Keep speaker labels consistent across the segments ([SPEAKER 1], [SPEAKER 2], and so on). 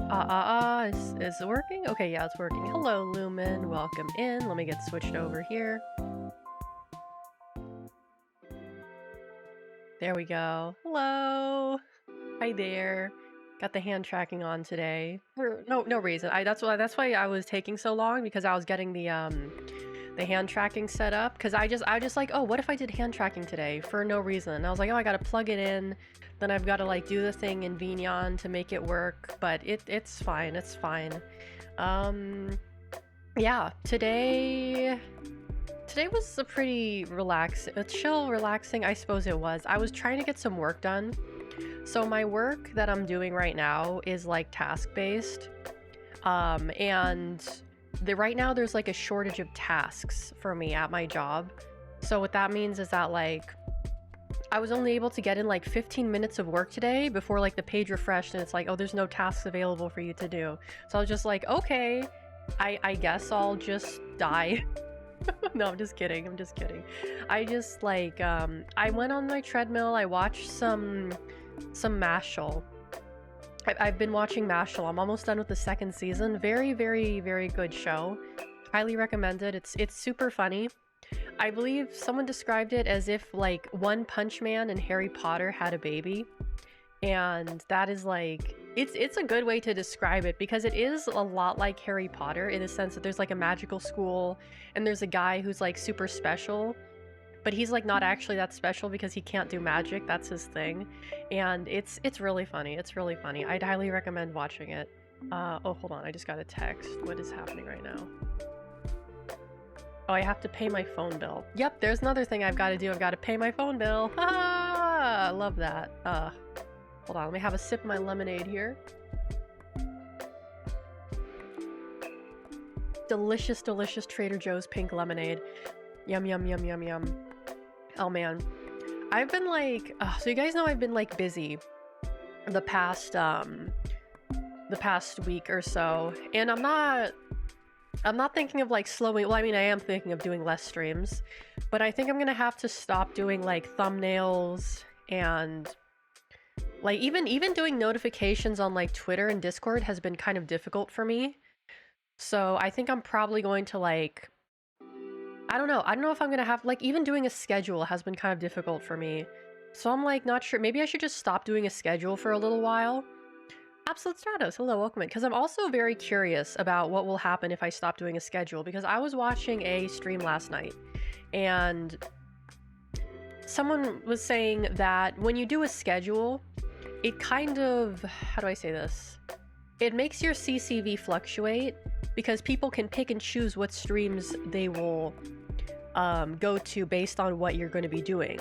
[SPEAKER 1] Is it working? Okay, yeah, it's working. Hello, Lumen. Welcome in. Let me get switched over here. There we go. Hello. Hi there. Got the hand tracking on today. For no reason. That's why I was taking so long, because I was getting the hand tracking set up, because I just like, oh, what if I did hand tracking today for no reason? I was like, oh, I gotta plug it in, then I've got to like do the thing in Vignon to make it work, but it's fine. It's fine. Yeah, today was a pretty chill, relaxing, I suppose it was. I was trying to get some work done. So my work that I'm doing right now is like task-based, and right now there's like a shortage of tasks for me at my job. So what that means is that like I was only able to get in like 15 minutes of work today before like the page refreshed and it's like, oh, there's no tasks available for you to do. So I was just like, okay, I guess I'll just die. No, I'm just kidding. I just like I went on my treadmill, I watched some Mashal. I've been watching Mashal. I'm almost done with the second season. Very, very, very good show. Highly recommended. It's super funny. I believe someone described it as if like One Punch Man and Harry Potter had a baby. And that is like, it's a good way to describe it, because it is a lot like Harry Potter in the sense that there's like a magical school and there's a guy who's like super special, but he's like not actually that special because he can't do magic. That's his thing. And it's really funny. It's really funny. I'd highly recommend watching it. Oh, hold on. I just got a text. What is happening right now? Oh, I have to pay my phone bill. Yep, there's another thing I've got to do. I've got to pay my phone bill. Ah, I love that. Hold on, let me have a sip of my lemonade here. Delicious, delicious Trader Joe's pink lemonade. Yum, yum, yum, yum, yum. Oh man. I've been like, so you guys know I've been like busy the past week or so, and I'm not thinking of like slowing, well, I mean, I am thinking of doing less streams, but I think I'm gonna have to stop doing like thumbnails and like even doing notifications on like Twitter and Discord has been kind of difficult for me. So I think I'm probably going to like, I don't know if I'm gonna have, like, even doing a schedule has been kind of difficult for me. So I'm like not sure, maybe I should just stop doing a schedule for a little while. Absolute Stratos, hello, welcome in. Because I'm also very curious about what will happen if I stop doing a schedule, because I was watching a stream last night and someone was saying that when you do a schedule, it kind of, how do I say this? It makes your CCV fluctuate, because people can pick and choose what streams they will go to based on what you're going to be doing.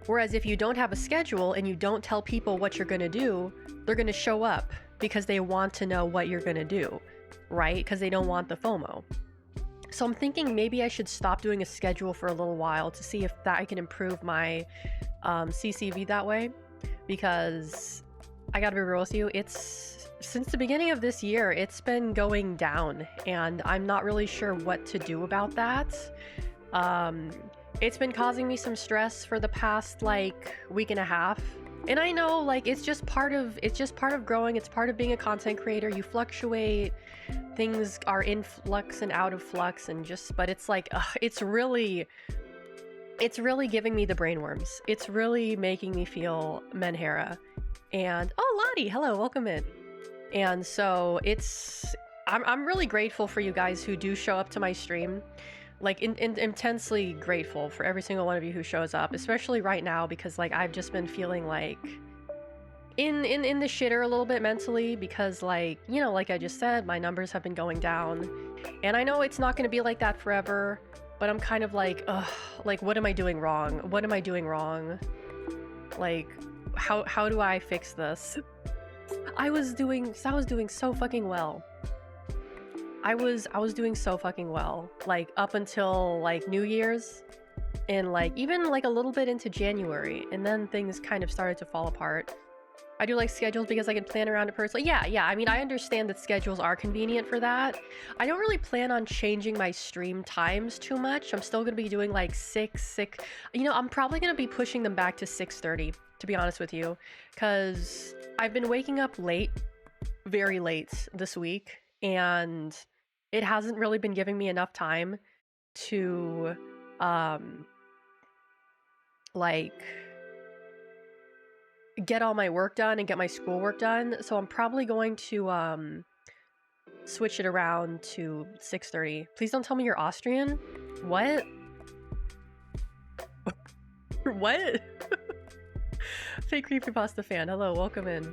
[SPEAKER 1] Whereas if you don't have a schedule and you don't tell people what you're going to do, they're going to show up because they want to know what you're going to do, right? Because they don't want the FOMO. So I'm thinking maybe I should stop doing a schedule for a little while to see if that I can improve my CCV that way. Because I gotta be real with you, it's since the beginning of this year, it's been going down, and I'm not really sure what to do about that. It's been causing me some stress for the past like week and a half. And I know, like, it's just part of growing. It's part of being a content creator. You fluctuate, things are in flux and out of flux, and but it's like, it's really giving me the brainworms. It's really making me feel Menhera. And oh, Lottie, hello, welcome in. And so I'm really grateful for you guys who do show up to my stream. Like intensely grateful for every single one of you who shows up, especially right now, because like I've just been feeling like in the shitter a little bit mentally, because like, you know, like I just said, my numbers have been going down, and I know it's not going to be like that forever, but I'm kind of like, ugh, like what am I doing wrong? What am I doing wrong? Like how do I fix this? I was doing so fucking well. I was doing so fucking well, like up until like New Year's, and like even like a little bit into January, and then things kind of started to fall apart. I do like schedules because I can plan around it personally. Yeah, I mean, I understand that schedules are convenient for that. I don't really plan on changing my stream times too much. I'm still gonna be doing like 6, you know, I'm probably gonna be pushing them back to 6:30, to be honest with you, because I've been waking up late very late this week, and it hasn't really been giving me enough time to like get all my work done and get my schoolwork done. So I'm probably going to switch it around to 6:30. Please don't tell me you're Austrian. What? What? Fake creepypasta fan. Hello, welcome in.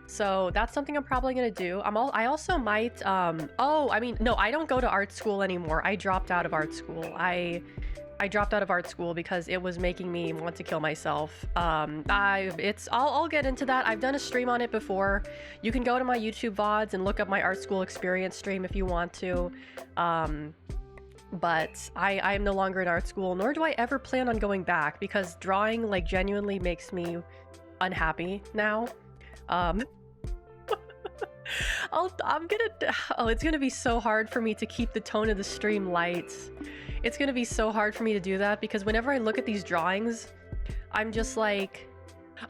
[SPEAKER 1] So that's something I'm probably gonna do. I also might oh, I mean, no, I don't go to art school anymore. I dropped out of art school. I dropped out of art school because it was making me want to kill myself. I'll get into that. I've done a stream on it before. You can go to my YouTube VODs and look up my art school experience stream if you want to. But I am no longer in art school, nor do I ever plan on going back, because drawing like genuinely makes me unhappy now. It's gonna be so hard for me to keep the tone of the stream light. It's gonna be so hard for me to do that, because whenever I look at these drawings, I'm just like,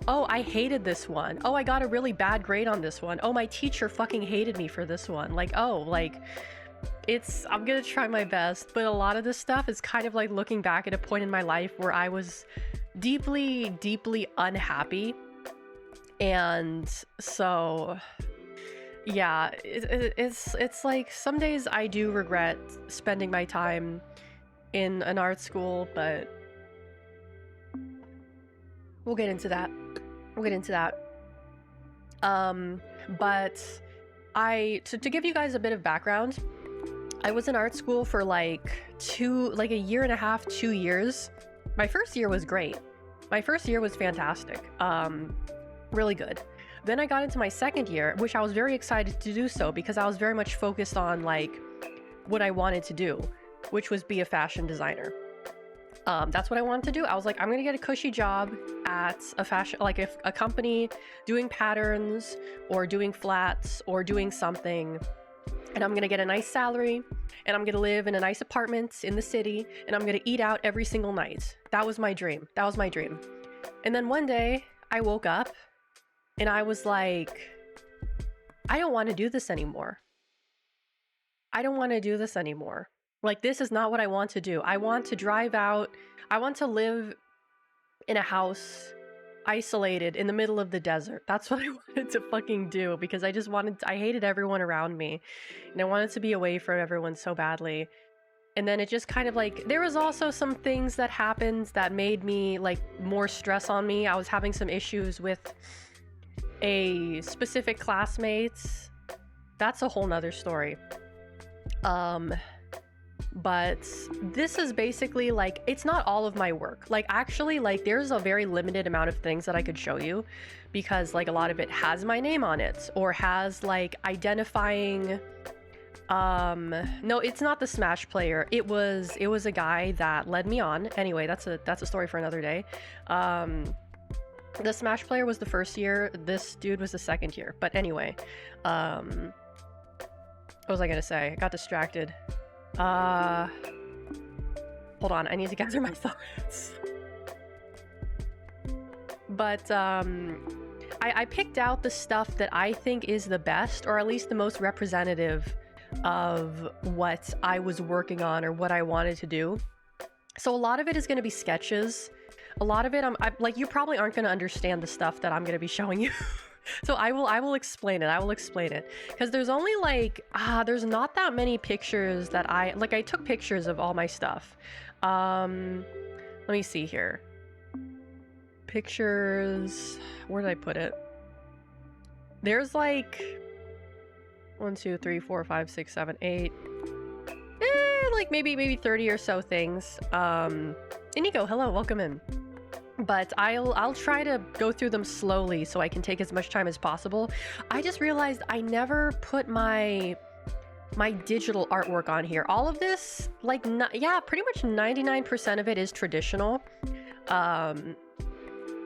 [SPEAKER 1] oh, I hated this one. Oh, I got a really bad grade on this one. Oh, my teacher fucking hated me for this one. Like, oh, like, I'm gonna try my best, but a lot of this stuff is kind of like looking back at a point in my life where I was deeply, deeply unhappy. And so, yeah, it's like some days I do regret spending my time in an art school, but we'll get into that. But to give you guys a bit of background, I was in art school for like a year and a half, 2 years. My first year was great. My first year was fantastic. Really good. Then I got into my second year, which I was very excited to do so, because I was very much focused on like what I wanted to do, which was be a fashion designer. That's what I wanted to do. I was like, I'm gonna get a cushy job at a fashion, like a company doing patterns or doing flats or doing something, and I'm gonna get a nice salary, and I'm gonna live in a nice apartment in the city, and I'm gonna eat out every single night. That was my dream. And then one day I woke up and I was like, I don't want to do this anymore. Like, this is not what I want to do. I want to drive out. I want to live in a house isolated in the middle of the desert. That's what I wanted to fucking do, because I hated everyone around me, and I wanted to be away from everyone so badly. And then it just kind of like, there was also some things that happened that made me like more stress on me. I was having some issues with a specific classmate. That's a whole nother story. But this is basically like, it's not all of my work. Like, actually, like, there's a very limited amount of things that I could show you, because like a lot of it has my name on it, or has like identifying, no, it's not the Smash player. It was a guy that led me on. Anyway, that's a story for another day. The Smash player was the first year. This dude was the second year. But anyway, what was I gonna say? I got distracted. Hold on, I need to gather my thoughts. But I picked out the stuff that I think is the best, or at least the most representative of what I was working on or what I wanted to do. So a lot of it is going to be sketches. A lot of it, I'm like, you probably aren't going to understand the stuff that I'm going to be showing you. So I will explain it. Because there's only like, there's not that many pictures that I took pictures of all my stuff. Let me see here. Pictures, where did I put it? There's like 1, 2, 3, 4, 5, 6, 7, 8. Like maybe 30 or so things. Inigo, hello, welcome in. But I'll try to go through them slowly so I can take as much time as possible. I just realized I never put my digital artwork on here. All of this, like, yeah, pretty much 99% of it is traditional.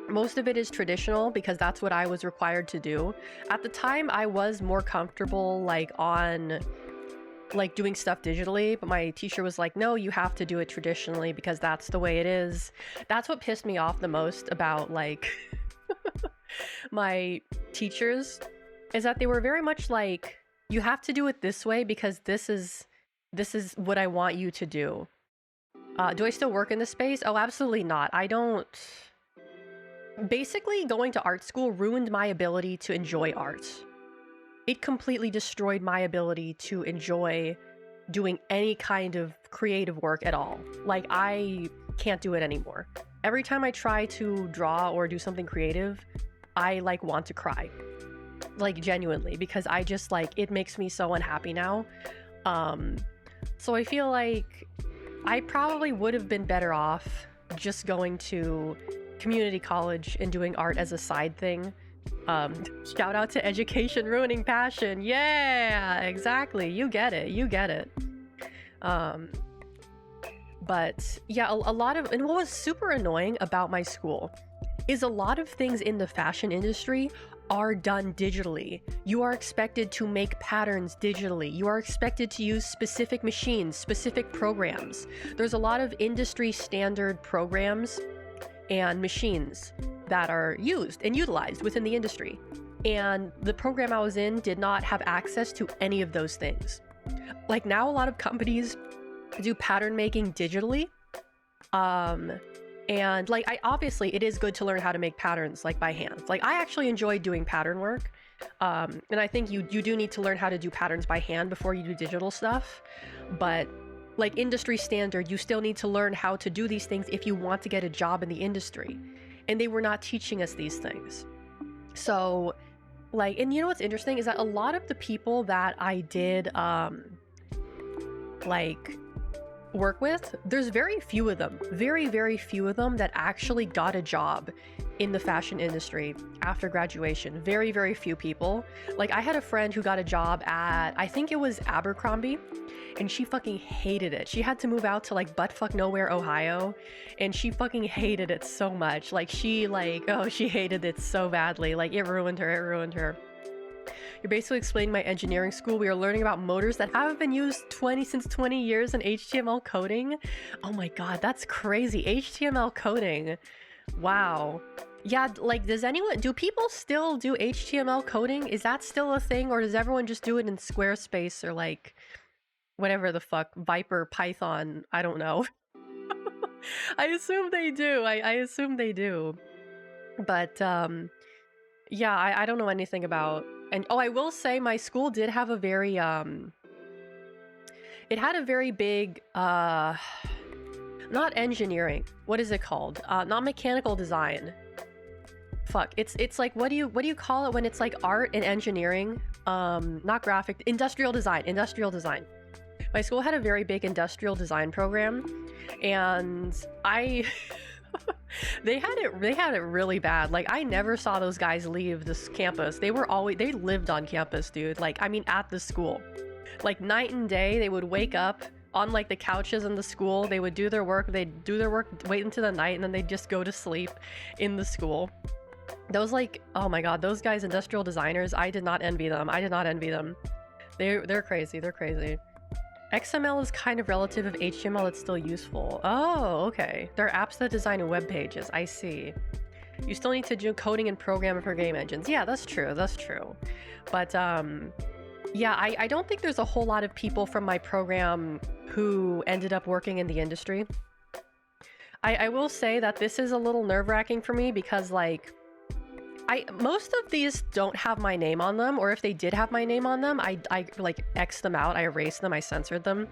[SPEAKER 1] Most of it is traditional because that's what I was required to do. At the time, I was more comfortable like on like doing stuff digitally, but my teacher was like, no, you have to do it traditionally because that's the way it is. That's what pissed me off the most about like my teachers, is that they were very much like, you have to do it this way because this is what I want you to do. Do I still work in this space? Oh, absolutely not. I don't. Basically, going to art school ruined my ability to enjoy art. It completely destroyed my ability to enjoy doing any kind of creative work at all. Like, I can't do it anymore. Every time I try to draw or do something creative, I like want to cry. Like, genuinely, because I just like, it makes me so unhappy now. So I feel like I probably would have been better off just going to community college and doing art as a side thing. Shout out to education ruining passion. Yeah, exactly. You get it. You get it. But yeah, a lot of, and what was super annoying about my school is a lot of things in the fashion industry are done digitally. You are expected to make patterns digitally. You are expected to use specific machines, specific programs. There's a lot of industry standard programs and machines that are used and utilized within the industry. And the program I was in did not have access to any of those things. Like, now a lot of companies do pattern making digitally. And like, obviously it is good to learn how to make patterns like by hand. Like, I actually enjoy doing pattern work. And I think you do need to learn how to do patterns by hand before you do digital stuff. But like, industry standard, you still need to learn how to do these things if you want to get a job in the industry. And they were not teaching us these things. So like, and you know what's interesting is that a lot of the people that I did like work with, there's very few of them, very few of them that actually got a job in the fashion industry after graduation. Very few people. Like, I had a friend who got a job at, I think it was Abercrombie, and she fucking hated it. She had to move out to like buttfuck nowhere, Ohio, and she fucking hated it so much. Like, she hated it so badly. Like, it ruined her. You're basically explaining my engineering school. We are learning about motors that haven't been used since 20 years in HTML coding. Oh my god, that's crazy. HTML coding. Wow. Yeah, like, do people still do HTML coding? Is that still a thing, or does everyone just do it in Squarespace or like whatever the fuck, Viper, Python? I don't know. I assume they do. I assume they do. But yeah, I don't know anything about. And oh, I will say my school did have a very it had a very big not engineering. What is it called? Not mechanical design. Fuck. It's like, what do you call it when it's like art and engineering? Not graphic, industrial design. My school had a very big industrial design program, and they had it really bad. Like, I never saw those guys leave this campus. They lived on campus, dude. Like, I mean, at the school. Like, night and day, they would wake up on like the couches in the school. They would do their work. They'd do their work, wait into the night, and then they'd just go to sleep in the school. Those, like, oh my god, those guys, industrial designers, I did not envy them. They're crazy. XML is kind of relative of HTML that's still useful. Oh, okay. There are apps that design web pages. I see. You still need to do coding and programming for game engines. Yeah, that's true. But yeah, I don't think there's a whole lot of people from my program who ended up working in the industry. I will say that this is a little nerve-wracking for me because, like, most of these don't have my name on them, or if they did have my name on them, I like X'd them out, I erased them, I censored them.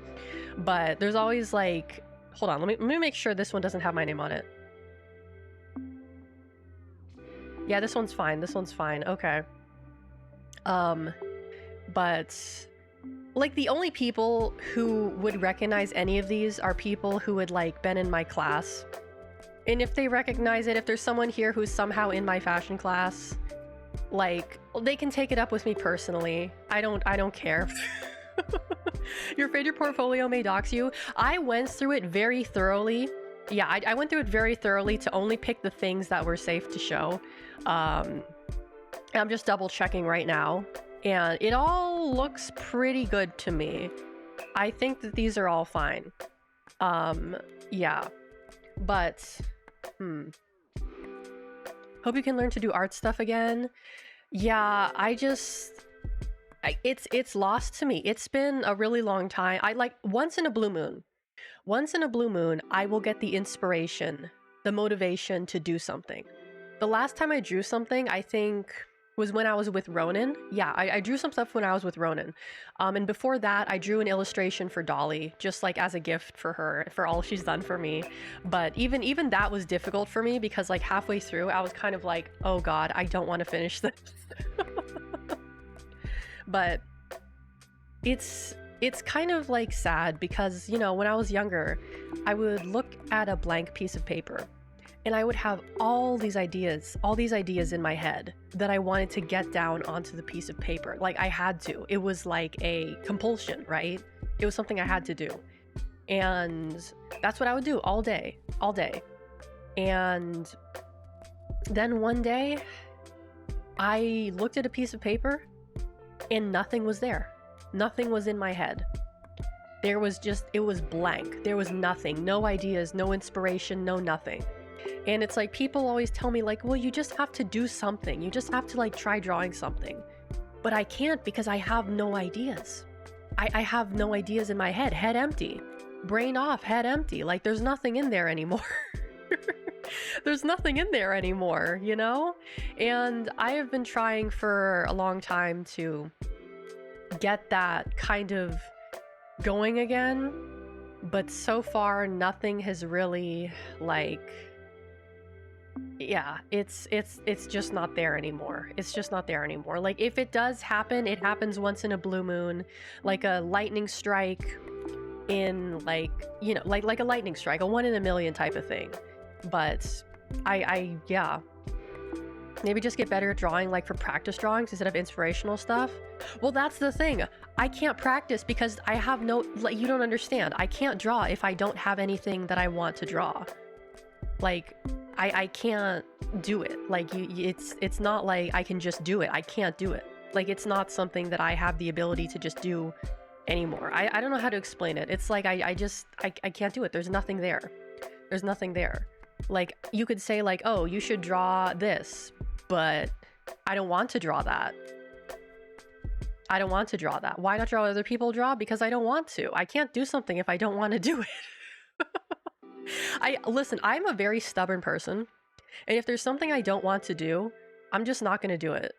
[SPEAKER 1] But there's always like, hold on, let me make sure this one doesn't have my name on it. Yeah, this one's fine. Okay. But like, the only people who would recognize any of these are people who had like been in my class. And if they recognize it, if there's someone here who's somehow in my fashion class, like, they can take it up with me personally. I don't care. You're afraid your portfolio may dox you? I went through it very thoroughly. Yeah, I went through it very thoroughly to only pick the things that were safe to show. I'm just double checking right now, and it all looks pretty good to me. I think that these are all fine. Yeah. But, hope you can learn to do art stuff again. Yeah, it's lost to me. It's been a really long time. I like once in a blue moon. Once in a blue moon, I will get the inspiration, the motivation to do something. The last time I drew something, I think, was when I was with Ronan. Yeah, I drew some stuff when I was with Ronan. And before that, I drew an illustration for Dolly, just like as a gift for her, for all she's done for me. But even that was difficult for me because like halfway through, I was kind of like, oh God, I don't want to finish this. But it's kind of like sad because, you know, when I was younger, I would look at a blank piece of paper and I would have all these ideas in my head that I wanted to get down onto the piece of paper. Like I had to. It was like a compulsion, right? It was something I had to do. And that's what I would do all day. And then one day I looked at a piece of paper and nothing was there. Nothing was in my head. It was blank. There was nothing, no ideas, no inspiration, no nothing. And it's like people always tell me like, well, you just have to do something. You just have to like try drawing something. But I can't because I have no ideas. I have no ideas in my head. Head empty. Brain off, head empty. Like there's nothing in there anymore. There's nothing in there anymore, you know? And I have been trying for a long time to get that kind of going again, but so far nothing has really like, yeah, it's just not there anymore. It's just not there anymore. Like if it does happen, it happens once in a blue moon, like a lightning strike in like, you know, like a lightning strike, a 1 in a million type of thing. But yeah, maybe just get better at drawing like for practice drawings instead of inspirational stuff. Well, that's the thing. I can't practice because I have no, like, you don't understand. I can't draw if I don't have anything that I want to draw. Like I can't do it. Like it's not like I can just do it. I can't do it. Like it's not something that I have the ability to just do anymore. I don't know how to explain it. It's like I can't do it. There's nothing there. There's nothing there. Like you could say like, oh, you should draw this, but I don't want to draw that. I don't want to draw that. Why not draw what other people draw? Because I don't want to. I can't do something if I don't want to do it. Listen, I'm a very stubborn person. And if there's something I don't want to do, I'm just not going to do it.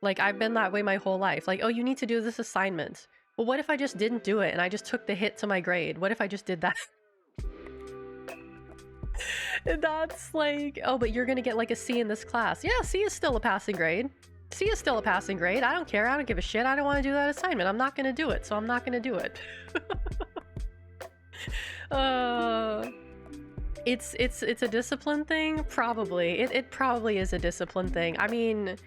[SPEAKER 1] Like I've been that way my whole life. Like, oh, you need to do this assignment. Well, what if I just didn't do it and I just took the hit to my grade? What if I just did that? That's like, oh, but you're gonna get like a C in this class. Yeah, C is still a passing grade. C is still a passing grade. I don't care. I don't give a shit. I don't want to do that assignment. I'm not gonna do it, so I'm not gonna do it. It's a discipline thing, probably. It probably is a discipline thing. I mean,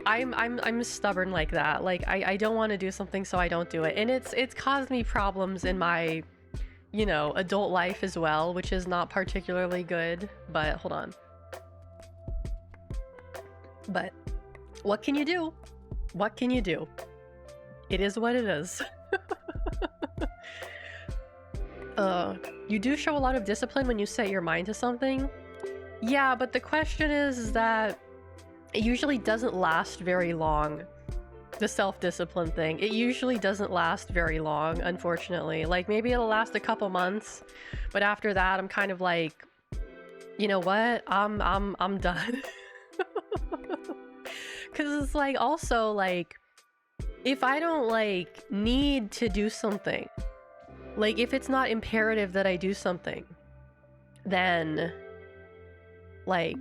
[SPEAKER 1] I'm stubborn like that. Like I don't want to do something, so I don't do it, and it's caused me problems in my, you know, adult life as well, which is not particularly good. But hold on. But what can you do? What can you do? It is what it is. You do show a lot of discipline when you set your mind to something. Yeah, but the question is that it usually doesn't last very long. The self-discipline thing, it usually doesn't last very long, unfortunately. Like maybe it'll last a couple months, but after that I'm kind of like, you know what, I'm done. Because it's like, also like, if I don't like need to do something, like if it's not imperative that I do something, then like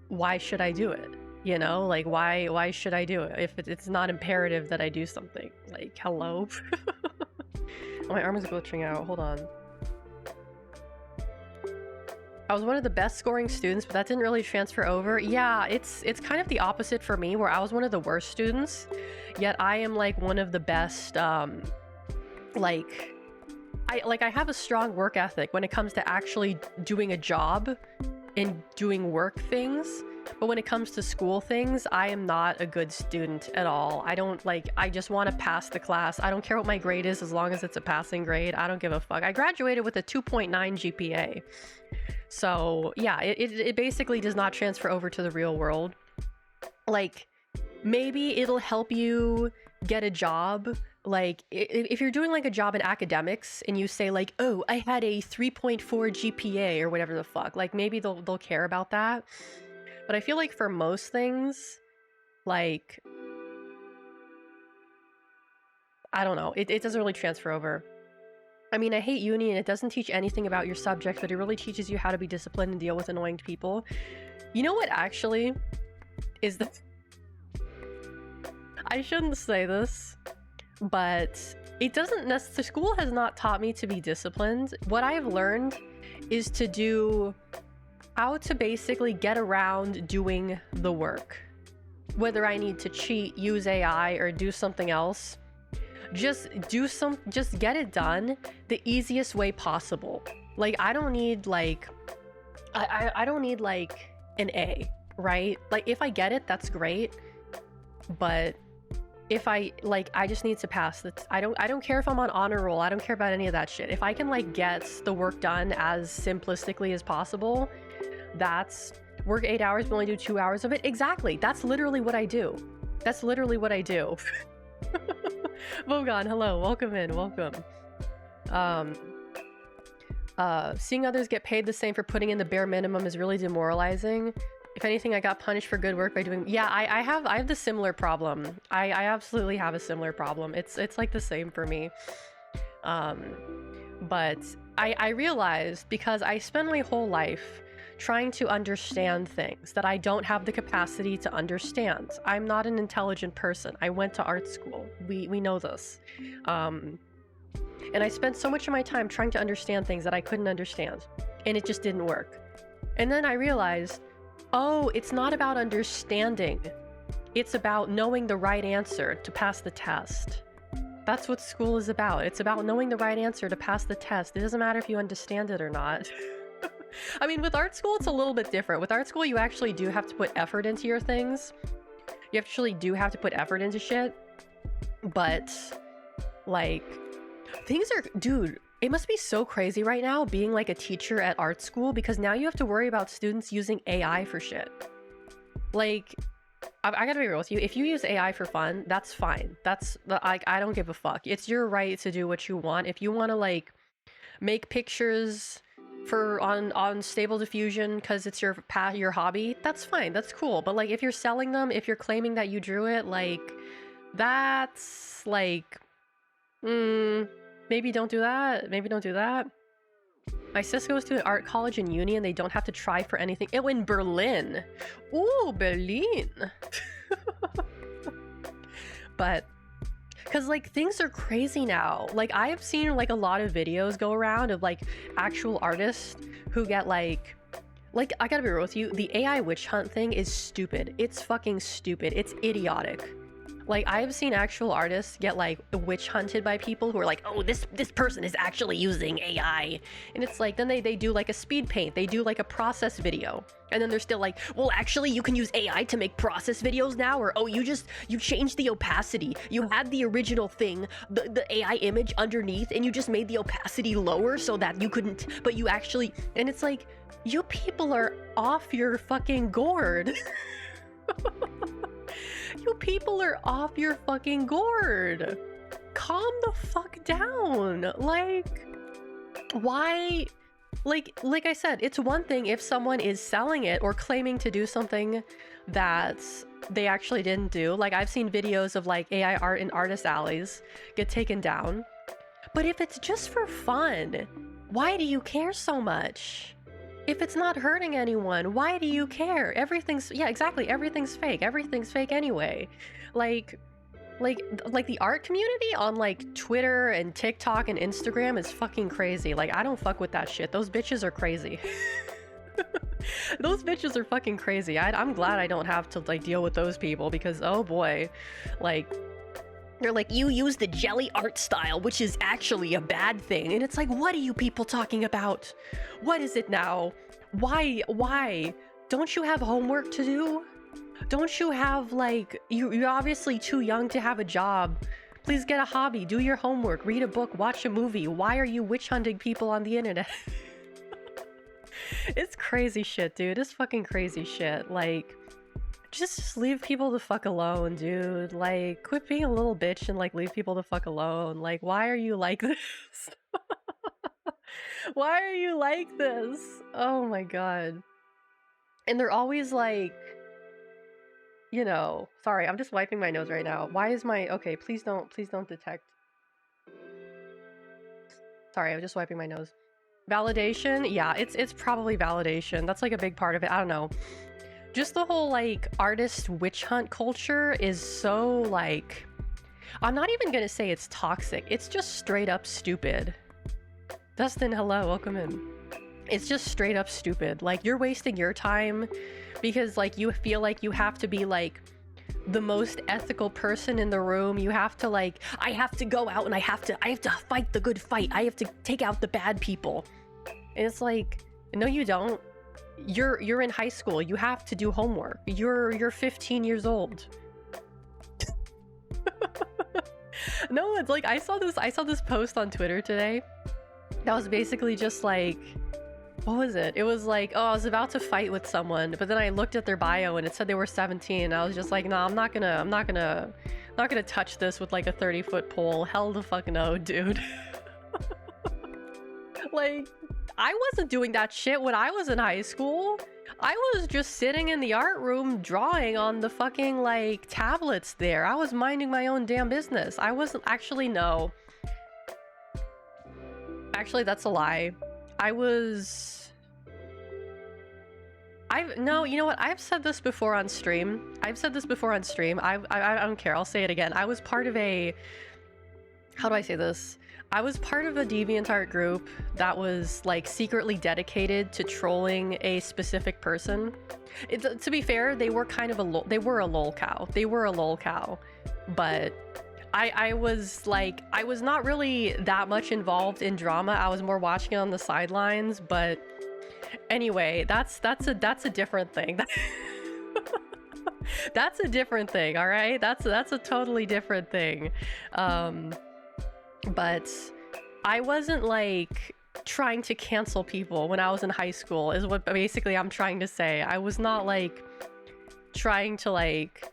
[SPEAKER 1] why should I do it? You know, like why should I do it if it's not imperative that I do something? Like, hello? Oh, my arm is glitching out. Hold on. I was one of the best scoring students, but that didn't really transfer over. Yeah, it's kind of the opposite for me, where I was one of the worst students, yet I am like one of the best. I have a strong work ethic when it comes to actually doing a job and doing work things. But when it comes to school things, I am not a good student at all. I just want to pass the class. I don't care what my grade is as long as it's a passing grade. I don't give a fuck. I graduated with a 2.9 GPA. So yeah, it basically does not transfer over to the real world. Like, maybe it'll help you get a job. Like, if you're doing like a job in academics and you say like, oh, I had a 3.4 GPA or whatever the fuck, like maybe they'll care about that. But I feel like for most things, like, I don't know, it doesn't really transfer over. I mean, I hate uni and it doesn't teach anything about your subject, but it really teaches you how to be disciplined and deal with annoying people. You know what actually is the... I shouldn't say this, but it doesn't necessarily... School has not taught me to be disciplined. What I've learned is to do... how to basically get around doing the work. Whether I need to cheat, use AI, or do something else, just get it done the easiest way possible. Like, I don't need like I don't need like an A, right? Like, if I get it, that's great, but if I just need to pass. I don't care if I'm on honor roll. I don't care about any of that shit. If I can like get the work done as simplistically as possible, that's work 8 hours but only do 2 hours of it. Exactly. That's literally what I do. That's literally what I do. Vogon, hello, welcome in, welcome. Seeing others get paid the same for putting in the bare minimum is really demoralizing. If anything, I got punished for good work by doing... Yeah, I have the similar problem. I absolutely have a similar problem. It's like the same for me. But I realized, because I spend my whole life trying to understand things that I don't have the capacity to understand. I'm not an intelligent person. I went to art school. We know this. And I spent so much of my time trying to understand things that I couldn't understand. And it just didn't work. And then I realized, oh, it's not about understanding. It's about knowing the right answer to pass the test. That's what school is about. It's about knowing the right answer to pass the test. It doesn't matter if you understand it or not. I mean, with art school, it's a little bit different. With art school, you actually do have to put effort into your things. You actually do have to put effort into shit. But, like, things are... Dude, it must be so crazy right now being, like, a teacher at art school, because now you have to worry about students using AI for shit. Like, I gotta be real with you. If you use AI for fun, that's fine. That's... Like, I don't give a fuck. It's your right to do what you want. If you want to, like, make pictures... on Stable Diffusion because it's your hobby, that's fine, that's cool. But like, if you're selling them, if you're claiming that you drew it, like, that's like, maybe don't do that. Maybe don't do that. My sis goes to an art college in uni and they don't have to try for anything. Oh, in Berlin. Ooh, Berlin. But because, like, things are crazy now. Like, I have seen, like, a lot of videos go around of, like, actual artists who get, like, I gotta be real with you, the AI witch hunt thing is stupid. It's fucking stupid. It's idiotic. Like, I've seen actual artists get, like, witch hunted by people who are like, oh, this person is actually using AI. And it's like, then they do, like, a speed paint. They do, like, a process video. And then they're still like, well, actually, you can use AI to make process videos now. Or, oh, you changed the opacity. You had the original thing, the AI image underneath, and you just made the opacity lower so that you couldn't, but you actually... And it's like, you people are off your fucking gourd. You people are off your fucking gourd. Calm the fuck down. Like, why? Like I said, it's one thing if someone is selling it or claiming to do something that they actually didn't do. Like, I've seen videos of like AI art in artist alleys get taken down. But if it's just for fun, why do you care so much? If it's not hurting anyone, why do you care? Everything's... Yeah, exactly. Everything's fake. Everything's fake anyway. Like the art community on, like, Twitter and TikTok and Instagram is fucking crazy. Like, I don't fuck with that shit. Those bitches are crazy. Those bitches are fucking crazy. I'm glad I don't have to, like, deal with those people because, oh boy. Like... They're like, you use the jelly art style, which is actually a bad thing. And it's like, what are you people talking about? What is it now? Why? Don't you have homework to do? Don't you have, like, you're obviously too young to have a job. Please get a hobby, do your homework, read a book, watch a movie. Why are you witch hunting people on the internet? It's crazy shit, dude. It's fucking crazy shit. Like, Just leave people the fuck alone, dude. Like, quit being a little bitch and like leave people the fuck alone. Like, why are you like this? Why are you like this? Oh my god. And they're always like, you know, sorry, I'm just wiping my nose right now. Why is my, okay, please don't detect. Sorry, I was just wiping my nose. Validation? Yeah, it's probably validation. That's like a big part of it. I don't know. Just the whole like artist witch hunt culture is so like, I'm not even gonna say it's toxic. It's just straight up stupid. Dustin, hello, welcome in. It's just straight up stupid. Like, you're wasting your time because like you feel like you have to be like the most ethical person in the room. You have to like, I have to go out and I have to fight the good fight. I have to take out the bad people. And it's like, no you don't. You're in high school. You have to do homework. You're 15 years old. No, it's like I saw this post on Twitter today that was basically just like, what was it? It was like, oh, I was about to fight with someone, but then I looked at their bio and it said they were 17. I was just like, nah, I'm not gonna touch this with like a 30-foot pole. Hell the fuck no, dude. Like, I wasn't doing that shit when I was in high school. I was just sitting in the art room drawing on the fucking like tablets there. I was minding my own damn business. I wasn't actually, no. Actually, that's a lie. No, you know what? I've said this before on stream. I don't care. I'll say it again. I was part of a, how do I say this? I was part of a DeviantArt group that was like secretly dedicated to trolling a specific person. To be fair, they were kind of a lol cow. They were a lol cow, but I was like, I was not really that much involved in drama. I was more watching it on the sidelines. But anyway, that's a different thing. That's a different thing. All right, that's a totally different thing. But I wasn't like trying to cancel people when I was in high school, is what basically I'm trying to say. I was not like trying to like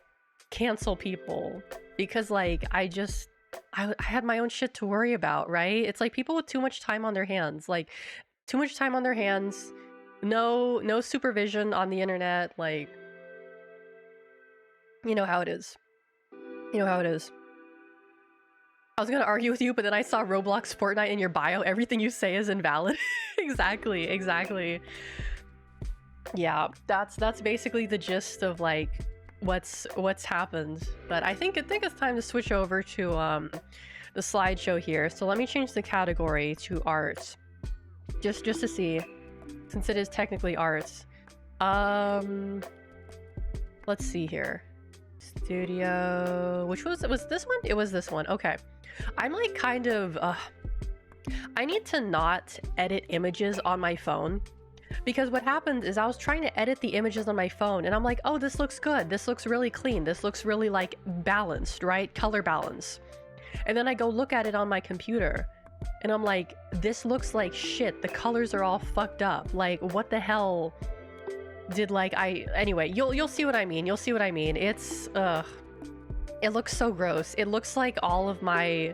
[SPEAKER 1] cancel people because like I had my own shit to worry about, right? It's like people with too much time on their hands, like too much time on their hands, no supervision on the internet, like, you know how it is. You know how it is. I was gonna argue with you, but then I saw Roblox Fortnite in your bio. Everything you say is invalid. Exactly. Yeah, that's basically the gist of like what's happened. But I think it's time to switch over to the slideshow here. So let me change the category to art, just to see, since it is technically arts. Let's see here. Studio, which was this one? It was this one. Okay. I'm like kind of, I need to not edit images on my phone, because what happened is I was trying to edit the images on my phone and I'm like, oh, this looks good. This looks really clean. This looks really like balanced, right? Color balance. And then I go look at it on my computer and I'm like, this looks like shit. The colors are all fucked up. Like, what the hell did like anyway, you'll see what I mean. You'll see what I mean. It's, it looks so gross. It looks like all of my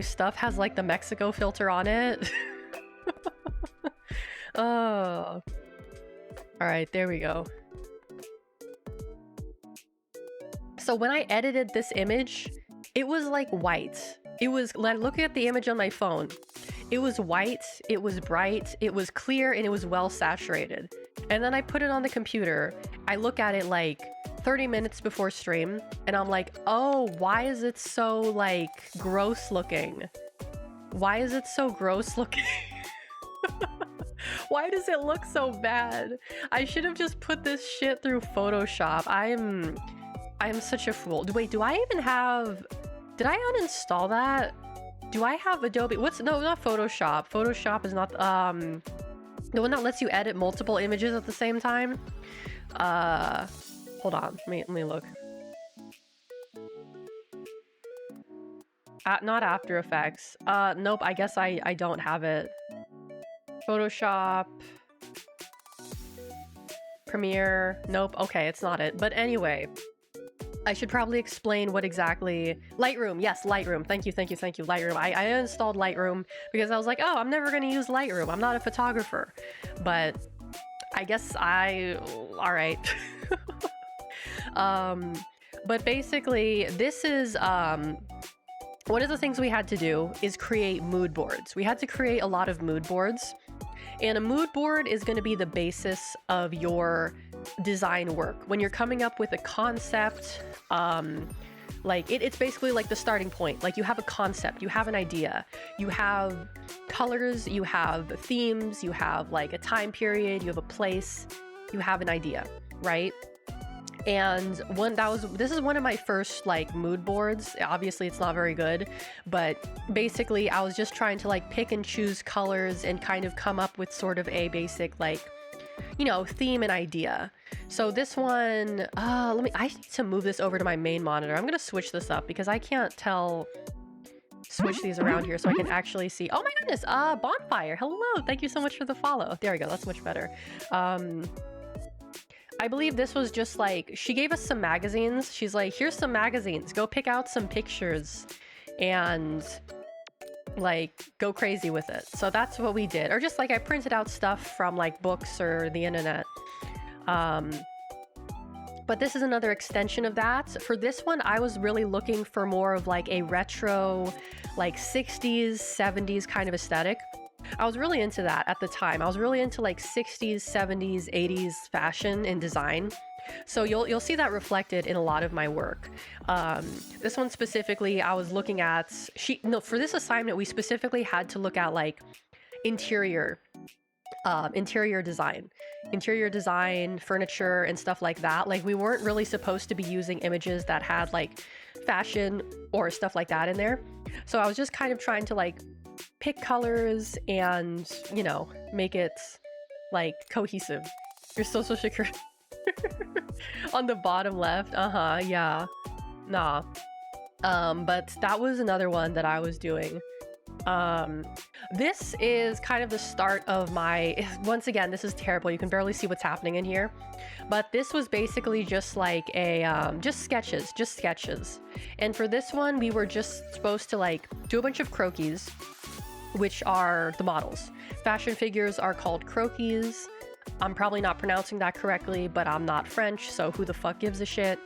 [SPEAKER 1] stuff has like the Mexico filter on it. Oh. Alright, there we go. So when I edited this image, it was like white. It was like, looking at the image on my phone, it was white, it was bright, it was clear, and it was well saturated. And then I put it on the computer. I look at it like 30 minutes before stream and I'm like, oh, why is it so like gross looking? Why is it so gross looking? Why does it look so bad? I should have just put this shit through Photoshop. I'm such a fool. Wait, do I even have, did I uninstall that? Do I have Adobe? No, not Photoshop. Photoshop is not the one that lets you edit multiple images at the same time. Hold on, let me look. Not After Effects. Nope, I guess I don't have it. Photoshop. Premiere, nope, okay, it's not it. But anyway, I should probably explain what exactly... Lightroom, yes, Lightroom. Thank you, Lightroom. I installed Lightroom because I was like, oh, I'm never going to use Lightroom. I'm not a photographer. But I guess all right. But basically, this is... one of the things we had to do is create mood boards. We had to create a lot of mood boards. And a mood board is going to be the basis of your design work. When you're coming up with a concept, like it's basically like the starting point. Like you have a concept, you have an idea, you have colors, you have themes, you have like a time period, you have a place, you have an idea, right? And this is one of my first like mood boards. Obviously it's not very good, but basically I was just trying to like pick and choose colors and kind of come up with sort of a basic like, you know, theme and idea. So this one, I need to move this over to my main monitor. I'm gonna switch this up because I can't switch these around here so I can actually see. Oh my goodness, Bonfire, hello, thank you so much for the follow. There we go, that's much better. I believe this was just like, she gave us some magazines. She's like, here's some magazines, go pick out some pictures and like go crazy with it. So that's what we did. Or just like I printed out stuff from like books or the internet. But this is another extension of that. For this one, I was really looking for more of like a retro, like 60s, 70s kind of aesthetic. I was really into that at the time. I was really into like 60s, 70s, 80s fashion and design. So you'll see that reflected in a lot of my work. This one specifically, I was looking at, for this assignment, we specifically had to look at like interior design, furniture and stuff like that. Like we weren't really supposed to be using images that had like fashion or stuff like that in there. So I was just kind of trying to like pick colors and, you know, make it like cohesive. Your social security on the bottom left. Yeah. Nah. But that was another one that I was doing. This is kind of the start of my, once again, this is terrible. You can barely see what's happening in here, but this was basically just like a, just sketches. And for this one, we were just supposed to like do a bunch of croquis, which are the models. Fashion figures are called croquis. I'm probably not pronouncing that correctly, but I'm not French, so who the fuck gives a shit?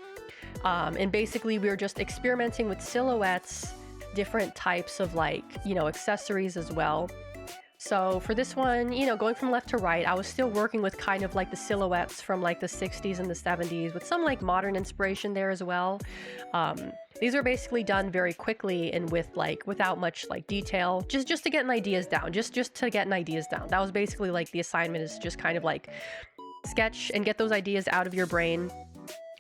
[SPEAKER 1] And basically we were just experimenting with silhouettes, different types of like, you know, accessories as well. So for this one, you know, going from left to right, I was still working with kind of like the silhouettes from like the 60s and the 70s with some like modern inspiration there as well. These are basically done very quickly and without much like detail, just to get ideas down, just to get ideas down. That was basically like the assignment, is just kind of like sketch and get those ideas out of your brain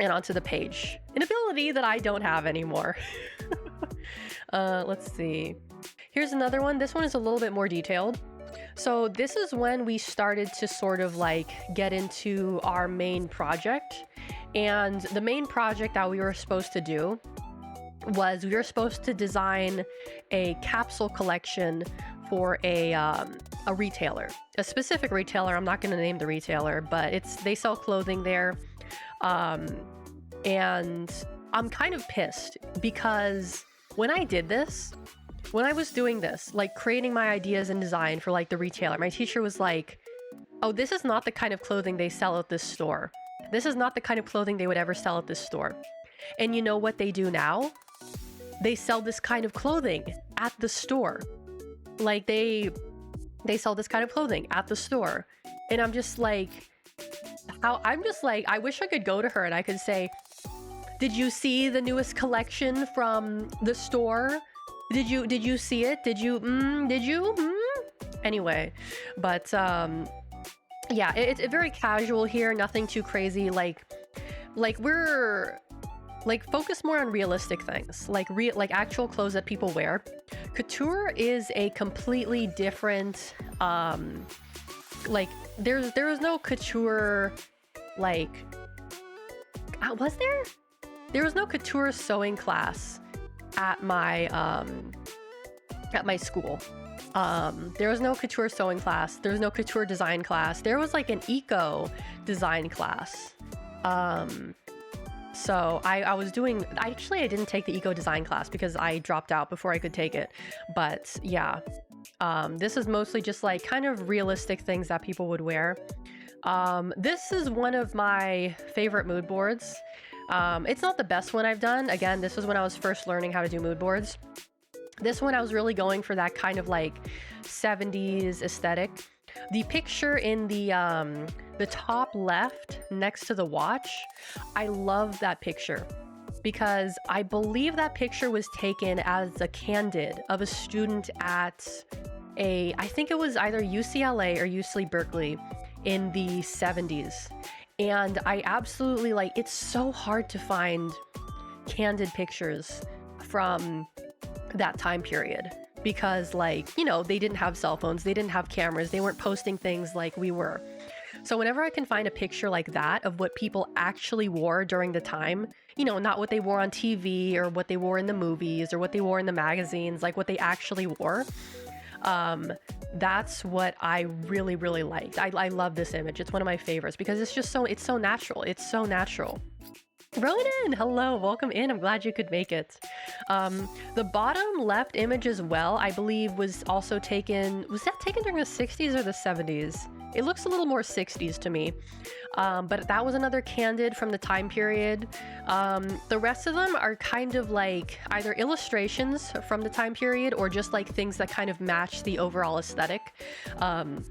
[SPEAKER 1] and onto the page. An ability that I don't have anymore. Let's see. Here's another one. This one is a little bit more detailed. So this is when we started to sort of like get into our main project. And the main project that we were supposed to do was we were supposed to design a capsule collection for a retailer, a specific retailer. I'm not going to name the retailer, but they sell clothing there. And I'm kind of pissed because when I was doing this, like creating my ideas and design for like the retailer, my teacher was like, oh, this is not the kind of clothing they sell at this store. This is not the kind of clothing they would ever sell at this store. And you know what they do now? They sell this kind of clothing at the store. Like they sell this kind of clothing at the store. And I'm just like, I wish I could go to her and I could say, did you see the newest collection from the store? Did you see it? Did you? Anyway, but yeah, it's very casual here, nothing too crazy. Like we're like focus more on realistic things, like actual clothes that people wear. Couture is a completely different like there was no couture, like was there? There was no couture sewing class at my school. There was no couture sewing class. There was no couture design class. There was like an eco design class. So I was doing, actually I didn't take the eco design class because I dropped out before I could take it. But yeah, this is mostly just like kind of realistic things that people would wear. This is one of my favorite mood boards. It's not the best one I've done. Again, this was when I was first learning how to do mood boards. This one I was really going for that kind of like 70s aesthetic. The picture in the top left next to the watch, I love that picture because I believe that picture was taken as a candid of a student at I think it was either UCLA or UC Berkeley in the 70s. And I absolutely like, it's so hard to find candid pictures from that time period because, like, you know, they didn't have cell phones, they didn't have cameras, they weren't posting things like we were. So whenever I can find a picture like that of what people actually wore during the time, you know, not what they wore on TV or what they wore in the movies or what they wore in the magazines, like what they actually wore, that's what I really, really liked. I love this image. It's one of my favorites because it's just so, it's so natural. It's so natural. Ronan, hello, welcome in. I'm glad you could make it. The bottom left image as well, I believe was also taken, was that taken during the 60s or the 70s? It looks a little more 60s to me. But that was another candid from the time period. The rest of them are kind of like either illustrations from the time period or just like things that kind of match the overall aesthetic. So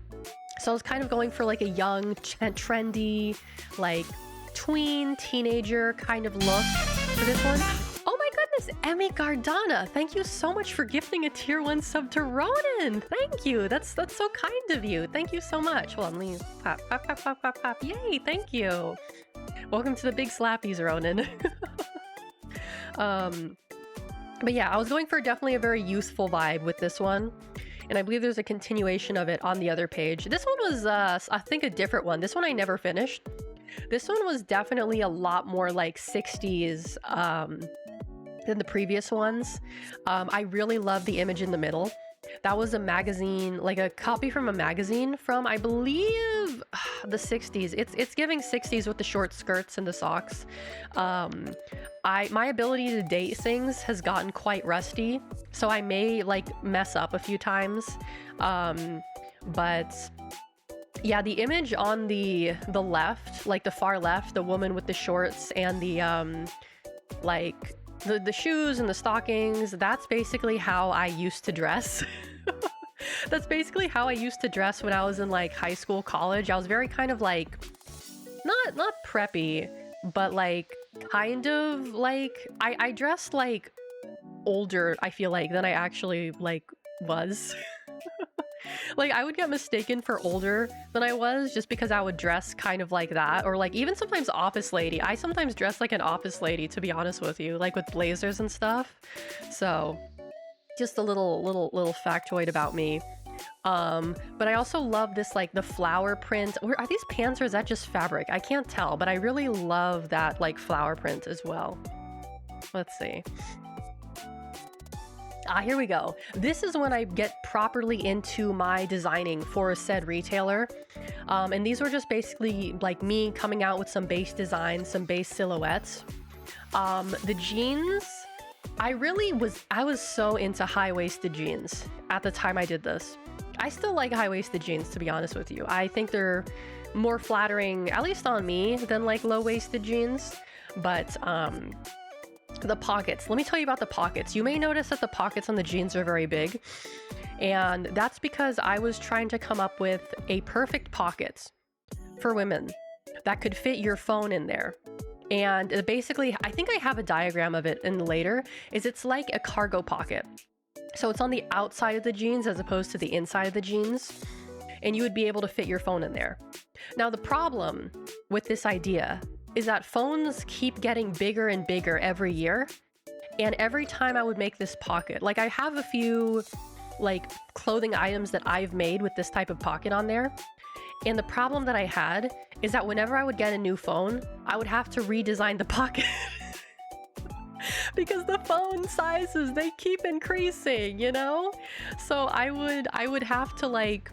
[SPEAKER 1] I was kind of going for like a young, trendy, like tween, teenager kind of look for this one. Oh my goodness, Emmy Gardana, thank you so much for gifting a tier 1 sub to Ronan. Thank you. That's so kind of you. Thank you so much. Hold on, let me pop, pop, pop, pop, pop, pop. Yay, thank you. Welcome to the big slappies, Ronan. But yeah, I was going for definitely a very youthful vibe with this one. And I believe there's a continuation of it on the other page. This one was, I think, a different one. This one I never finished. This one was definitely a lot more like 60s than the previous ones. I really love the image in the middle. That was a magazine, like a copy from a magazine from, I believe, the 60s. It's giving 60s with the short skirts and the socks. My ability to date things has gotten quite rusty, so I may like mess up a few times. But yeah, the image on the left, like the far left, the woman with the shorts and the like the shoes and the stockings, that's basically how I used to dress. That's basically how I used to dress when I was in like high school, college. I was very kind of like not preppy, but like kind of like I dressed like older, I feel like, than I actually like was. Like, I would get mistaken for older than I was just because I would dress kind of like that, or like even sometimes office lady. I sometimes dress like an office lady, to be honest with you, like with blazers and stuff. So just a little factoid about me. But I also love this, like the flower print. Or are these pants or is that just fabric? I can't tell, but I really love that like flower print as well. Let's see. Here we go. This is when I get properly into my designing for a said retailer. And these were just basically like me coming out with some base designs, some base silhouettes. The jeans, I was so into high-waisted jeans at the time I did this. I still like high-waisted jeans, to be honest with you. I think they're more flattering, at least on me, than like low-waisted jeans. But the pockets, let me tell you about the pockets. You may notice that the pockets on the jeans are very big, and that's because I was trying to come up with a perfect pocket for women that could fit your phone in there. And basically, I think I have a diagram of it in later, it's like a cargo pocket. So it's on the outside of the jeans as opposed to the inside of the jeans, and you would be able to fit your phone in there. Now, the problem with this idea is that phones keep getting bigger and bigger every year. And every time I would make this pocket, like I have a few like clothing items that I've made with this type of pocket on there. And the problem that I had is that whenever I would get a new phone, I would have to redesign the pocket because the phone sizes, they keep increasing, you know? So I would have to like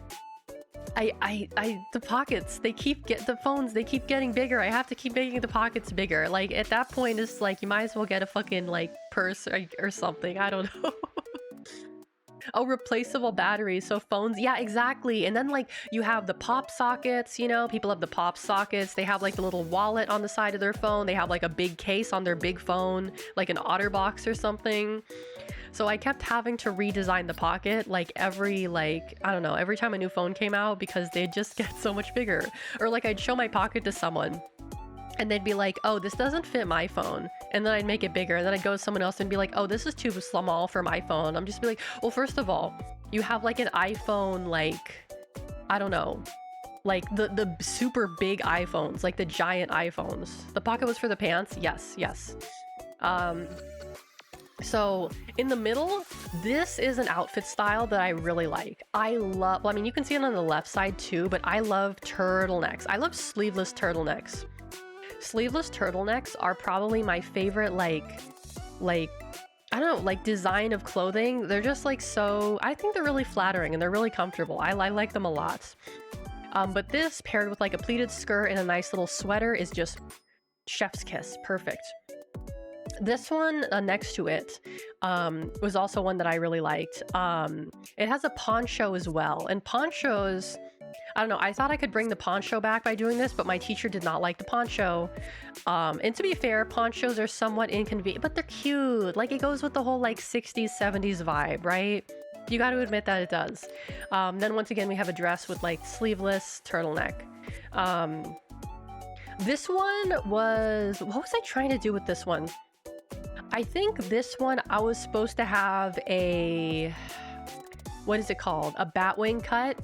[SPEAKER 1] the pockets, the phones, they keep getting bigger. I have to keep making the pockets bigger. Like at that point, it's like you might as well get a fucking like purse or something. I don't know. Oh, replaceable batteries. So phones, yeah, exactly. And then like you have the pop sockets, you know, people have the pop sockets. They have like the little wallet on the side of their phone. They have like a big case on their big phone, like an OtterBox or something. So I kept having to redesign the pocket like every time a new phone came out, because they just get so much bigger. Or like I'd show my pocket to someone and they'd be like, oh, this doesn't fit my phone. And then I'd make it bigger. And then I'd go to someone else and be like, oh, this is too small for my phone. I'm just be like, well, first of all, you have like an iPhone, like, I don't know, like the super big iPhones, like the giant iPhones. The pocket was for the pants. Yes. So in the middle, this is an outfit style that I really like. Well, I mean, you can see it on the left side too, but I love turtlenecks. I love sleeveless turtlenecks. Sleeveless turtlenecks are probably my favorite, like, I don't know, like design of clothing. They're just like I think they're really flattering and they're really comfortable. I like them a lot. But this paired with like a pleated skirt and a nice little sweater is just chef's kiss. Perfect. This one next to it was also one that I really liked. It has a poncho as well. And ponchos, I don't know, I thought I could bring the poncho back by doing this, but my teacher did not like the poncho. And to be fair, ponchos are somewhat inconvenient, but they're cute. Like it goes with the whole like 60s, 70s vibe, right? You got to admit that it does. Then once again, we have a dress with like sleeveless turtleneck. This one was, what was I trying to do with this one? I think this one, I was supposed to have what is it called? A batwing cut.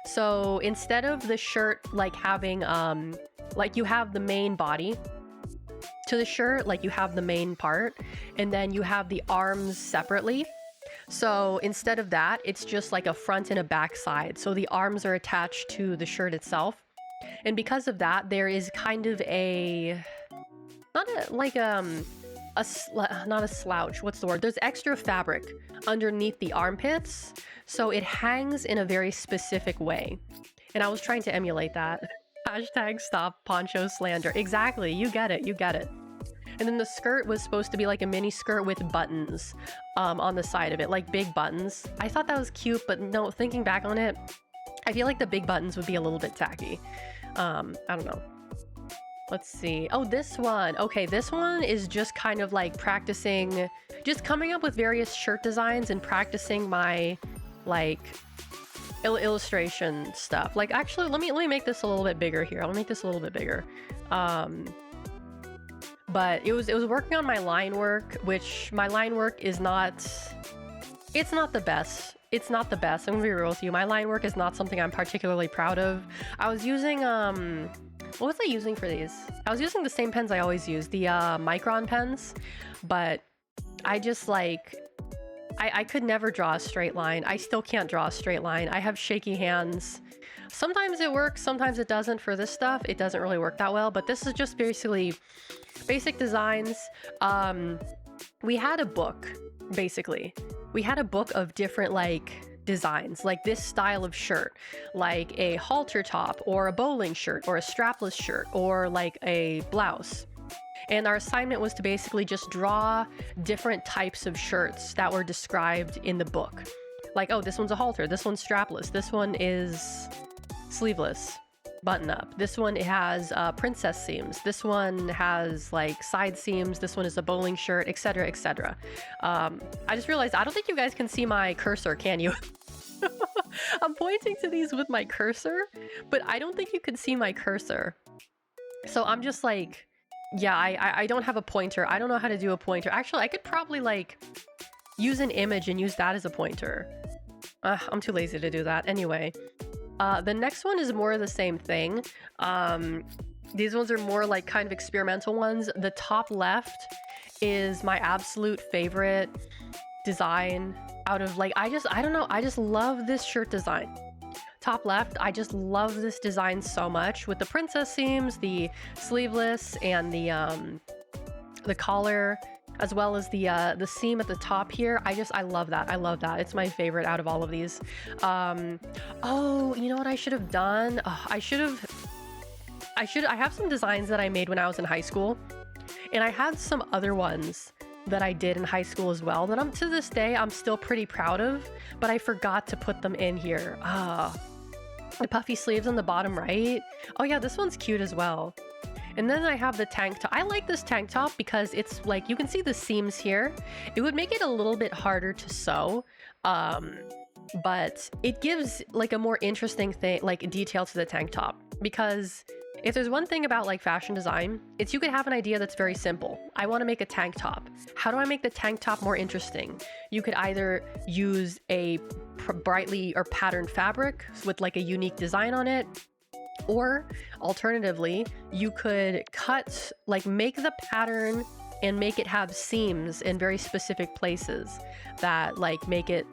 [SPEAKER 1] So instead of the shirt like having, like you have the main body to the shirt, like you have the main part, and then you have the arms separately. So instead of that, it's just like a front and a back side. So the arms are attached to the shirt itself. And because of that, there is kind of not a slouch, what's the word? There's extra fabric underneath the armpits, so it hangs in a very specific way. And I was trying to emulate that. Hashtag stop poncho slander. Exactly, you get it. And then the skirt was supposed to be like a mini skirt with buttons on the side of it, like big buttons. I thought that was cute, but no, thinking back on it, I feel like the big buttons would be a little bit tacky. I don't know. Let's see. Oh, this one. Okay, this one is just kind of like practicing, just coming up with various shirt designs and practicing my like illustration stuff. Like actually, let me make this a little bit bigger here. I'll make this a little bit bigger. But it was working on my line work, which my line work is not, it's not the best. It's not the best. I'm gonna be real with you. My line work is not something I'm particularly proud of. I was using what was I using for these? I was using the same pens I always use, the Micron pens, but I just like, I could never draw a straight line. I still can't draw a straight line. I have shaky hands. Sometimes it works, sometimes it doesn't. For this stuff, it doesn't really work that well, but this is just basically basic designs. We had a book, basically. We had a book of different like designs, like this style of shirt, like a halter top or a bowling shirt or a strapless shirt or like a blouse. And our assignment was to basically just draw different types of shirts that were described in the book. Like, oh, this one's a halter, this one's strapless, this one is sleeveless, button up, this one has princess seams, this one has like side seams, this one is a bowling shirt, etc., etc. I just realized I don't think you guys can see my cursor, can you? I'm pointing to these with my cursor, but I don't think you can see my cursor. So I'm just like, yeah, I don't have a pointer. I don't know how to do a pointer. Actually, I could probably like use an image and use that as a pointer. I'm too lazy to do that. Anyway, the next one is more of the same thing. These ones are more like kind of experimental ones. The top left is my absolute favorite design out of like, I don't know, I just love this shirt design. Top left, I just love this design so much with the princess seams, the sleeveless, and the collar. as well as the seam at the top here. I love that. I love that. It's my favorite out of all of these. Oh, you know what I should have done? I have some designs that I made when I was in high school, and I had some other ones that I did in high school as well that to this day I'm still pretty proud of, but I forgot to put them in here. The puffy sleeves on the bottom right. Oh yeah, this one's cute as well. And then I have the tank top. I like this tank top because it's like, you can see the seams here. It would make it a little bit harder to sew, but it gives like a more interesting thing, like detail to the tank top. Because if there's one thing about like fashion design, it's you could have an idea that's very simple. I want to make a tank top. How do I make the tank top more interesting? You could either use a brightly or patterned fabric with like a unique design on it, or alternatively, you could cut, like make the pattern and make it have seams in very specific places that like make it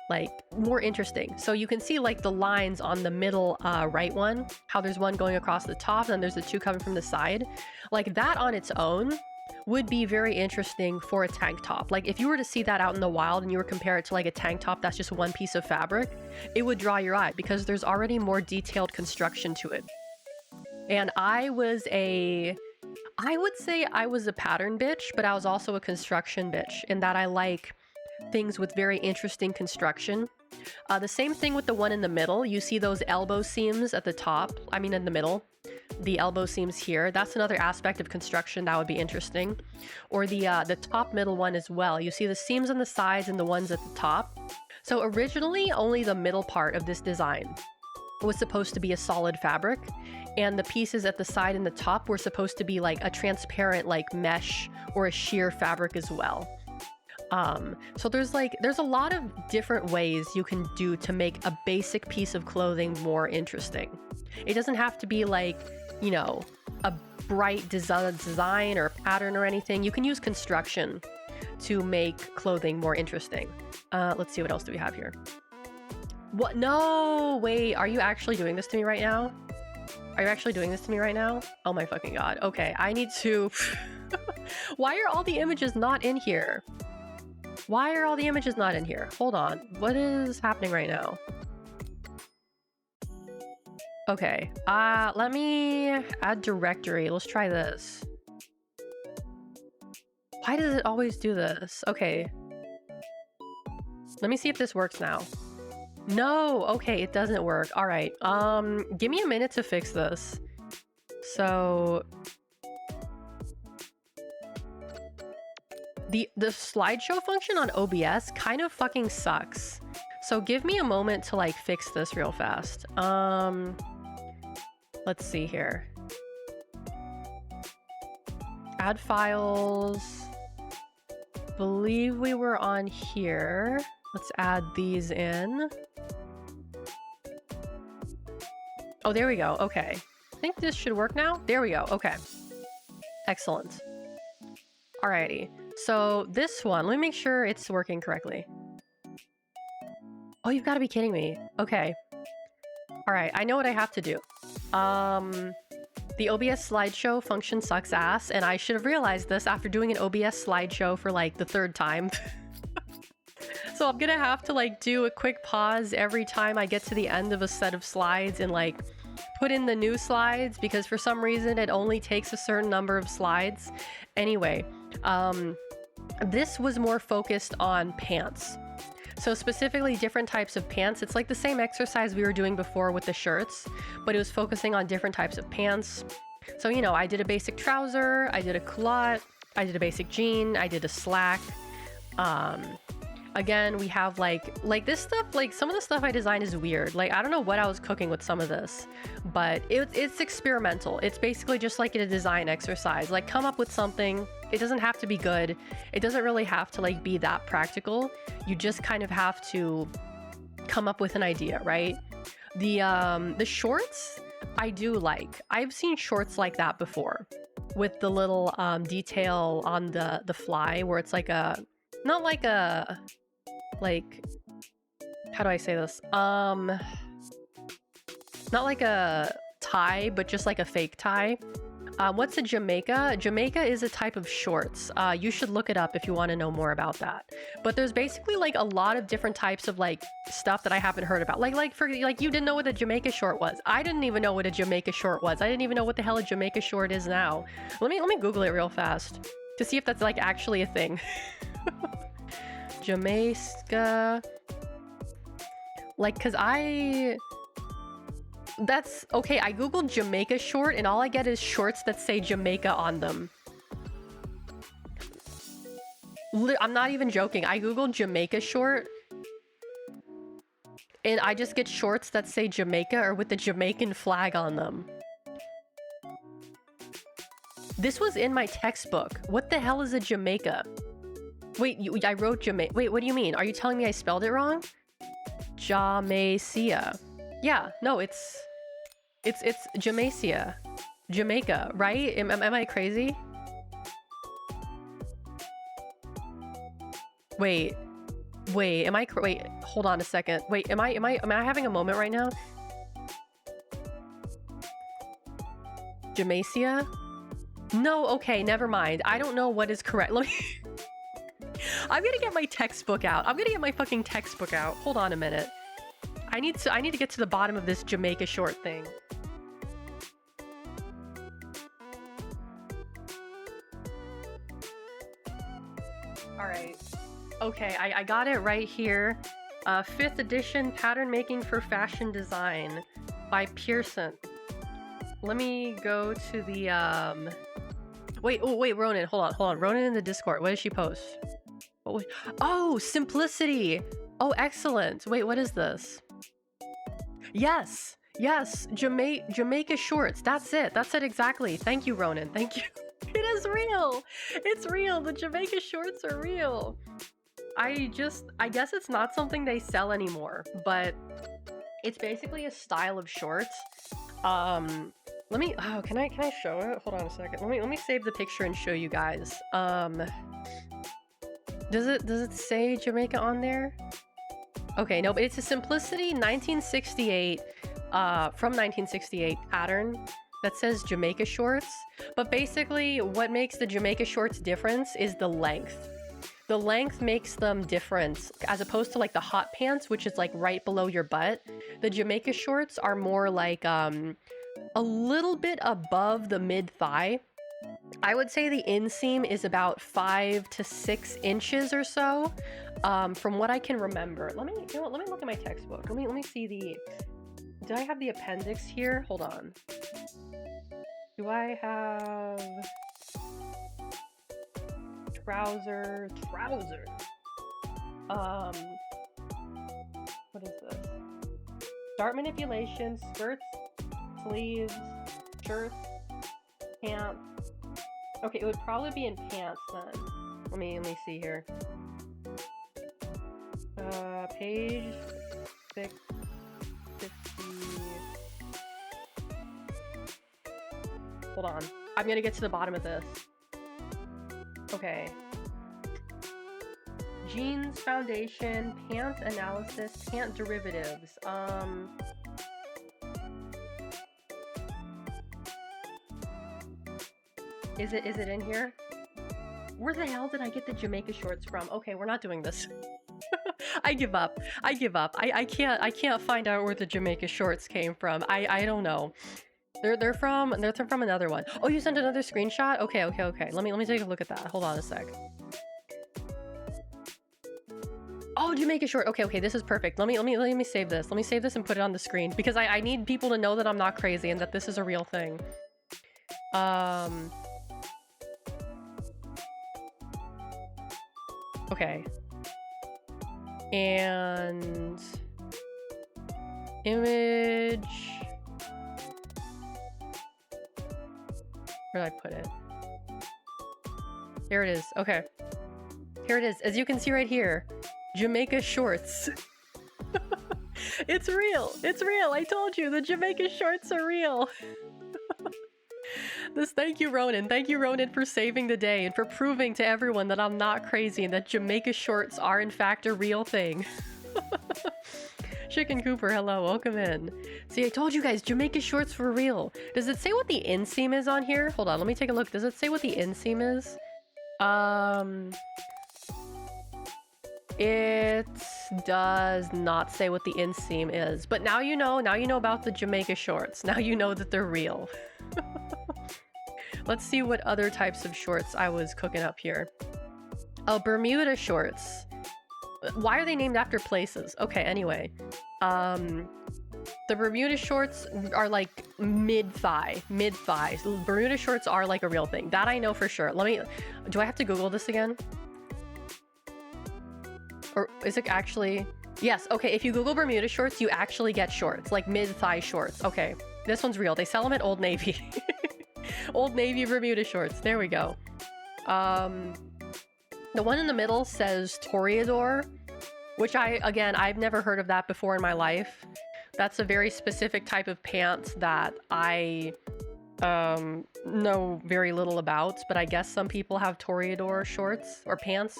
[SPEAKER 1] like more interesting. So you can see like the lines on the middle right one, how there's one going across the top and there's the two coming from the side. Like that on its own would be very interesting for a tank top. Like if you were to see that out in the wild and you were to compare it to like a tank top that's just one piece of fabric, it would draw your eye because there's already more detailed construction to it. And I would say I was a pattern bitch, but I was also a construction bitch in that I like things with very interesting construction. The same thing with the one in the middle. You see those elbow seams at the top, I mean in the middle, the elbow seams here. That's another aspect of construction that would be interesting. Or the top middle one as well. You see the seams on the sides and the ones at the top. So originally only the middle part of this design was supposed to be a solid fabric, and the pieces at the side and the top were supposed to be like a transparent like mesh or a sheer fabric as well. So there's a lot of different ways you can do to make a basic piece of clothing more interesting. It doesn't have to be like, you know, a bright design or pattern or anything. You can use construction to make clothing more interesting. Let's see, what else do we have here? What? No, wait, are you actually doing this to me right now? Are you actually doing this to me right now? Oh my fucking god. Okay, I need to... Why are all the images not in here? Why are all the images not in here? Hold on. What is happening right now? Okay. Let me add directory. Let's try this. Why does it always do this? Okay. Let me see if this works now. No. Okay, it doesn't work. All right. Give me a minute to fix this. So... The slideshow function on OBS kind of fucking sucks. So give me a moment to like fix this real fast. Let's see here. Add files. Believe we were on here. Let's add these in. Oh, there we go. Okay. I think this should work now. There we go. Okay. Excellent. Alrighty. So this one, let me make sure it's working correctly. Oh, you've got to be kidding me. Okay. All right, I know what I have to do. The OBS slideshow function sucks ass, and I should have realized this after doing an OBS slideshow for like the third time. So I'm gonna have to like do a quick pause every time I get to the end of a set of slides and like put in the new slides, because for some reason it only takes a certain number of slides. Anyway, this was more focused on pants. So specifically different types of pants. It's like the same exercise we were doing before with the shirts, but it was focusing on different types of pants. So, you know, I did a basic trouser, I did a culotte, I did a basic jean, I did a slack. Again, we have like this stuff, like some of the stuff I designed is weird. Like, I don't know what I was cooking with some of this, but it's experimental. It's basically just like a design exercise. Like, come up with something. It doesn't have to be good. It doesn't really have to like be that practical. You just kind of have to come up with an idea, right? The shorts, I do like. I've seen shorts like that before with the little detail on the fly where it's like a, not like a, like, how do I say this? Not like a tie, but just like a fake tie. What's a Jamaica? Jamaica is a type of shorts. You should look it up if you want to know more about that. But there's basically like a lot of different types of like stuff that I haven't heard about. Like you didn't know what a Jamaica short was. I didn't even know what a Jamaica short was. I didn't even know what the hell a Jamaica short is now. Let me Google it real fast to see if that's like actually a thing. Jamaica, like, cause that's okay. I googled Jamaica short and all I get is shorts that say Jamaica on them. I'm not even joking. I googled Jamaica short and I just get shorts that say Jamaica or with the Jamaican flag on them. This was in my textbook. What the hell is a Jamaica? Wait, I wrote Jamaica. Wait, what do you mean? Are you telling me I spelled it wrong? Jamaica. Yeah, no, it's Jamaica. Jamaica, right? Am I crazy? Wait, am I wait, hold on a second. Wait, am I having a moment right now? Jamaica? No, okay, never mind. I don't know what is correct. Let me I'm gonna get my textbook out. I'm gonna get my fucking textbook out. Hold on a minute. I need to get to the bottom of this Jamaica short thing. All right. Okay, I got it right here. 5th edition pattern making for fashion design by Pearson. Let me go to the wait, Ronan, hold on. Ronan in the Discord. What did she post? Oh, simplicity. Oh, excellent. Wait, what is this? Yes, Jamaica shorts. That's it exactly. Thank you, Ronan. Thank you. It is real. It's real. The Jamaica shorts are real. I guess it's not something they sell anymore, but it's basically a style of shorts. Let me, can I show it? Hold on a second. Let me save the picture and show you guys. Does it say Jamaica on there? Okay, no, but it's a Simplicity 1968, from 1968 pattern that says Jamaica shorts. But basically, what makes the Jamaica shorts different is the length. The length makes them different, as opposed to like the hot pants, which is like right below your butt. The Jamaica shorts are more like a little bit above the mid-thigh. I would say the inseam is about 5 to 6 inches or so, from what I can remember. Let me look at my textbook. Let me see the. Do I have the appendix here? Hold on. Do I have trouser? What is this? Start manipulation, skirts, sleeves, shirts, pants. Okay, it would probably be in pants then. Let me see here. Page 650. Hold on. I'm gonna get to the bottom of this. Okay. Jeans foundation, pant analysis, pant derivatives. Is it in here? Where the hell did I get the Jamaica shorts from? Okay, we're not doing this. I give up. I can't find out where the Jamaica shorts came from. I don't know. They're from another one. Oh, you sent another screenshot? Okay. Let me take a look at that. Hold on a sec. Oh, Jamaica short. Okay, this is perfect. Let me save this. Let me save this and put it on the screen because I need people to know that I'm not crazy and that this is a real thing. Okay. And image. Where did I put it? Here it is. Okay. Here it is. As you can see right here, Jamaica shorts. It's real. It's real. I told you the Jamaica shorts are real. Thank you, Ronan. Thank you, Ronan, for saving the day and for proving to everyone that I'm not crazy and that Jamaica shorts are in fact a real thing. Chicken Cooper, hello, welcome in. See, I told you guys, Jamaica shorts for real. Does it say what the inseam is on here? Hold on, let me take a look. Does it say what the inseam is? It does not say what the inseam is, but now you know about the Jamaica shorts. Now you know that they're real. Let's see what other types of shorts I was cooking up here. Oh, Bermuda shorts. Why are they named after places? Okay, anyway. The Bermuda shorts are like mid-thigh. Bermuda shorts are like a real thing. That I know for sure. Do I have to Google this again? Or is it actually... Yes, okay, if you Google Bermuda shorts, you actually get shorts, like mid-thigh shorts. Okay, this one's real. They sell them at Old Navy. Old Navy Bermuda shorts. There we go. The one in the middle says Toreador, which I've never heard of that before in my life. That's a very specific type of pants that I know very little about, but I guess some people have Toreador shorts or pants.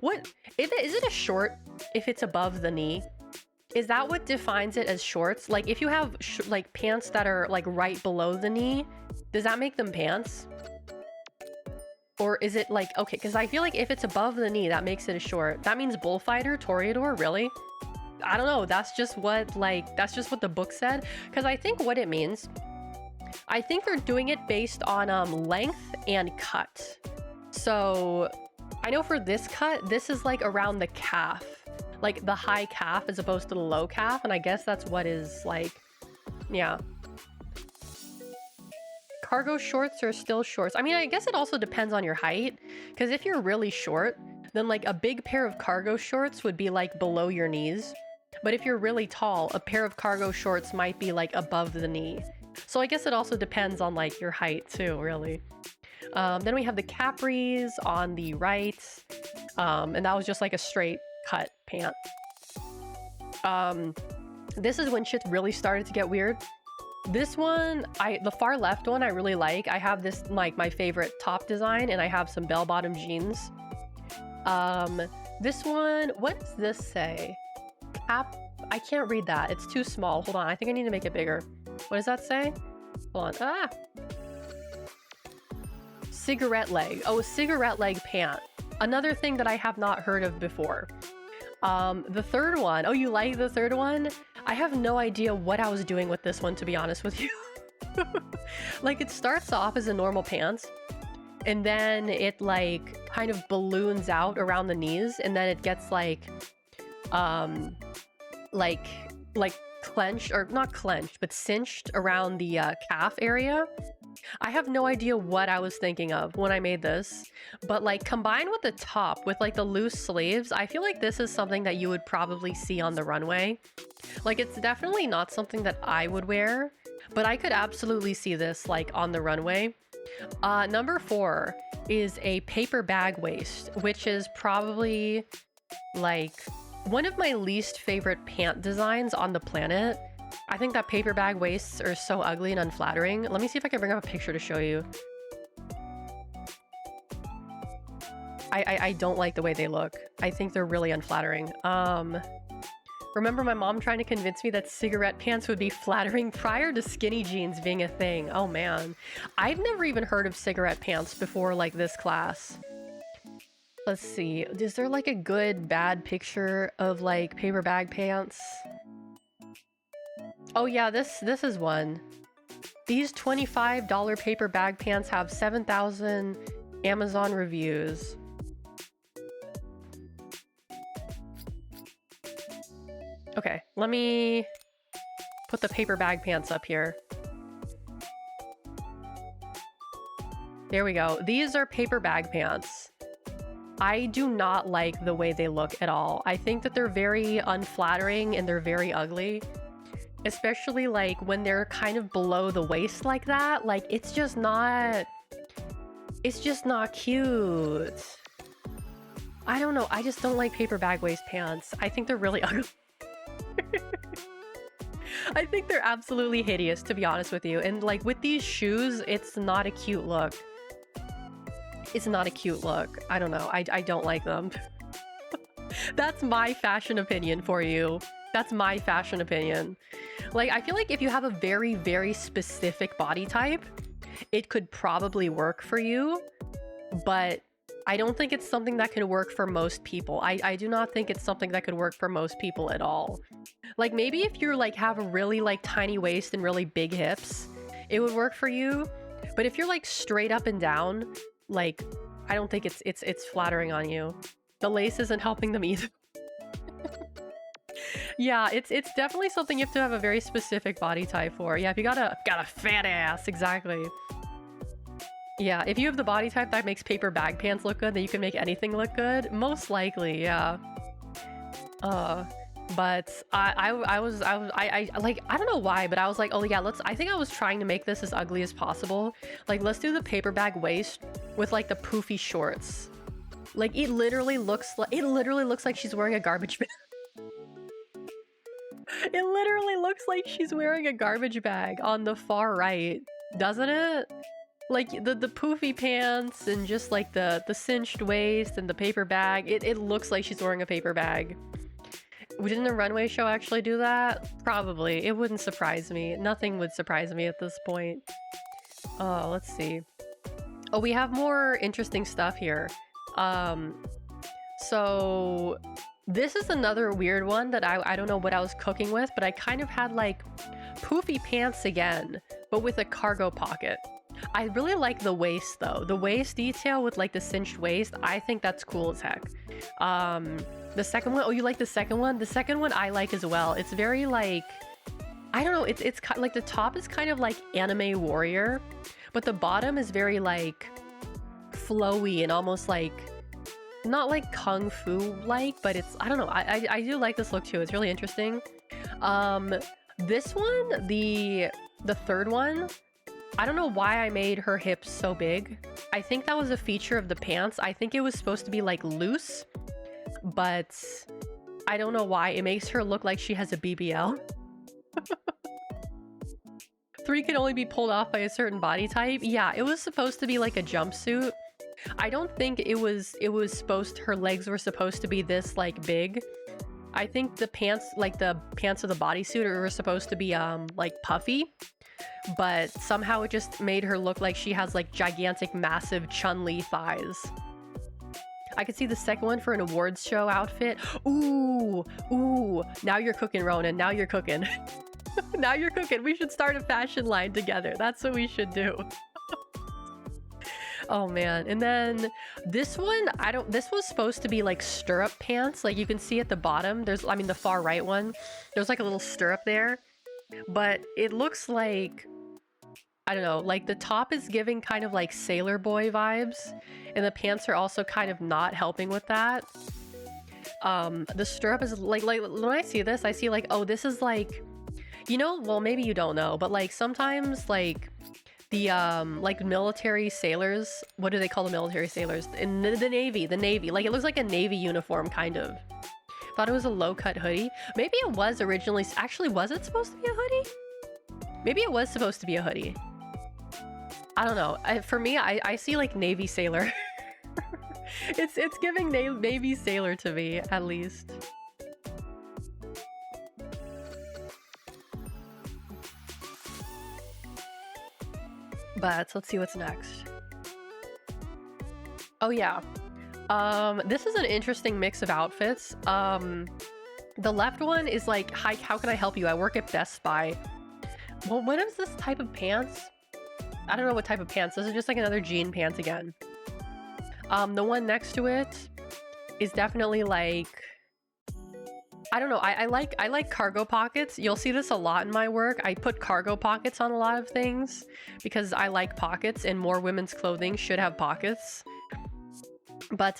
[SPEAKER 1] What is it a short if it's above the knee? Is that what defines it as shorts? Like if you have like pants that are like right below the knee, does that make them pants? Or is it like, okay, because I feel like if it's above the knee, that makes it a short. That means bullfighter, Toreador, really? I don't know. That's just what the book said. Because I think what it means, I think they're doing it based on length and cut. So I know for this cut, this is like around the calf, like the high calf as opposed to the low calf. And I guess that's what is like, yeah. Cargo shorts are still shorts. I mean, I guess it also depends on your height, because if you're really short, then like a big pair of cargo shorts would be like below your knees. But if you're really tall, a pair of cargo shorts might be like above the knee. So I guess it also depends on like your height too, really. Then we have the capris on the right, and that was just like a straight cut pant. This is when shit really started to get weird. This one, the far left one, I really like. I have this like my favorite top design, and I have some bell-bottom jeans. This one, what does this say? Cap? I can't read that. It's too small. Hold on. I think I need to make it bigger. What does that say? Hold on. Ah! Cigarette leg. Oh, a cigarette leg pant. Another thing that I have not heard of before. The third one. Oh, you like the third one? I have no idea what I was doing with this one, to be honest with you. Like, it starts off as a normal pants, and then it like kind of balloons out around the knees, and then it gets like clenched, or not clenched, but cinched around the calf area. I have no idea what I was thinking of when I made this, but like combined with the top with like the loose sleeves, I feel like this is something that you would probably see on the runway. Like, it's definitely not something that I would wear, but I could absolutely see this like on the runway. Number 4 is a paper bag waist, which is probably like one of my least favorite pant designs on the planet. I think that paper bag waists are so ugly and unflattering. Let me see if I can bring up a picture to show you. I don't like the way they look. I think they're really unflattering. Remember my mom trying to convince me that cigarette pants would be flattering prior to skinny jeans being a thing. Oh man. I've never even heard of cigarette pants before like this class. Let's see. Is there like a good bad picture of like paper bag pants? Oh yeah, this is one. These $25 paper bag pants have 7,000 Amazon reviews. Okay, let me put the paper bag pants up here. There we go. These are paper bag pants. I do not like the way they look at all. I think that they're very unflattering and they're very ugly. Especially like when they're kind of below the waist like that. Like, it's just not cute. I don't know. I just don't like paper bag waist pants. I think they're really ugly. I think they're absolutely hideous, to be honest with you. And like with these shoes, it's not a cute look. It's not a cute look. I don't know. I don't like them. That's my fashion opinion for you. That's my fashion opinion. Like, I feel like if you have a very, very specific body type, it could probably work for you, but I don't think it's something that can work for most people. I do not think it's something that could work for most people at all. Like, maybe if you're like have a really like tiny waist and really big hips, it would work for you. But if you're like straight up and down, like, I don't think it's flattering on you. The lace isn't helping them either. Yeah, it's definitely something you have to have a very specific body type for. Yeah, if you got a fat ass, exactly. Yeah, if you have the body type that makes paper bag pants look good, then you can make anything look good. Most likely, yeah. But I like, I don't know why, but I was like, oh yeah, I think I was trying to make this as ugly as possible. Like, let's do the paper bag waist with like the poofy shorts. Like, it literally looks like she's wearing a garbage bag. It literally looks like she's wearing a garbage bag on the far right, doesn't it? Like, the poofy pants and just like the cinched waist and the paper bag, it looks like she's wearing a paper bag. Didn't the runway show actually do that? Probably. It wouldn't surprise me. Nothing would surprise me at this point. Oh, let's see. Oh, we have more interesting stuff here. So this is another weird one that I don't know what I was cooking with, but I kind of had like poofy pants again, but with a cargo pocket. I really like the waist though. The waist detail with like the cinched waist, I think that's cool as heck. The second one, oh, you like the second one? The second one I like as well. It's very like, I don't know, it's kind of like the top is kind of like anime warrior, but the bottom is very like flowy and almost like, not like kung fu like, but it's, I don't know, I do like this look too. It's really interesting. This one, the third one, I don't know why I made her hips so big. I think that was a feature of the pants. I think it was supposed to be like loose, but I don't know why. It makes her look like she has a BBL. 3 can only be pulled off by a certain body type. Yeah, it was supposed to be like a jumpsuit. I don't think it was supposed, her legs were supposed to be this like big. I think the pants, like the pants of the bodysuit were supposed to be like puffy, but somehow it just made her look like she has like gigantic, massive Chun-Li thighs. I could see the second one for an awards show outfit. Ooh, now you're cooking, Ronan. Now you're cooking. Now you're cooking. We should start a fashion line together. That's what we should do. Oh man. And then this one, this was supposed to be like stirrup pants. Like you can see at the bottom, there's, I mean, the far right one, there's like a little stirrup there, but it looks like, I don't know, like the top is giving kind of like sailor boy vibes, and the pants are also kind of not helping with that. The stirrup is like when I see this, I see like, oh, this is like, you know, well, maybe you don't know, but like sometimes like the like military sailors, what do they call the military sailors in the navy, like it looks like a navy uniform kind of. Thought it was a low-cut hoodie. Maybe it was originally, actually, was it supposed to be a hoodie? Maybe it was supposed to be a hoodie. I don't know. For me, I see like navy sailor. It's giving navy sailor to me, at least. But let's see what's next. Oh yeah. This is an interesting mix of outfits. The left one is like, hi, how can I help you? I work at Best Buy. Well, what is this type of pants? I don't know what type of pants. This is just like another jean pants again. The one next to it is definitely like, I don't know. I like cargo pockets. You'll see this a lot in my work. I put cargo pockets on a lot of things because I like pockets, and more women's clothing should have pockets. But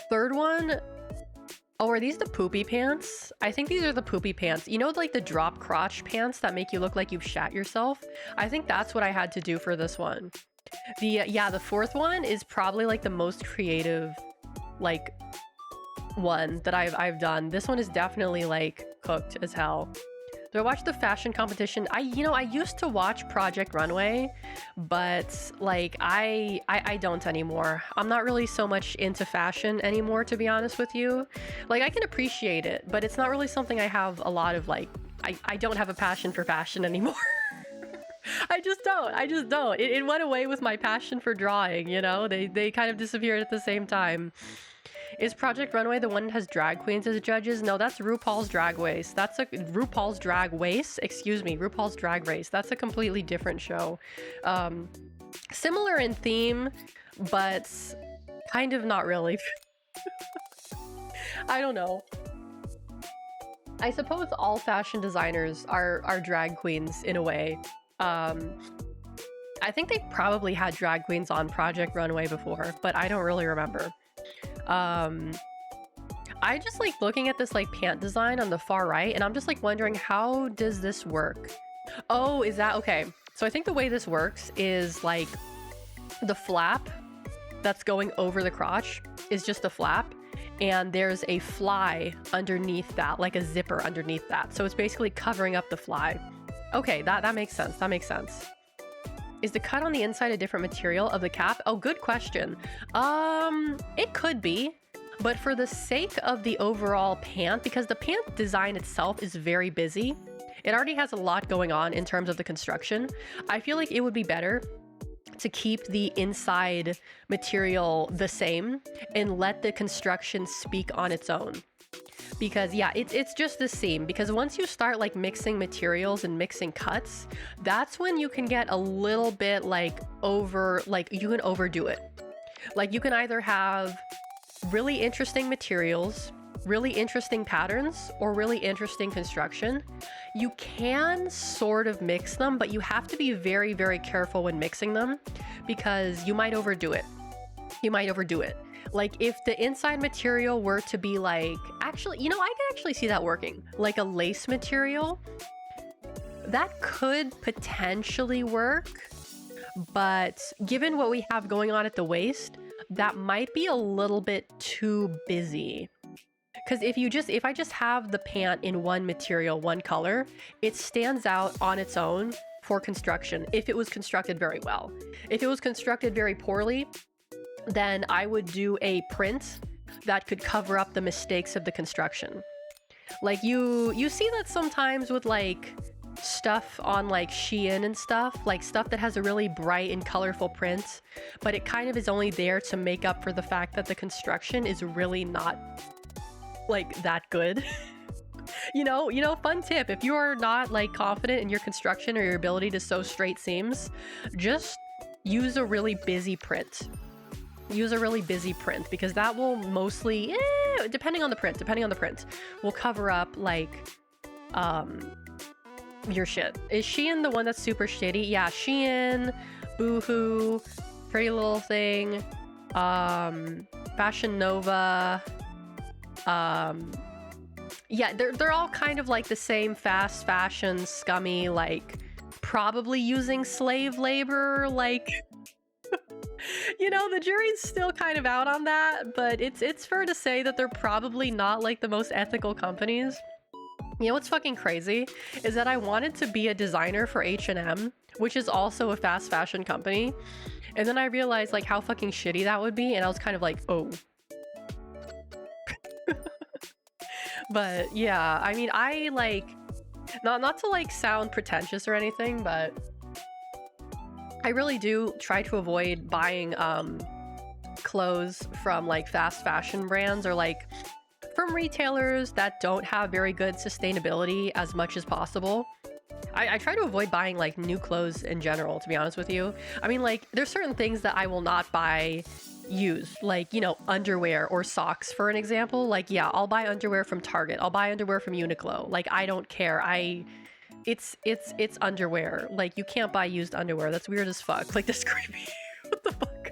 [SPEAKER 1] third one, oh, are these the poopy pants? I think these are the poopy pants. You know, like the drop crotch pants that make you look like you've shat yourself? I think that's what I had to do for this one. The fourth one is probably like the most creative, like, one that I've done. This one is definitely like cooked as hell. Do I watch the fashion competition? I used to watch Project Runway, but like I don't anymore. I'm not really so much into fashion anymore, to be honest with you. Like, I can appreciate it, but it's not really something I have a lot of, like, I don't have a passion for fashion anymore. I just don't. It went away with my passion for drawing, you know? They kind of disappeared at the same time. Is Project Runway the one that has drag queens as judges? No, that's RuPaul's Drag Race. That's a RuPaul's Drag Race. Excuse me, RuPaul's Drag Race. That's a completely different show. Similar in theme, but kind of not really. I don't know. I suppose all fashion designers are drag queens in a way. I think they probably had drag queens on Project Runway before, but I don't really remember. I just like looking at this like pant design on the far right, and I'm just like wondering, how does this work? Oh, is that okay? So I think the way this works is like the flap that's going over the crotch is just a flap, and there's a fly underneath that, like a zipper underneath that. So it's basically covering up the fly. Okay, that makes sense. That makes sense. Is the cut on the inside a different material of the cap? Oh, good question. It could be, but for the sake of the overall pant, because the pant design itself is very busy, it already has a lot going on in terms of the construction. I feel like it would be better to keep the inside material the same and let the construction speak on its own. Because yeah, it's just the seam. Because once you start like mixing materials and mixing cuts, that's when you can get a little bit like you can overdo it. Like, you can either have really interesting materials, really interesting patterns, or really interesting construction. You can sort of mix them, but you have to be very, very careful when mixing them, because you might overdo it. Like, if the inside material were to be like, actually, you know, I can actually see that working. Like a lace material, that could potentially work, but given what we have going on at the waist, that might be a little bit too busy. Because if I just have the pant in one material, one color, it stands out on its own for construction if it was constructed very well. If it was constructed very poorly, then I would do a print that could cover up the mistakes of the construction. Like, you see that sometimes with like stuff on like Shein and stuff, like stuff that has a really bright and colorful print, but it kind of is only there to make up for the fact that the construction is really not like that good. You know, fun tip, if you are not like confident in your construction or your ability to sew straight seams, just use a really busy print. Because that will mostly, depending on the print, will cover up like your shit. Is Shein the one that's super shitty? Yeah, Shein, Boohoo, Pretty Little Thing, Fashion Nova. Yeah, they're all kind of like the same fast fashion, scummy, like probably using slave labor, like. You know, the jury's still kind of out on that, but it's fair to say that they're probably not like the most ethical companies. You know what's fucking crazy is that I wanted to be a designer for H&M, which is also a fast fashion company, and then I realized like how fucking shitty that would be, and I was kind of like, oh. But yeah, I mean, I like not to like sound pretentious or anything, but I really do try to avoid buying clothes from like fast fashion brands or like from retailers that don't have very good sustainability as much as possible. I try to avoid buying like new clothes in general, to be honest with you. I mean, like, there's certain things that I will not buy used, like, you know, underwear or socks, for an example. Like, yeah, I'll buy underwear from Target. I'll buy underwear from Uniqlo. Like, I don't care. It's underwear. Like, you can't buy used underwear. That's weird as fuck. Like, that's creepy. What the fuck?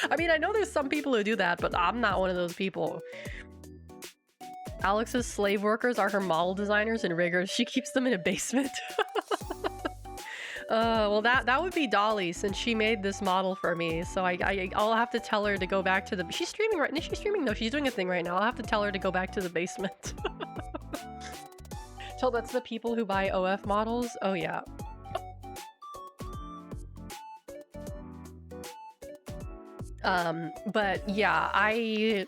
[SPEAKER 1] I mean, I know there's some people who do that, but I'm not one of those people. Alex's slave workers are her model designers and riggers. She keeps them in a basement. Well, that would be Dolly, since she made this model for me. So I'll have to tell her to go back to the... She's streaming right... Is she streaming? No, she's doing a thing right now. I'll have to tell her to go back to the basement. So that's the people who buy OF models? Oh yeah. But yeah, I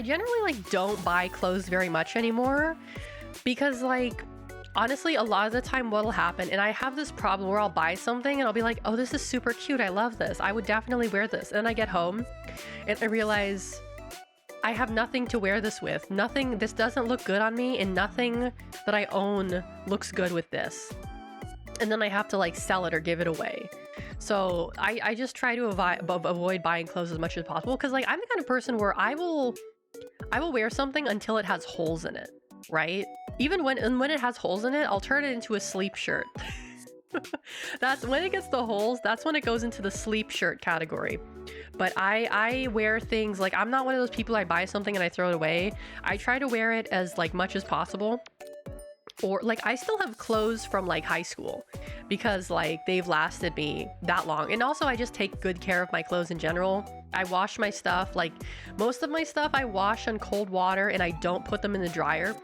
[SPEAKER 1] generally like don't buy clothes very much anymore because like honestly a lot of the time what'll happen, and I have this problem where I'll buy something and I'll be like, oh, this is super cute, I love this, I would definitely wear this, and then I get home and I realize I have nothing to wear this with. This doesn't look good on me, and nothing that I own looks good with this. And then I have to like sell it or give it away. So I just try to avoid buying clothes as much as possible, because like I'm the kind of person where I will wear something until it has holes in it, right? Even when it has holes in it, I'll turn it into a sleep shirt. That's when it gets the holes, that's when it goes into the sleep shirt category. But I wear things like, I'm not one of those people I buy something and I throw it away. I try to wear it as like much as possible. Or like I still have clothes from like high school because like they've lasted me that long. And also I just take good care of my clothes in general. I wash my stuff, like most of my stuff I wash on cold water and I don't put them in the dryer.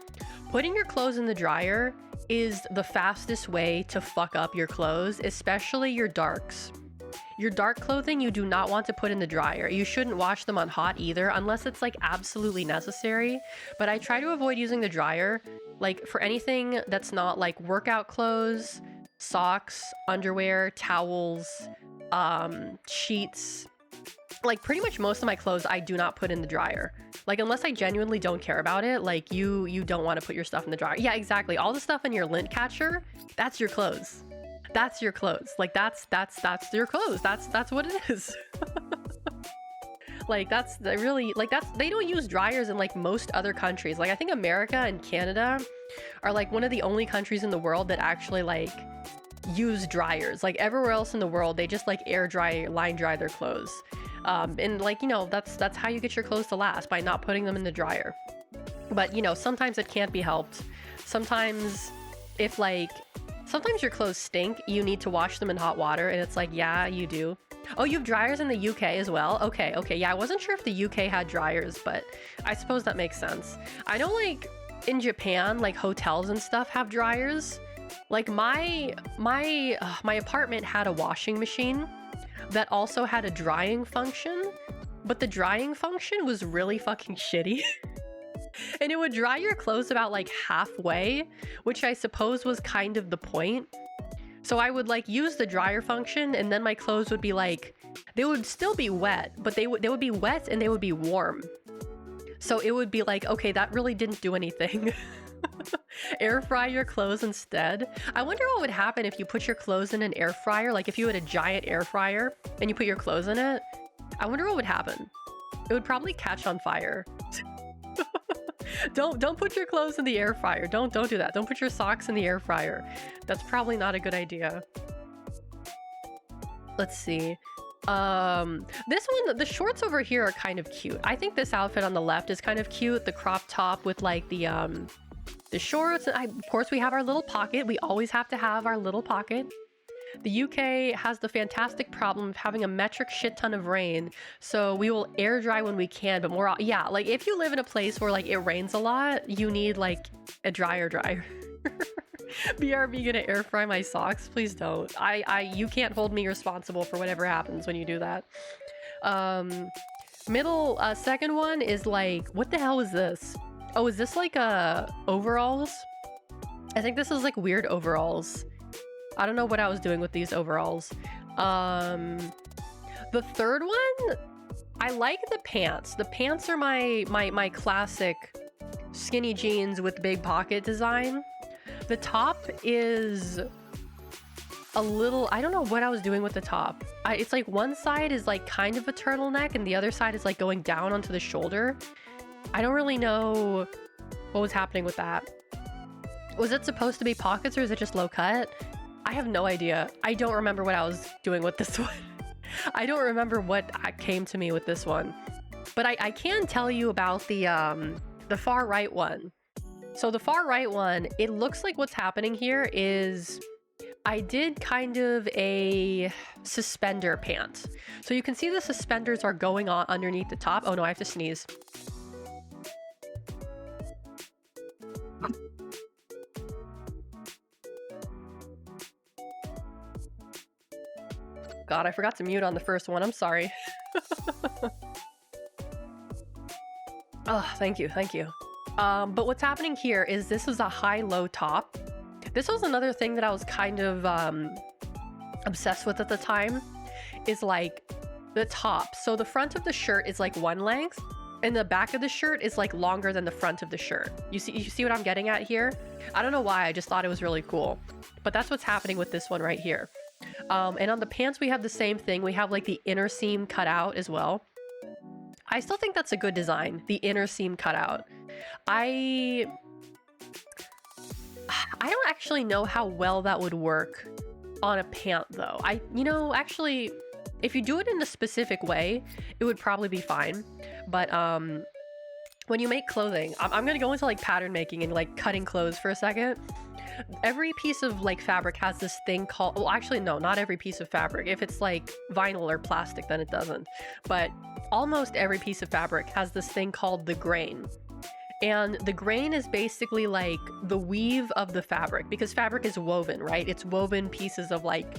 [SPEAKER 1] Putting your clothes in the dryer is the fastest way to fuck up your clothes, especially your darks. Your dark clothing you do not want to put in the dryer. You shouldn't wash them on hot either unless it's like absolutely necessary. But I try to avoid using the dryer like for anything that's not like workout clothes, socks, underwear, towels, sheets. Like pretty much most of my clothes I do not put in the dryer. Like unless I genuinely don't care about it, like you don't want to put your stuff in the dryer. Yeah, exactly. All the stuff in your lint catcher, that's your clothes. That's your clothes. Like that's your clothes. That's what it is. Like that's really like they don't use dryers in like most other countries. Like I think America and Canada are like one of the only countries in the world that actually like use dryers. Like everywhere else in the world they just like line dry their clothes. And like, you know, that's how you get your clothes to last, by not putting them in the dryer. But you know, sometimes it can't be helped. Sometimes sometimes your clothes stink, you need to wash them in hot water, and it's like, yeah, you do. Oh, you have dryers in the UK as well? Okay, yeah, I wasn't sure if the UK had dryers, but I suppose that makes sense. I know like in Japan, like hotels and stuff have dryers. Like my apartment had a washing machine that also had a drying function, but the drying function was really fucking shitty. And it would dry your clothes about like halfway, which I suppose was kind of the point. So I would like use the dryer function, and then my clothes would be like, they would still be wet, but they would be wet and they would be warm. So it would be like, okay, that really didn't do anything. Air fry your clothes instead. I wonder what would happen if you put your clothes in an air fryer. Like if you had a giant air fryer and you put your clothes in it, I wonder what would happen. It would probably catch on fire. Don't put your clothes in the air fryer. Don't do that. Don't put your socks in the air fryer. That's probably not a good idea. Let's see. This one, the shorts over here are kind of cute. I think this outfit on the left is kind of cute. The crop top with like the shorts. And of course we have our little pocket. We always have to have our little pocket. The UK has the fantastic problem of having a metric shit ton of rain, so we will air dry when we can, but more, yeah, like if you live in a place where like it rains a lot, you need like a dryer. BRB gonna air fry my socks? Please don't. You can't hold me responsible for whatever happens when you do that. Second one is like, what the hell is this? Oh, is this like overalls? I think this is like weird overalls. I don't know what I was doing with these overalls. The third one, I like the pants. The pants are my classic skinny jeans with big pocket design. The top is a little, I don't know what I was doing with the top. It's like one side is like kind of a turtleneck and the other side is like going down onto the shoulder. I don't really know what was happening with that. Was it supposed to be pockets or is it just low cut? I have no idea. I don't remember what I was doing with this one. I don't remember what came to me with this one. But I can tell you about the far right one. So the far right one, it looks like what's happening here is I did kind of a suspender pant. So you can see the suspenders are going on underneath the top. Oh no, I have to sneeze. God, I forgot to mute on the first one. I'm sorry. Oh, thank you. But what's happening here is this is a high-low top. This was another thing that I was kind of obsessed with at the time, is like the top. So the front of the shirt is like one length, and the back of the shirt is like longer than the front of the shirt. You see what I'm getting at here? I don't know why, I just thought it was really cool. But that's what's happening with this one right here. And on the pants, we have the same thing. We have like the inner seam cut out as well. I still think that's a good design, the inner seam cutout. I don't actually know how well that would work on a pant though. Actually, if you do it in a specific way, it would probably be fine. But when you make clothing, I'm gonna go into like pattern making and like cutting clothes for a second. Every piece of like fabric has this thing called, well, actually no, not every piece of fabric. If it's like vinyl or plastic, then it doesn't. But almost every piece of fabric has this thing called the grain. And the grain is basically like the weave of the fabric, because fabric is woven, right? It's woven pieces of like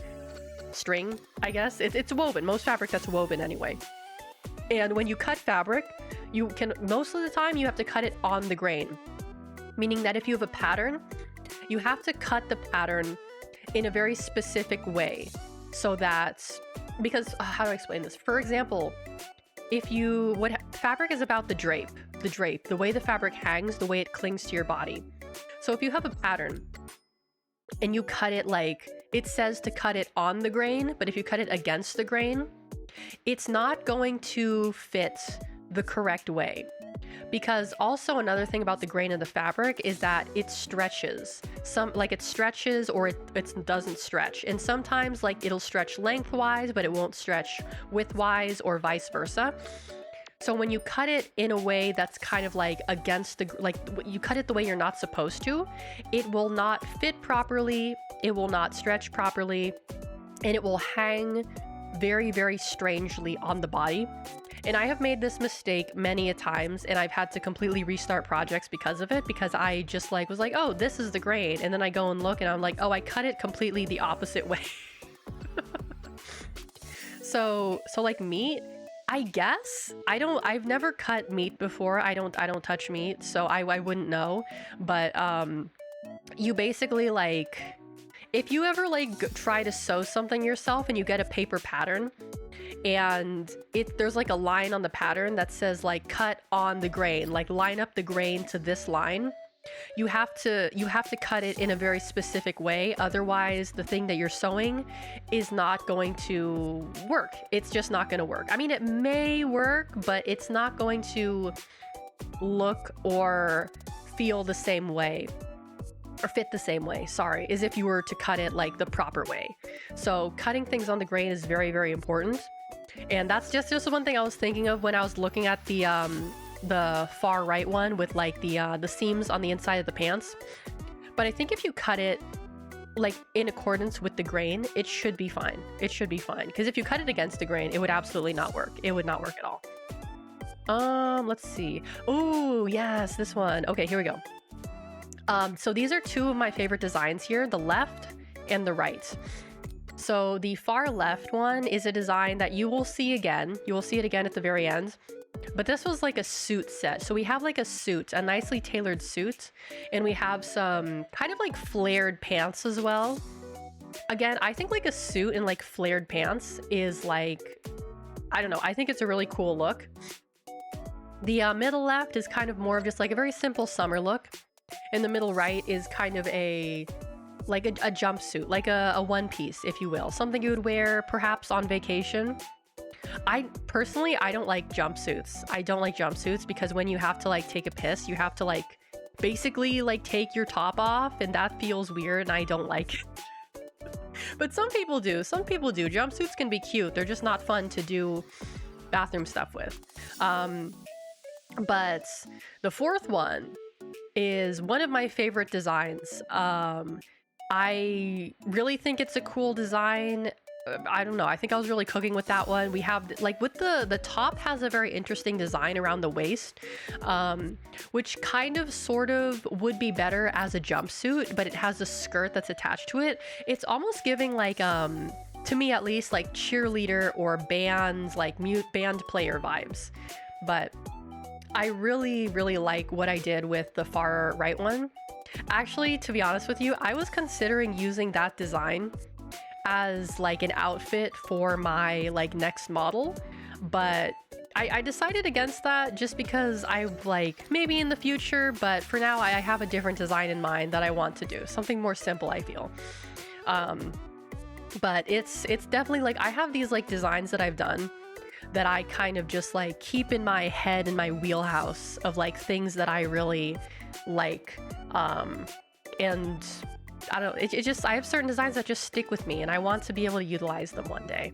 [SPEAKER 1] string, I guess. It's woven. Most fabric that's woven anyway. And when you cut fabric, you can, most of the time you have to cut it on the grain. Meaning that if you have a pattern, you have to cut the pattern in a very specific way. So that, because, how do I explain this? For example, fabric is about the drape, the way the fabric hangs, the way it clings to your body. So if you have a pattern and you cut it like, it says to cut it on the grain, but if you cut it against the grain, it's not going to fit the correct way. Because also another thing about the grain of the fabric is that it stretches. It stretches or it doesn't stretch. And sometimes like it'll stretch lengthwise, but it won't stretch widthwise or vice versa. So when you cut it in a way that's kind of like against you cut it the way you're not supposed to, it will not fit properly, it will not stretch properly, and it will hang very, very strangely on the body. And I have made this mistake many a times, and I've had to completely restart projects because of it, because I just was like, oh, this is the grain. And then I go and look and I'm like, oh, I cut it completely the opposite way. So like meat, I guess I've never cut meat before. I don't touch meat, so I wouldn't know. But you basically like, if you ever like try to sew something yourself and you get a paper pattern and there's like a line on the pattern that says like cut on the grain, like line up the grain to this line, you have to cut it in a very specific way. Otherwise the thing that you're sewing is not going to work. It's just not going to work. I mean, it may work, but it's not going to look or feel the same way, or fit the same way, sorry, as if you were to cut it like the proper way. So cutting things on the grain is very, very important. And that's just one thing I was thinking of when I was looking at the far right one with like the seams on the inside of the pants. But I think if you cut it like in accordance with the grain, it should be fine. It should be fine. Because if you cut it against the grain, it would absolutely not work. It would not work at all. Let's see. Oh, yes, this one. Okay, here we go. So these are two of my favorite designs here, the left and the right. So the far left one is a design that you will see again. You will see it again at the very end. But this was like a suit set. So we have like a suit, a nicely tailored suit. And we have some kind of like flared pants as well. Again, I think like a suit and like flared pants is like, I don't know. I think it's a really cool look. The middle left is kind of more of just like a very simple summer look. And the middle right is kind of a jumpsuit, like a one piece, if you will. Something you would wear perhaps on vacation. I don't like jumpsuits. I don't like jumpsuits because when you have to like take a piss, you have to like basically like take your top off, and that feels weird and I don't like it. But some people do. Some people do. Jumpsuits can be cute. They're just not fun to do bathroom stuff with. But the fourth one is one of my favorite designs. I really think it's a cool design. I don't know. I think I was really cooking with that one. We have like with the top has a very interesting design around the waist, which kind of sort of would be better as a jumpsuit, but it has a skirt that's attached to it. It's almost giving like to me at least, like cheerleader or band, like band player vibes. But I really, really like what I did with the far right one. Actually, to be honest with you, I was considering using that design as like an outfit for my like next model, but I decided against that just because I like maybe in the future, but for now I have a different design in mind that I want to do, something more simple, I feel. But it's definitely like I have these like designs that I've done that I kind of just like keep in my head, in my wheelhouse of like things that I really like. And I don't know, it just, I have certain designs that just stick with me and I want to be able to utilize them one day.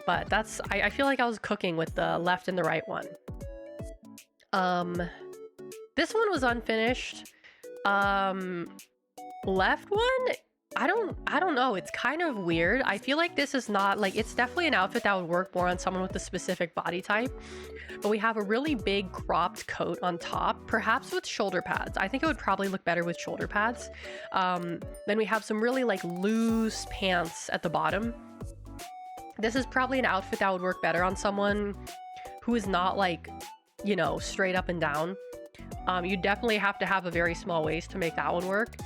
[SPEAKER 1] But that's, I feel like I was cooking with the left and the right one. This one was unfinished. Left one, I don't know, it's kind of weird. I feel like this is not like, it's definitely an outfit that would work more on someone with a specific body type, but we have a really big cropped coat on top, perhaps with shoulder pads. I think it would probably look better with shoulder pads. Then we have some really like loose pants at the bottom. This is probably an outfit that would work better on someone who is not like, you know, straight up and down. You definitely have to have a very small waist to make that one work.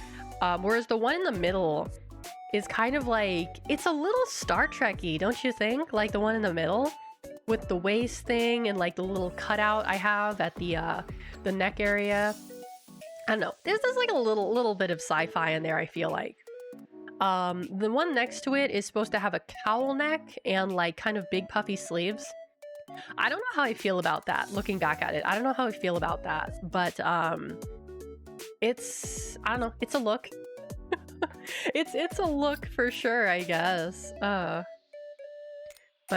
[SPEAKER 1] Whereas the one in the middle is kind of like, it's a little Star Trek-y, don't you think? Like the one in the middle with the waist thing and like the little cutout I have at the neck area. I don't know. There's like a little bit of sci-fi in there, I feel like. The one next to it is supposed to have a cowl neck and like kind of big puffy sleeves. I don't know how I feel about that, looking back at it. I don't know how I feel about that, but it's, I don't know, it's a look. it's a look for sure, I guess. But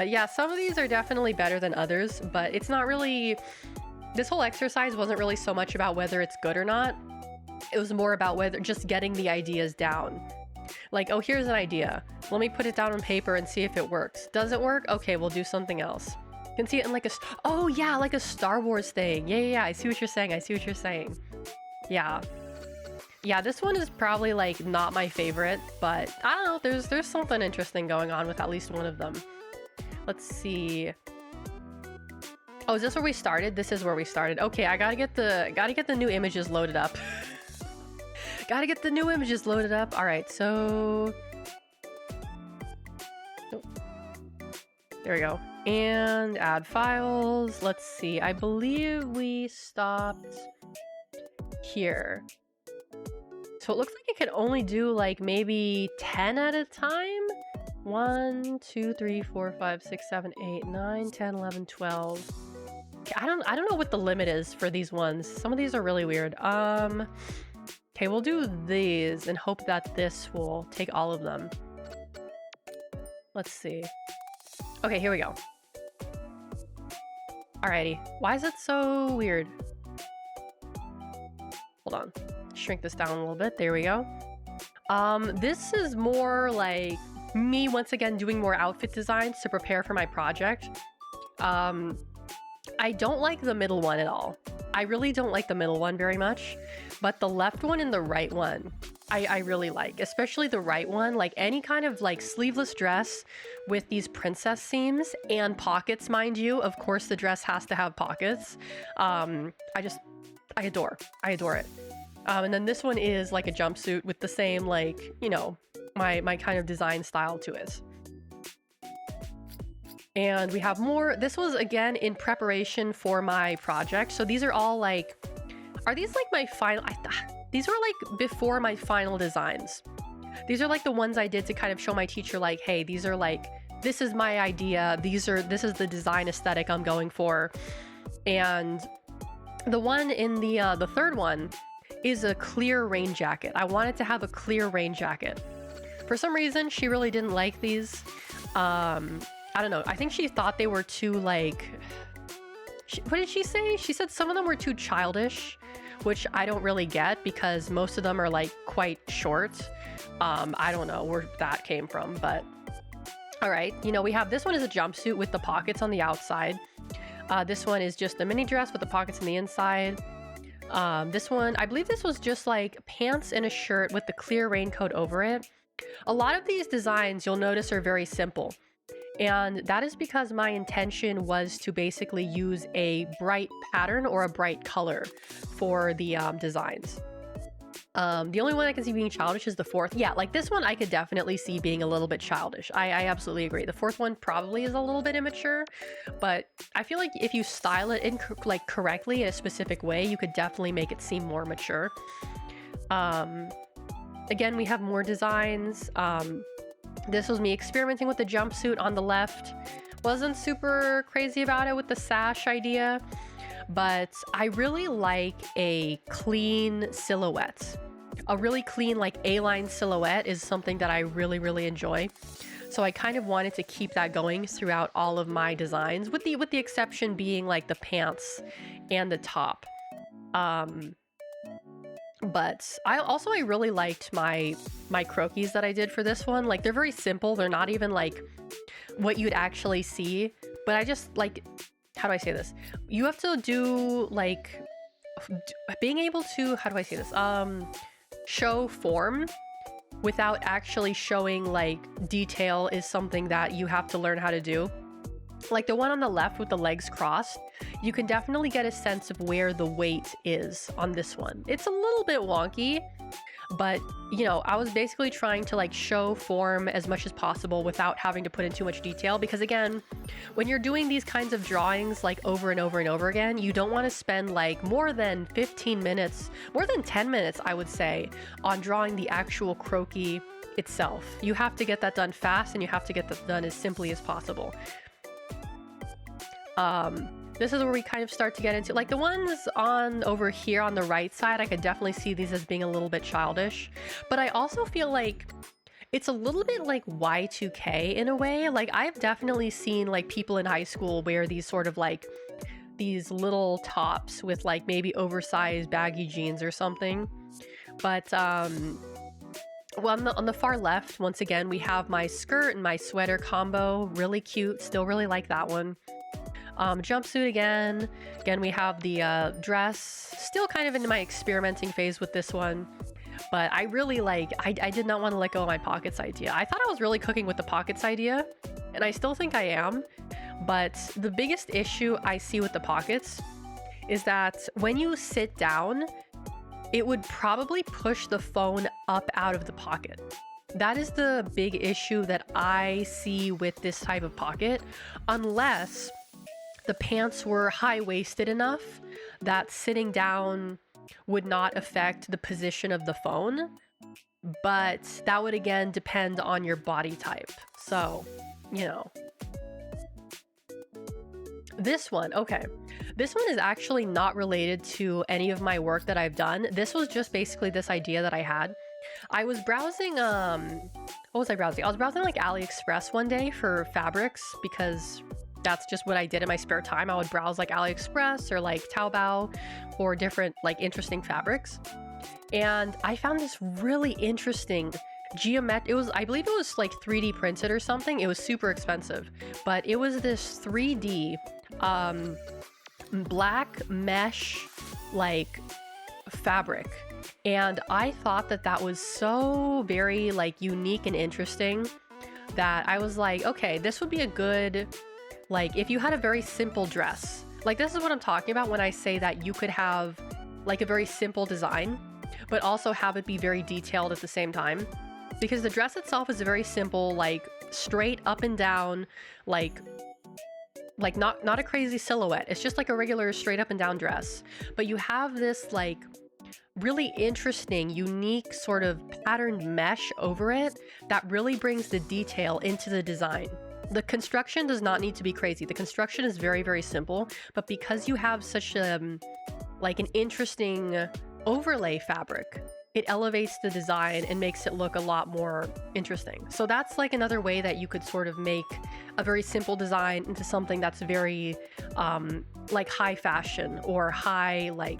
[SPEAKER 1] yeah, some of these are definitely better than others, but it's not really, this whole exercise wasn't really so much about whether it's good or not. It was more about whether just getting the ideas down. Like, oh, here's an idea. Let me put it down on paper and see if it works. Does it work? Okay, we'll do something else. You can see it in like a, oh yeah, like a Star Wars thing. Yeah, I see what you're saying. I see what you're saying. Yeah. Yeah, this one is probably like not my favorite, but I don't know, there's something interesting going on with at least one of them. Let's see. Oh, is this where we started? This is where we started. Okay, I gotta get the new images loaded up. Gotta get the new images loaded up. All right, so there we go. And add files. Let's see. I believe we stopped here. So it looks like it could only do like maybe 10 at a time. 1, 2, 3, 4, 5, 6, 7, 8, 9, 10, 11, 12. Okay, I don't know what the limit is for these ones. Some of these are really weird. Okay, we'll do these and hope that this will take all of them. Let's see. Okay, here we go. Alrighty. Why is it so weird? Hold on. Shrink this down a little bit. There we go. This is more like me once again doing more outfit designs to prepare for my project. I don't like the middle one at all. I really don't like the middle one very much, but the left one and the right one I really like, especially the right one. Like any kind of like sleeveless dress with these princess seams and pockets, mind you. Of course the dress has to have pockets. I adore it. And then this one is like a jumpsuit with the same, like, you know, my kind of design style to it. And we have more. This was again in preparation for my project. So these are all like, are these like my final, these were like before my final designs. These are like the ones I did to kind of show my teacher like, hey, these are like, this is my idea. This is the design aesthetic I'm going for. And the one in the third one is a clear rain jacket. I wanted to have a clear rain jacket. For some reason, she really didn't like these. I don't know. I think she thought they were too like, what did she say? She said some of them were too childish, which I don't really get because most of them are like quite short. I don't know where that came from, but all right. You know, we have this one is a jumpsuit with the pockets on the outside. This one is just a mini dress with the pockets on the inside. This one, I believe this was just like pants and a shirt with the clear raincoat over it. A lot of these designs you'll notice are very simple. And that is because my intention was to basically use a bright pattern or a bright color for the designs. The only one I can see being childish is the fourth. Yeah, like this one I could definitely see being a little bit childish. I absolutely agree. The fourth one probably is a little bit immature, but I feel like if you style it like correctly in a specific way, you could definitely make it seem more mature. Again, we have more designs. This was me experimenting with the jumpsuit on the left. Wasn't super crazy about it with the sash idea, but I really like a clean silhouette. A really clean, like A-line silhouette is something that I really, really enjoy. So I kind of wanted to keep that going throughout all of my designs, with the exception being like the pants and the top. But I really liked my croquis that I did for this one. Like, they're very simple. They're not even like what you'd actually see, but I just like, how do I say this? You have to do like being able to, how do I say this? Show form without actually showing like detail is something that you have to learn how to do. Like the one on the left with the legs crossed, you can definitely get a sense of where the weight is on this one. It's a little bit wonky, but you know, I was basically trying to like show form as much as possible without having to put in too much detail, because again, when you're doing these kinds of drawings like over and over and over again, you don't want to spend like more than 15 minutes, more than 10 minutes, I would say, on drawing the actual croquis itself. You have to get that done fast, and you have to get that done as simply as possible. This is where we kind of start to get into like the ones on over here on the right side. I could definitely see these as being a little bit childish, but I also feel like it's a little bit like Y2K in a way. Like I've definitely seen like people in high school wear these sort of like these little tops with like maybe oversized baggy jeans or something. But well, on the far left, once again, we have my skirt and my sweater combo. Really cute. Still really like that one. Jumpsuit again. Again, we have the dress. Still kind of in my experimenting phase with this one. But I really like, I did not want to let go of my pockets idea. I thought I was really cooking with the pockets idea, and I still think I am. But the biggest issue I see with the pockets is that when you sit down, it would probably push the phone up out of the pocket. That is the big issue that I see with this type of pocket, unless the pants were high-waisted enough that sitting down would not affect the position of the phone. But that would again depend on your body type. So, you know. This one, okay. This one is actually not related to any of my work that I've done. This was just basically this idea that I had. I was browsing, what was I browsing? I was browsing like AliExpress one day for fabrics, because that's just what I did in my spare time. I would browse like AliExpress or like Taobao for different like interesting fabrics. And I found this really interesting it was, I believe it was like 3D printed or something. It was super expensive, but it was this 3D black mesh like fabric. And I thought that that was so very like unique and interesting that I was like, okay, this would be a good, like if you had a very simple dress, like this is what I'm talking about when I say that you could have like a very simple design, but also have it be very detailed at the same time. Because the dress itself is a very simple, like straight up and down, like not a crazy silhouette. It's just like a regular straight up and down dress. But you have this like really interesting, unique sort of patterned mesh over it that really brings the detail into the design. The construction does not need to be crazy. The construction is very, very simple. But because you have such like an interesting overlay fabric, it elevates the design and makes it look a lot more interesting. So that's like another way that you could sort of make a very simple design into something that's very like high fashion or high, like,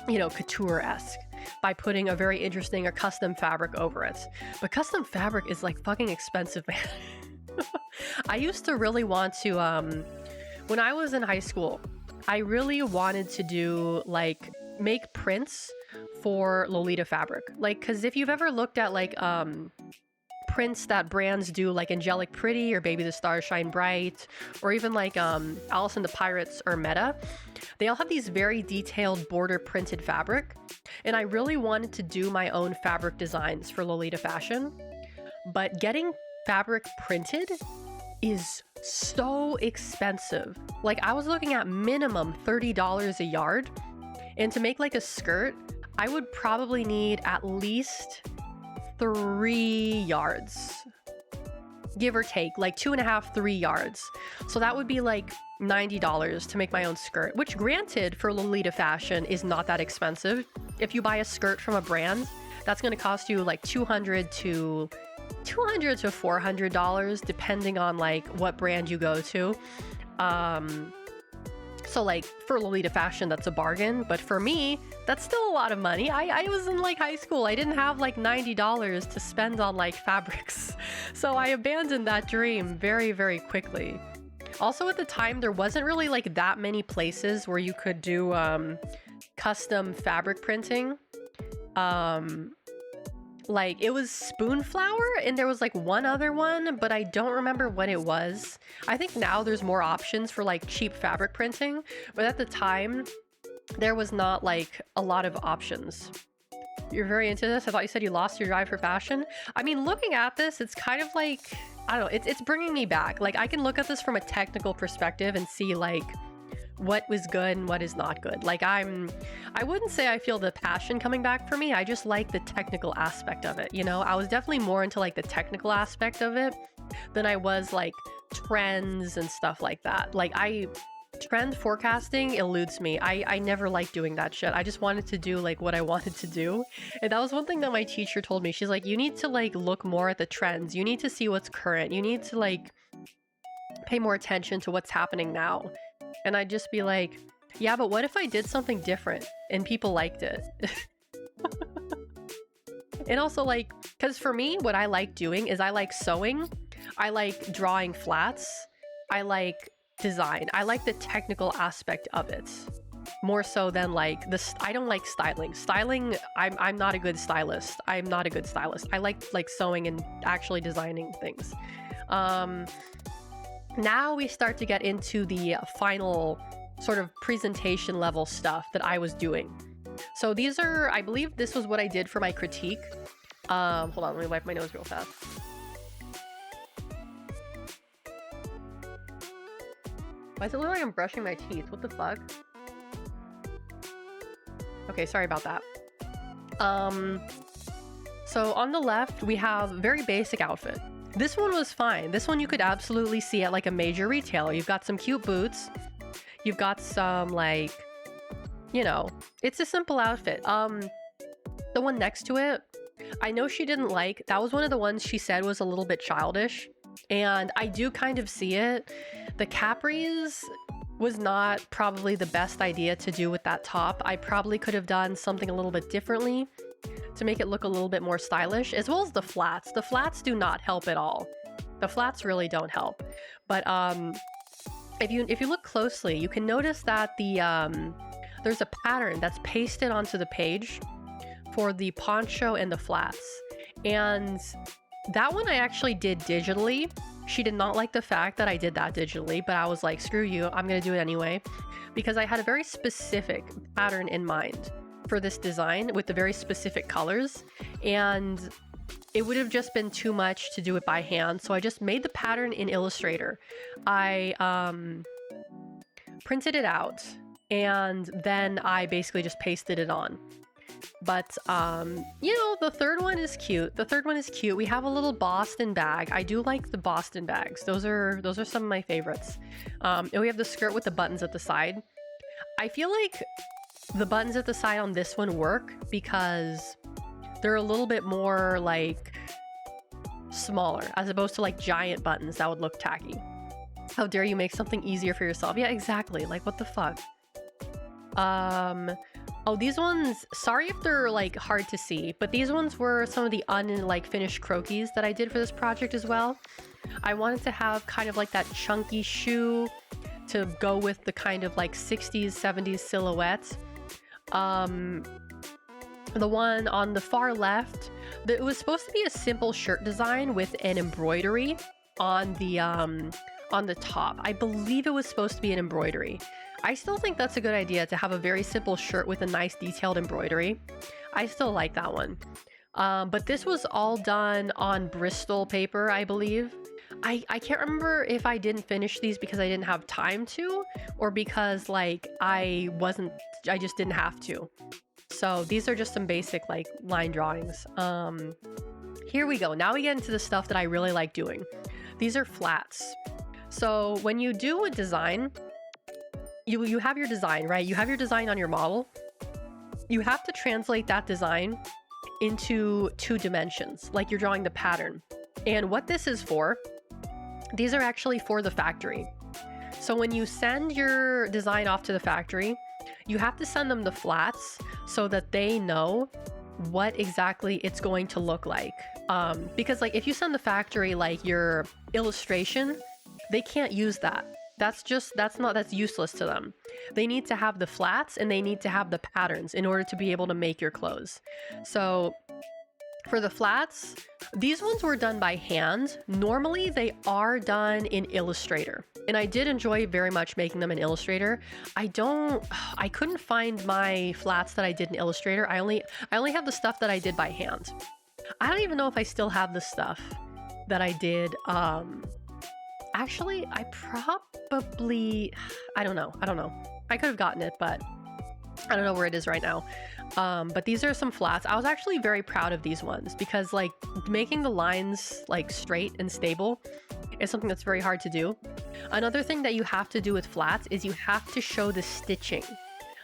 [SPEAKER 1] you know, couture-esque, by putting a very interesting or custom fabric over it. But custom fabric is like fucking expensive, man. I used to really want to, when I was in high school, I really wanted to do like make prints for Lolita fabric. Like, because if you've ever looked at like prints that brands do, like Angelic Pretty or Baby the Stars Shine Bright, or even like Alice and the Pirates or Meta. They all have these very detailed border printed fabric, and I really wanted to do my own fabric designs for Lolita fashion, but getting fabric printed is so expensive. Like, I was looking at minimum $30 a yard, and to make like a skirt, I would probably need at least 3 yards, give or take, like 2.5, 3 yards. So that would be like $90 to make my own skirt, which granted for Lolita fashion is not that expensive. If you buy a skirt from a brand, that's going to cost you like $200 to $400 depending on like what brand you go to. So like for Lolita fashion, that's a bargain, but for me, that's still a lot of money. I was in like high school. I didn't have like $90 to spend on like fabrics. So I abandoned that dream very, very quickly. Also at the time, there wasn't really like that many places where you could do custom fabric printing. Like it was Spoonflower, and there was like one other one, but I don't remember what it was. I think now there's more options for like cheap fabric printing, but at the time there was not like a lot of options. You're very into this? I thought you said you lost your drive for fashion. I mean, looking at this, it's kind of like, I don't know, it's bringing me back. Like I can look at this from a technical perspective and see like what was good and what is not good. Like I wouldn't say I feel the passion coming back for me. I just like the technical aspect of it, you know? I was definitely more into like the technical aspect of it than I was like trends and stuff like that. Like trend forecasting eludes me. I never liked doing that shit. I just wanted to do like what I wanted to do. And that was one thing that my teacher told me. She's like, you need to like look more at the trends. You need to see what's current. You need to like pay more attention to what's happening now. And I'd just be like, yeah, but what if I did something different and people liked it? And also like, because for me, what I like doing is I like sewing. I like drawing flats. I like design. I like the technical aspect of it more so than like I don't like styling. I'm not a good stylist. I like sewing and actually designing things. Now we start to get into the final sort of presentation level stuff that I was doing. So these are, I believe this was what I did for my critique. Hold on, let me wipe my nose real fast. Why does it look like I'm brushing my teeth? What the fuck? Okay, sorry about that. So on the left, we have very basic outfit. This one was fine. This one you could absolutely see at like a major retailer. You've got some cute boots. You've got some like, you know, it's a simple outfit. The one next to it, I know she didn't like. That was one of the ones she said was a little bit childish. And I do kind of see it. The capris was not probably the best idea to do with that top. I probably could have done something a little bit differently to make it look a little bit more stylish, as well as the flats. The flats do not help at all. The flats really don't help. But if you look closely, you can notice that there's a pattern that's pasted onto the page for the poncho and the flats. And that one I actually did digitally. She did not like the fact that I did that digitally, but I was like, screw you, I'm gonna do it anyway, because I had a very specific pattern in mind for this design with the very specific colors, and it would have just been too much to do it by hand. So I just made the pattern in Illustrator. I printed it out, and then I basically just pasted it on. But you know, the third one is cute. We have a little Boston bag. I do like the Boston bags. Those are some of my favorites. And we have the skirt with the buttons at the side. I feel like the buttons at the side on this one work because they're a little bit more like smaller, as opposed to like giant buttons that would look tacky. How dare you make something easier for yourself? Yeah, exactly. Like, what the fuck? Oh, these ones, sorry if they're like hard to see, but these ones were some of the finished croquis that I did for this project as well. I wanted to have kind of like that chunky shoe to go with the kind of like 60s, 70s silhouette. The one on the far left, It was supposed to be a simple shirt design with an embroidery on the top. I believe it was supposed to be an embroidery. I still think that's a good idea, to have a very simple shirt with a nice detailed embroidery. I still like that one. But this was all done on Bristol paper, I believe. I can't remember if I didn't finish these because I didn't have time to, or because like I just didn't have to. So these are just some basic like line drawings. Here we go. Now we get into the stuff that I really like doing. These are flats. So when you do a design, you have your design, right? You have your design on your model. You have to translate that design into 2 dimensions, like you're drawing the pattern. And what this is for, these are actually for the factory. So when you send your design off to the factory, you have to send them the flats so that they know what exactly it's going to look like. Because like if you send the factory like your illustration, they can't use that. That's useless to them. They need to have the flats and they need to have the patterns in order to be able to make your clothes. So for the flats, these ones were done by hand. Normally they are done in Illustrator. And I did enjoy very much making them in Illustrator. I couldn't find my flats that I did in Illustrator. I only have the stuff that I did by hand. I don't even know if I still have the stuff that I did. Actually, I don't know. I could have gotten it, but I don't know where it is right now. But these are some flats. I was actually very proud of these ones because like making the lines like straight and stable is something that's very hard to do. Another thing that you have to do with flats is you have to show the stitching.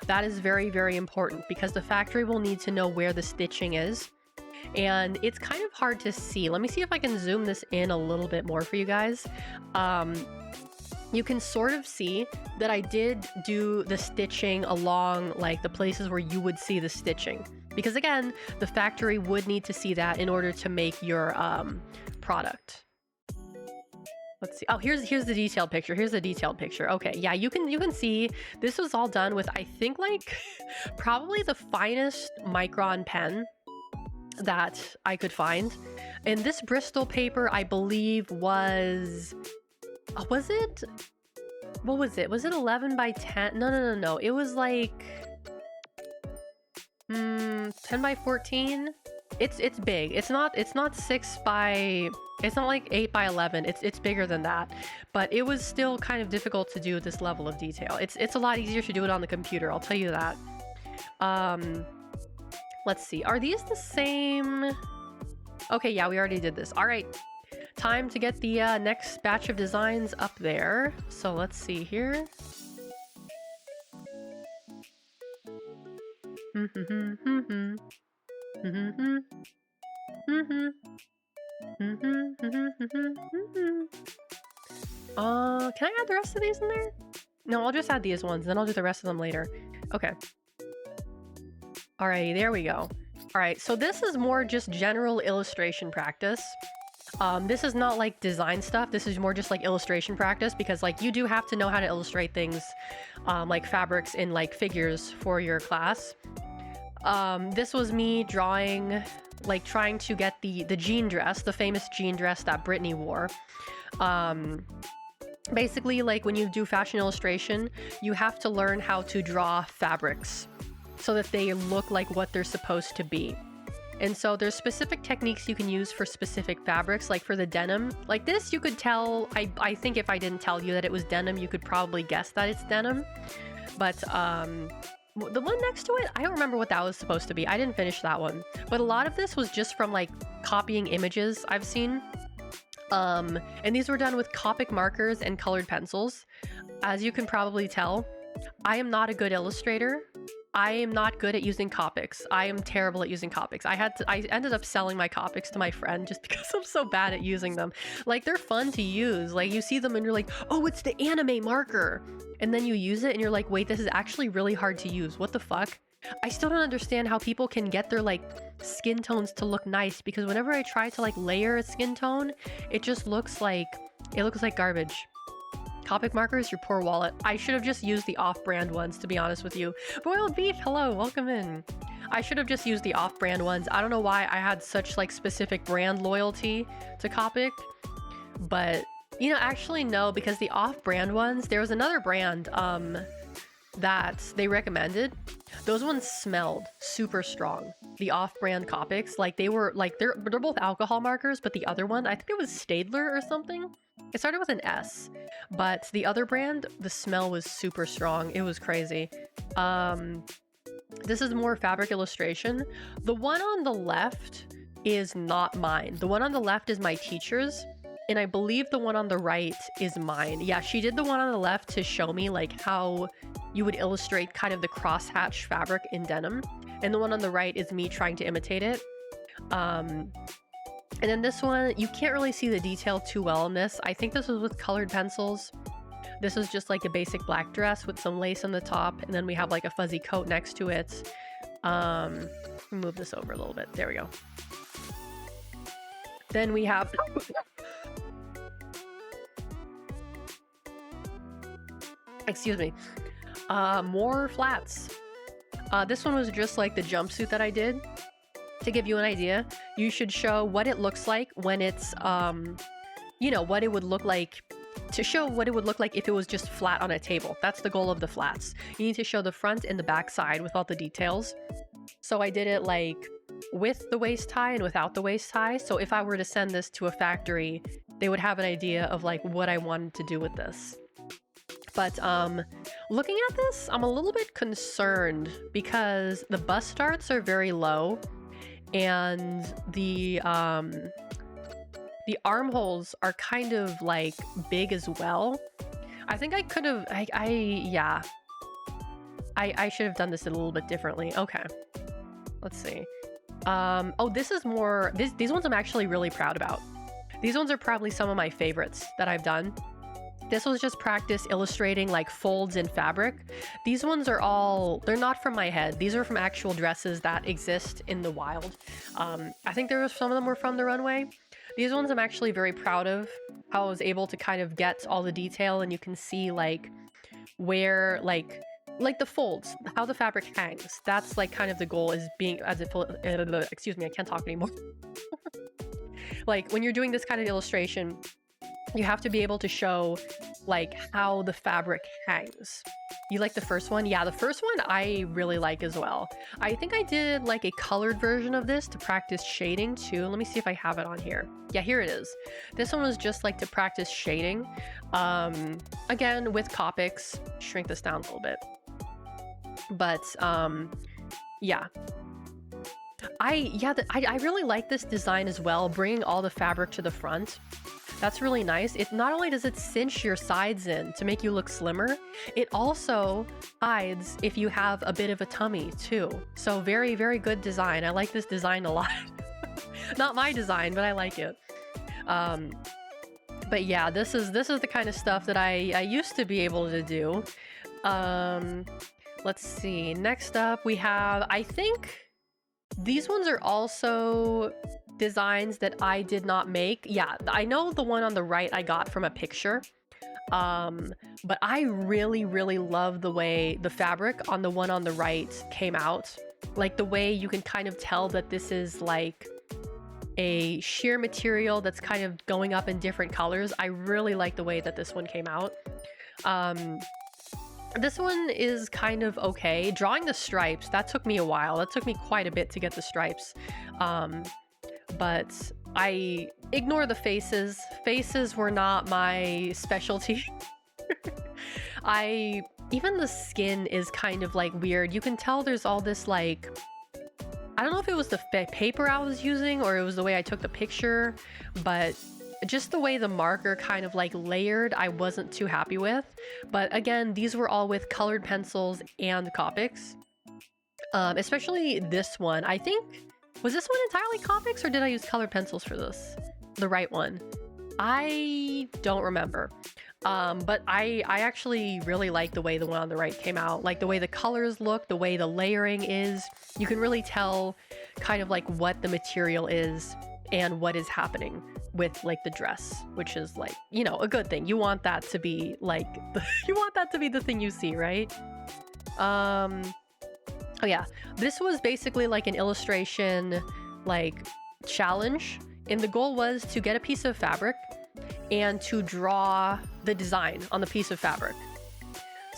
[SPEAKER 1] That is very, very important because the factory will need to know where the stitching is. And it's kind of hard to see. Let me see if I can zoom this in a little bit more for you guys. You can sort of see that I did do the stitching along like the places where you would see the stitching. Because again, the factory would need to see that in order to make your product. Let's see. Oh, here's the detailed picture. Here's the detailed picture. Okay, yeah, you can see this was all done with, I think, like probably the finest micron pen that I could find. And this Bristol paper, I believe, was it? What was it? Was it 11 by 10? No. It was like 10 by 14. It's big. It's not 6 by. It's not like 8 by 11. It's bigger than that. But it was still kind of difficult to do this level of detail. It's a lot easier to do it on the computer. I'll tell you that. Let's see. Are these the same? Okay, yeah, we already did this. All right. Time to get the next batch of designs up there. So let's see here. Can I add the rest of these in there? No, I'll just add these ones, then I'll do the rest of them later. Okay. Alrighty, there we go. Alright, so this is more just general illustration practice. This is not like design stuff. This is more just like illustration practice because like you do have to know how to illustrate things like fabrics and like figures for your class. This was me drawing, like trying to get the jean dress, the famous jean dress that Britney wore. Basically, like when you do fashion illustration, you have to learn how to draw fabrics so that they look like what they're supposed to be. And so there's specific techniques you can use for specific fabrics, like for the denim. Like this, you could tell, I think if I didn't tell you that it was denim, you could probably guess that it's denim. But the one next to it, I don't remember what that was supposed to be. I didn't finish that one. But a lot of this was just from like copying images I've seen. And these were done with Copic markers and colored pencils. As you can probably tell, I am not a good illustrator. I am not good at using Copics. I am terrible at using Copics. I ended up selling my Copics to my friend just because I'm so bad at using them. Like, they're fun to use. Like, you see them and you're like, oh, it's the anime marker. And then you use it and you're like, wait, this is actually really hard to use. What the fuck? I still don't understand how people can get their, like, skin tones to look nice, because whenever I try to, like, layer a skin tone, it just looks like, garbage. Copic markers, your poor wallet. I should have just used the off-brand ones, to be honest with you. Boiled Beef, hello, welcome in. I should have just used the off-brand ones. I don't know why I had such like specific brand loyalty to Copic, but you know, actually no, because the off-brand ones, there was another brand that they recommended. Those ones smelled super strong. The off-brand Copics, like they were like they're both alcohol markers, but the other one, I think it was Stadler or something. It started with an S, but the other brand, the smell was super strong. It was crazy. This is more fabric illustration. The one on the left is not mine. The one on the left is my teacher's, and I believe the one on the right is mine. Yeah, she did the one on the left to show me like how you would illustrate kind of the crosshatch fabric in denim, and the one on the right is me trying to imitate it. And then this one, you can't really see the detail too well in this. I think this was with colored pencils. This is just like a basic black dress with some lace on the top, and then we have like a fuzzy coat next to it. Move this over a little bit. There we go. Then we have... Excuse me. More flats. This one was just like the jumpsuit that I did. To give you an idea, you should show what it looks like when it's, you know, what it would look like, to show what it would look like if it was just flat on a table. That's the goal of the flats. You need to show the front and the back side with all the details. So I did it like with the waist tie and without the waist tie. So if I were to send this to a factory, they would have an idea of like what I wanted to do with this. But looking at this, I'm a little bit concerned because the bust starts are very low, and the armholes are kind of like big as well. I think I could have, yeah. I should have done this a little bit differently. Okay, let's see. Oh, this is more, these ones I'm actually really proud about. These ones are probably some of my favorites that I've done. This was just practice illustrating like folds in fabric. These ones are all, they're not from my head. These are from actual dresses that exist in the wild. I think some of them were from the runway. These ones I'm actually very proud of, how I was able to kind of get all the detail, and you can see like where like the folds, how the fabric hangs. That's like kind of the goal, is being as if, excuse me, I can't talk anymore. Like when you're doing this kind of illustration, you have to be able to show like how the fabric hangs. You like the first one? Yeah, the first one I really like as well. I think I did like a colored version of this to practice shading too. Let me see if I have it on here. Yeah, here it is. This one was just like to practice shading. Again, with Copics. Shrink this down a little bit. But yeah. I really like this design as well, bringing all the fabric to the front. That's really nice. It not only does it cinch your sides in to make you look slimmer, it also hides if you have a bit of a tummy too. So very, very good design. I like this design a lot. Not my design, but I like it. But yeah, this is the kind of stuff that I used to be able to do. Let's see. Next up we have, I think these ones are also designs that I did not make. Yeah, I know the one on the right I got from a picture. But I really, really love the way the fabric on the one on the right came out. Like the way you can kind of tell that this is like a sheer material that's kind of going up in different colors. I really like the way that this one came out. This one is kind of okay. Drawing the stripes, that took me a while. That took me quite a bit to get the stripes. But I ignore the faces. Faces were not my specialty. Even the skin is kind of like weird. You can tell there's all this like, I don't know if it was the paper I was using or it was the way I took the picture, but just the way the marker kind of like layered, I wasn't too happy with. But again, these were all with colored pencils and Copics. Especially this one. I think, was this one entirely Copics or did I use colored pencils for this? The right one. I don't remember. But I actually really like the way the one on the right came out. Like the way the colors look, the way the layering is. You can really tell kind of like what the material is and what is happening with like the dress, which is like, you know, a good thing. You want that to be like, you want that to be the thing you see, right? Oh yeah, this was basically like an illustration like challenge, and the goal was to get a piece of fabric and to draw the design on the piece of fabric.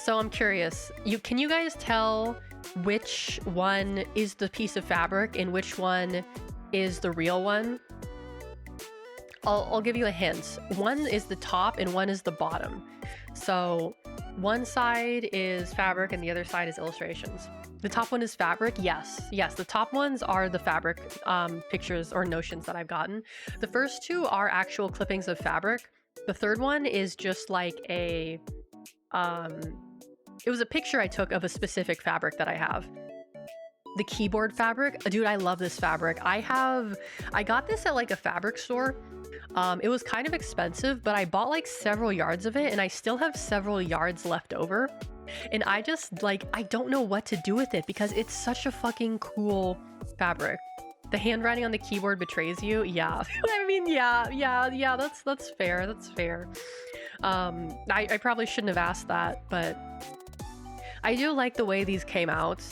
[SPEAKER 1] So I'm curious, can you guys tell which one is the piece of fabric and which one is the real one? I'll give you a hint. One is the top and one is the bottom. So one side is fabric and the other side is illustrations. The top one is fabric. Yes, the top ones are the fabric pictures or notions that I've gotten. The first two are actual clippings of fabric. The third one is just like a it was a picture I took of a specific fabric that I have. The keyboard fabric, dude, I love this fabric. I got this at like a fabric store. It was kind of expensive, but I bought like several yards of it and I still have several yards left over. And I just like, I don't know what to do with it because it's such a fucking cool fabric. The handwriting on the keyboard betrays you. Yeah. I mean, yeah, that's fair. That's fair. I probably shouldn't have asked that, but I do like the way these came out.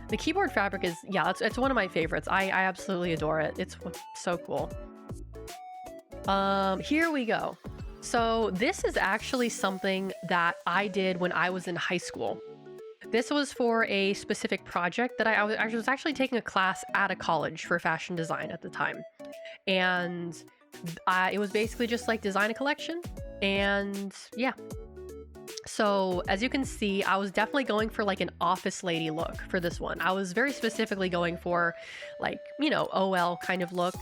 [SPEAKER 1] The keyboard fabric is, yeah, it's one of my favorites. I absolutely adore it. It's so cool. Here we go. So this is actually something that I did when I was in high school. This was for a specific project that I was actually taking a class at a college for fashion design at the time. And it was basically just like design a collection. And yeah. So as you can see, I was definitely going for like an office lady look for this one. I was very specifically going for like, you know, OL kind of look.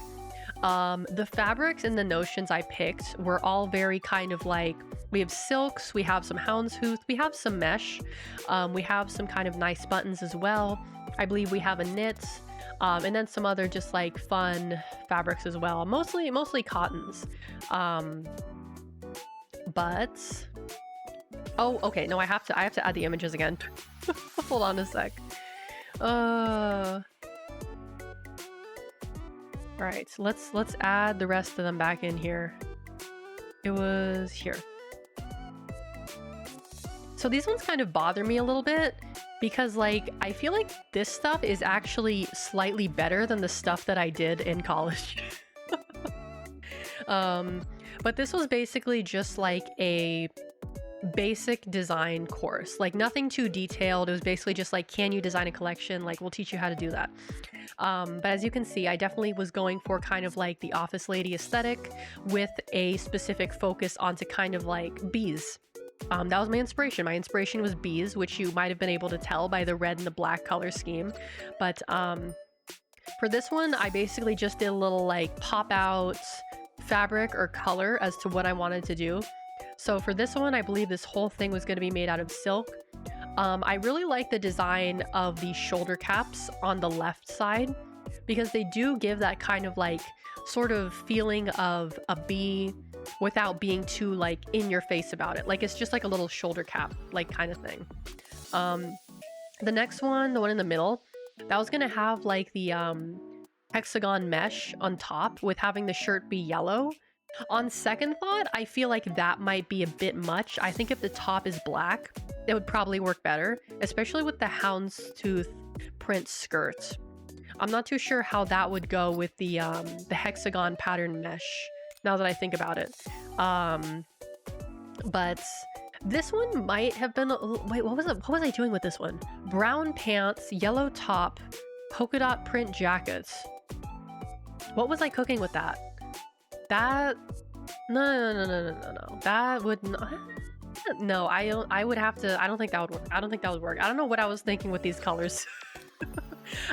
[SPEAKER 1] The fabrics and the notions I picked were all very kind of like, we have silks, we have some houndstooth, we have some mesh, we have some kind of nice buttons as well. I believe we have a knit, and then some other just like fun fabrics as well. Mostly cottons. But oh, okay, no, I have to add the images again. Hold on a sec. Right, let's add the rest of them back in here. It was here. So these ones kind of bother me a little bit because like I feel like this stuff is actually slightly better than the stuff that I did in college. But this was basically just like a basic design course, like nothing too detailed. It was basically just like, can you design a collection? Like, we'll teach you how to do that. But as you can see, I definitely was going for kind of like the office lady aesthetic with a specific focus onto kind of like bees. That was my inspiration. My inspiration was bees, which you might have been able to tell by the red and the black color scheme. But for this one, I basically just did a little like pop out fabric or color as to what I wanted to do. So for this one, I believe this whole thing was going to be made out of silk. I really like the design of the shoulder caps on the left side because they do give that kind of like sort of feeling of a bee without being too like in your face about it. Like it's just like a little shoulder cap like kind of thing. The next one, the one in the middle, that was going to have like the hexagon mesh on top with having the shirt be yellow. On second thought, I feel like that might be a bit much. I think if the top is black, it would probably work better, especially with the houndstooth print skirt. I'm not too sure how that would go with the hexagon pattern mesh, now that I think about it. But this one might have been... Wait, what was I doing with this one? Brown pants, yellow top, polka dot print jackets. What was I cooking with that? That no. That would not. No, I would have to. I don't think that would work. I don't know what I was thinking with these colors.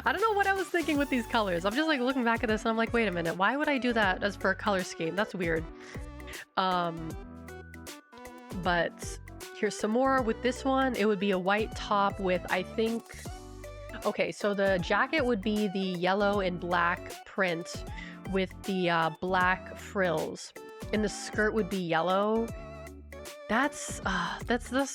[SPEAKER 1] I don't know what I was thinking with these colors. I'm just like looking back at this and I'm like, wait a minute, why would I do that as for a color scheme? That's weird. But here's some more with this one. It would be a white top with, I think. Okay, so the jacket would be the yellow and black print with the black frills, and the skirt would be yellow. That's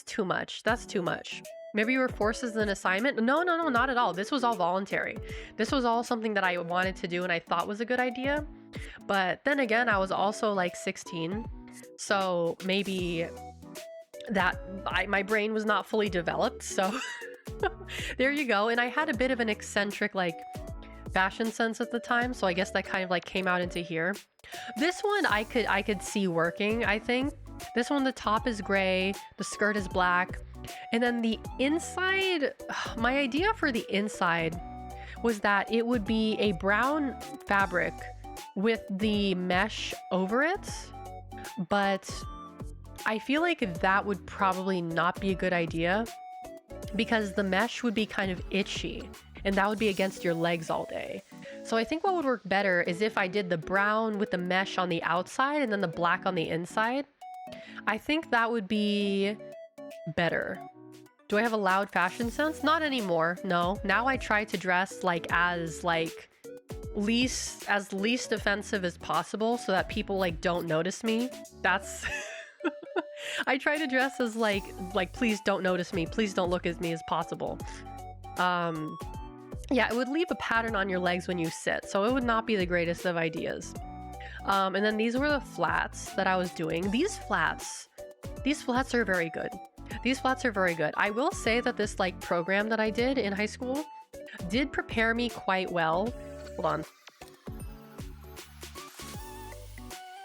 [SPEAKER 1] too much. That's too much. Maybe you were forced as an assignment. No, not at all. This was all voluntary. This was all something that I wanted to do and I thought was a good idea. But then again, I was also like 16, so maybe that my brain was not fully developed. So There you go. And I had a bit of an eccentric like fashion sense at the time, so I guess that kind of like came out into here. This one I could see working, I think. This one, the top is gray, the skirt is black, and then the inside, my idea for the inside was that it would be a brown fabric with the mesh over it, but I feel like that would probably not be a good idea because the mesh would be kind of itchy and that would be against your legs all day. So I think what would work better is if I did the brown with the mesh on the outside and then the black on the inside. I think that would be better. Do I have a loud fashion sense? Not anymore, no. Now I try to dress like as least offensive as possible so that people like don't notice me. That's I try to dress as like please don't notice me, please don't look at me as possible. Yeah, it would leave a pattern on your legs when you sit, so it would not be the greatest of ideas. And then these were the flats that I was doing. These flats are very good. These flats are very good. I will say that this like program that I did in high school did prepare me quite well. Hold on.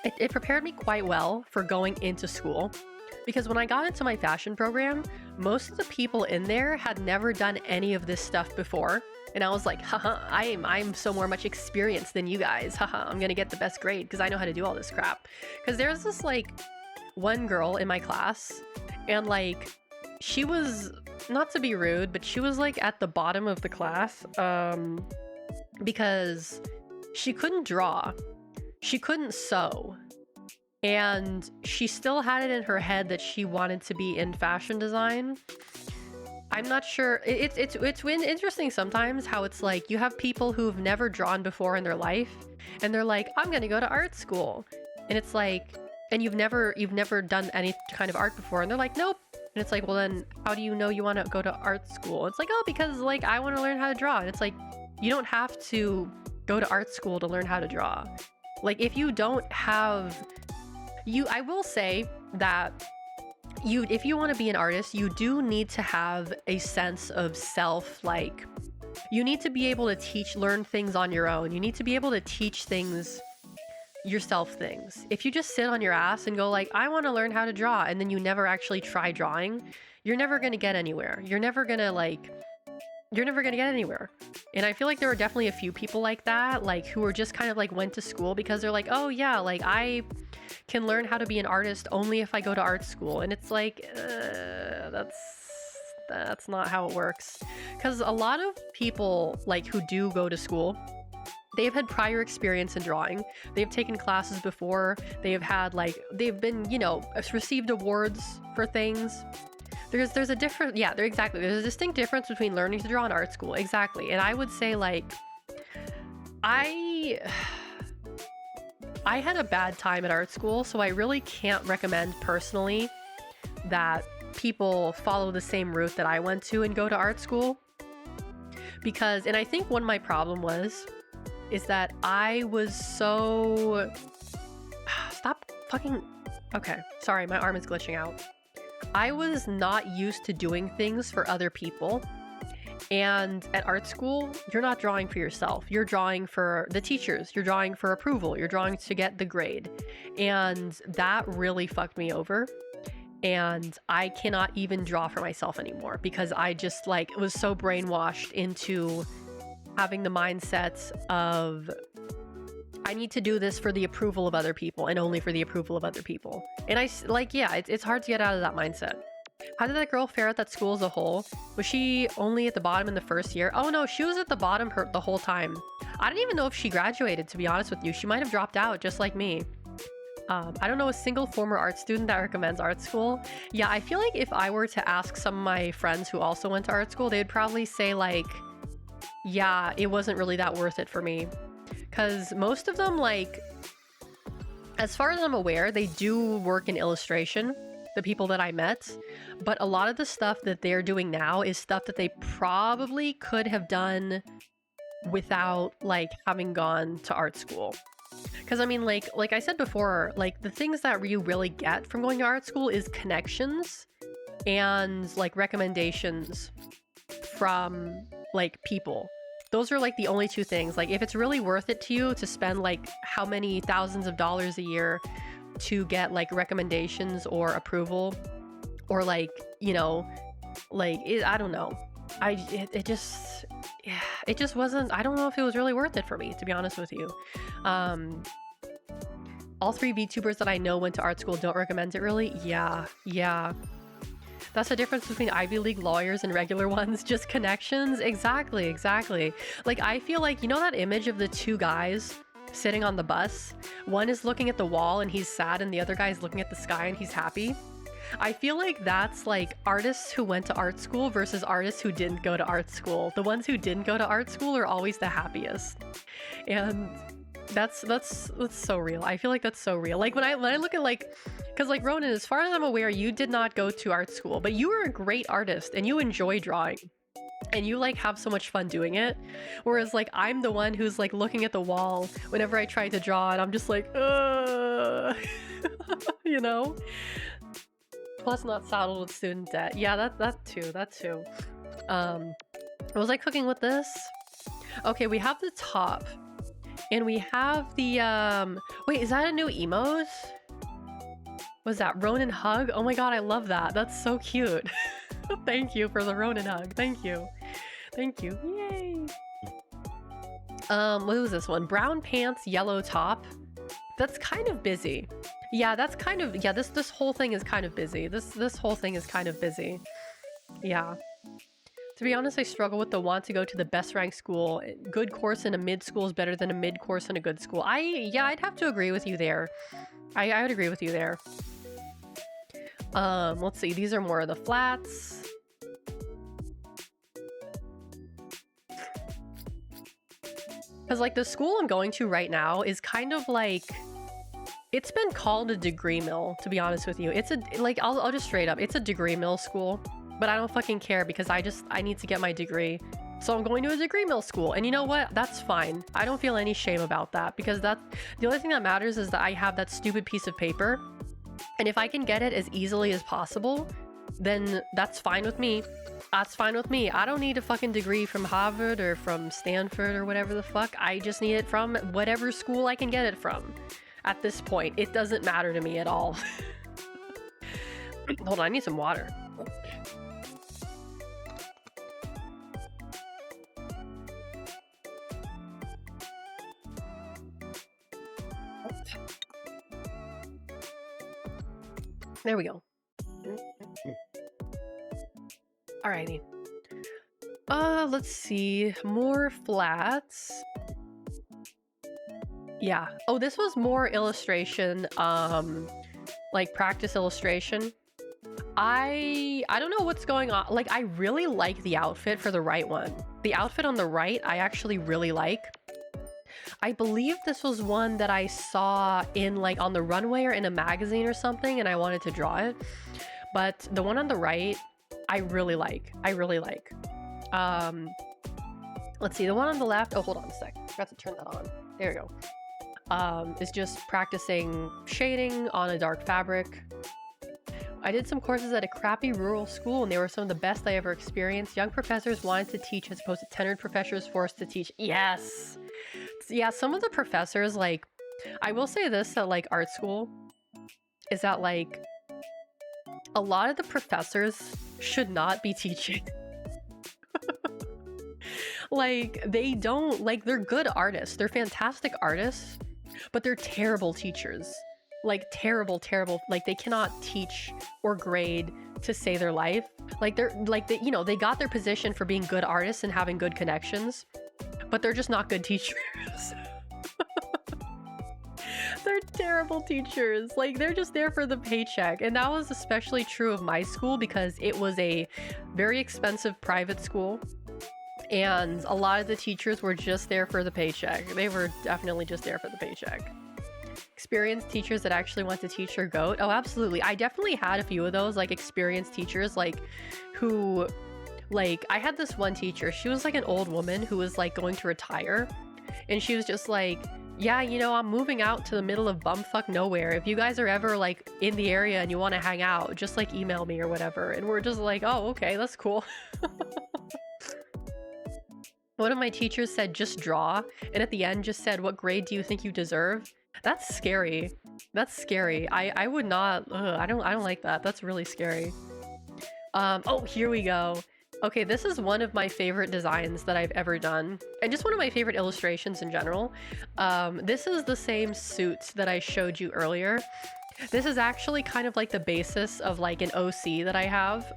[SPEAKER 1] It prepared me quite well for going into school, because when I got into my fashion program, most of the people in there had never done any of this stuff before. And I was like, haha, I'm so more much experienced than you guys. Haha, I'm gonna get the best grade because I know how to do all this crap. Because there's this like one girl in my class, and like she was, not to be rude, but she was like at the bottom of the class because she couldn't draw, she couldn't sew, and she still had it in her head that she wanted to be in fashion design. I'm not sure. It's interesting sometimes how it's like you have people who've never drawn before in their life and they're like, I'm gonna go to art school, and it's like, and you've never done any kind of art before, and they're like, nope. And it's like, well then how do you know you want to go to art school? It's like, oh, because like I want to learn how to draw. And it's like, you don't have to go to art school to learn how to draw. Like if you don't have, I will say that if you want to be an artist, you do need to have a sense of self. Like you need to be able to learn things on your own. You need to be able to teach yourself things. If you just sit on your ass and go like, I want to learn how to draw, and then you never actually try drawing, you're never going to get anywhere. You're never going to get anywhere. And I feel like there are definitely a few people like that, like who are just kind of like went to school because they're like, oh yeah, like I can learn how to be an artist only if I go to art school. And it's like, that's not how it works. Because a lot of people like who do go to school, they've had prior experience in drawing. They've taken classes before. They've been, received awards for things. There's a different, yeah, there's a distinct difference between learning to draw and art school. Exactly. And I would say like, I had a bad time at art school, so I really can't recommend personally that people follow the same route that I went to and go to art school. Because, and I think one of my problem is that I was so, okay, sorry, my arm is glitching out. I was not used to doing things for other people. And at art school, you're not drawing for yourself. You're drawing for the teachers. You're drawing for approval. You're drawing to get the grade. And that really fucked me over. And I cannot even draw for myself anymore because I just was so brainwashed into having the mindset of I need to do this for the approval of other people and only for the approval of other people. And it's hard to get out of that mindset. How did that girl fare at that school as a whole? Was she only at the bottom in the first year? Oh no, she was at the bottom the whole time. I didn't even know if she graduated, to be honest with you. She might have dropped out just like me. I don't know a single former art student that recommends art school. Yeah, I feel like if I were to ask some of my friends who also went to art school, they'd probably say like, yeah, it wasn't really that worth it for me. Because most of them, as far as I'm aware, they do work in illustration, the people that I met. But a lot of the stuff that they're doing now is stuff that they probably could have done without, having gone to art school. Because, I mean, like I said before, the things that you really get from going to art school is connections and, recommendations from like people. Those are like the only two things. Like if it's really worth it to you to spend like how many thousands of dollars a year to get like recommendations or approval, or like, you know, like I don't know. It just wasn't, I don't know if it was really worth it for me, to be honest with you. All 3 VTubers that I know went to art school don't recommend it really. Yeah. That's the difference between Ivy League lawyers and regular ones, just connections. Exactly. Like I feel like, you know that image of the 2 guys sitting on the bus? One is looking at the wall and he's sad, and the other guy is looking at the sky and he's happy. I feel like that's like artists who went to art school versus artists who didn't go to art school. The ones who didn't go to art school are always the happiest. And that's so real. I feel like that's so real. Like when I look at like, because like Ronan, as far as I'm aware, you did not go to art school, but you were a great artist and you enjoy drawing and you like have so much fun doing it. Whereas like I'm the one who's like looking at the wall whenever I try to draw and I'm just like, you know? Plus not saddled with student debt. Yeah, that too. Was I cooking with this? Okay, we have the top. And we have the, wait, is that a new emote? Was that Ronin hug? Oh my god, I love that. That's so cute. Thank you for the Ronin hug. Thank you. Yay. What was this one? Brown pants, yellow top. That's kind of busy. Yeah, that's kind of, yeah, this whole thing is kind of busy. This whole thing is kind of busy. Yeah. To be honest, I struggle with the want to go to the best ranked school. Good course in a mid school is better than a mid course in a good school. I'd have to agree with you there. I would agree with you there. Let's see. These are more of the flats. Because like the school I'm going to right now is kind of like, it's been called a degree mill, to be honest with you. It's a, like, I'll just straight up, it's a degree mill school. But I don't fucking care because I need to get my degree. So I'm going to a degree mill school. And you know what? That's fine. I don't feel any shame about that because the only thing that matters is that I have that stupid piece of paper. And if I can get it as easily as possible, then that's fine with me. That's fine with me. I don't need a fucking degree from Harvard or from Stanford or whatever the fuck. I just need it from whatever school I can get it from. At this point, it doesn't matter to me at all. Hold on, I need some water. There we go. Alrighty. Let's see. More flats. Yeah. Oh, this was more illustration, like practice illustration. I don't know what's going on. Like, I really like the outfit for the right one. The outfit on the right, I actually really like. I believe this was one that I saw in like on the runway or in a magazine or something, and I wanted to draw it. But the one on the right, I really like. Let's see, the one on the left. Oh, hold on a sec. I forgot to turn that on. There we go. Is just practicing shading on a dark fabric. I did some courses at a crappy rural school and they were some of the best I ever experienced. Young professors wanted to teach as opposed to tenured professors forced to teach. Yes. Yeah, some of the professors, like, I will say this at like art school, is that like a lot of the professors should not be teaching. Like, they don't, like, they're good artists. They're fantastic artists, but they're terrible teachers. Like, terrible. Like, they cannot teach or grade to save their life. Like, you know, they got their position for being good artists and having good connections, but they're just not good teachers. They're terrible teachers. Like, they're just there for the paycheck. And that was especially true of my school because it was a very expensive private school. And a lot of the teachers were just there for the paycheck. They were definitely just there for the paycheck. Experienced teachers that actually want to teach your goat. Oh, absolutely. I definitely had a few of those, like, experienced teachers, like, who, like, I had this one teacher. She was, like, an old woman who was, like, going to retire. And she was just like, yeah, you know, I'm moving out to the middle of bumfuck nowhere. If you guys are ever, like, in the area and you want to hang out, just, like, email me or whatever. And we're just like, oh, okay, that's cool. One of my teachers said, just draw, and at the end just said, what grade do you think you deserve? That's scary. That's scary. I would not, I don't like that. That's really scary. Oh, here we go. Okay, this is one of my favorite designs that I've ever done, and just one of my favorite illustrations in general. This is the same suit that I showed you earlier. This is actually kind of like the basis of like an OC that I have,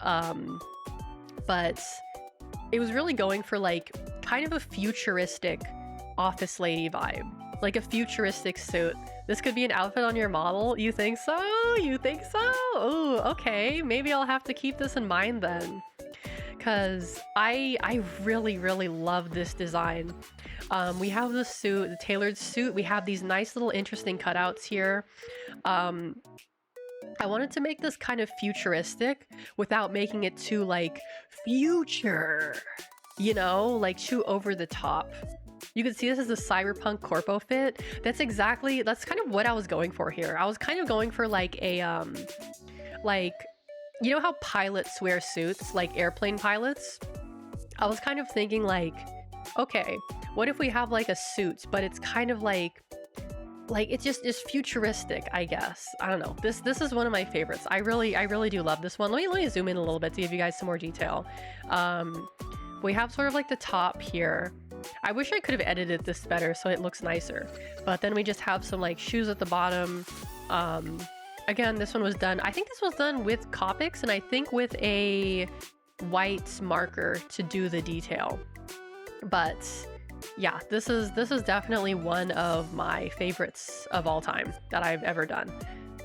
[SPEAKER 1] but it was really going for like kind of a futuristic office lady vibe, like a futuristic suit. This could be an outfit on your model. You think so? You think so? Oh, okay. Maybe I'll have to keep this in mind then, because I really, really love this design. We have the suit, the tailored suit. We have these nice little interesting cutouts here. I wanted to make this kind of futuristic without making it too like future, you know, like too over the top. You can see this as a cyberpunk corpo fit. That's kind of what I was going for here. I was kind of going for like a, like, you know how pilots wear suits, like airplane pilots? I was kind of thinking like, okay, what if we have like a suit, but it's kind of like it's futuristic, I guess. I don't know. This is one of my favorites. I really do love this one. Let me zoom in a little bit to give you guys some more detail. We have sort of like the top here. I wish I could have edited this better so it looks nicer. But then we just have some like shoes at the bottom. Again, this one was done, I think this was done with Copics, and I think with a white marker to do the detail. But yeah, this is definitely one of my favorites of all time that I've ever done.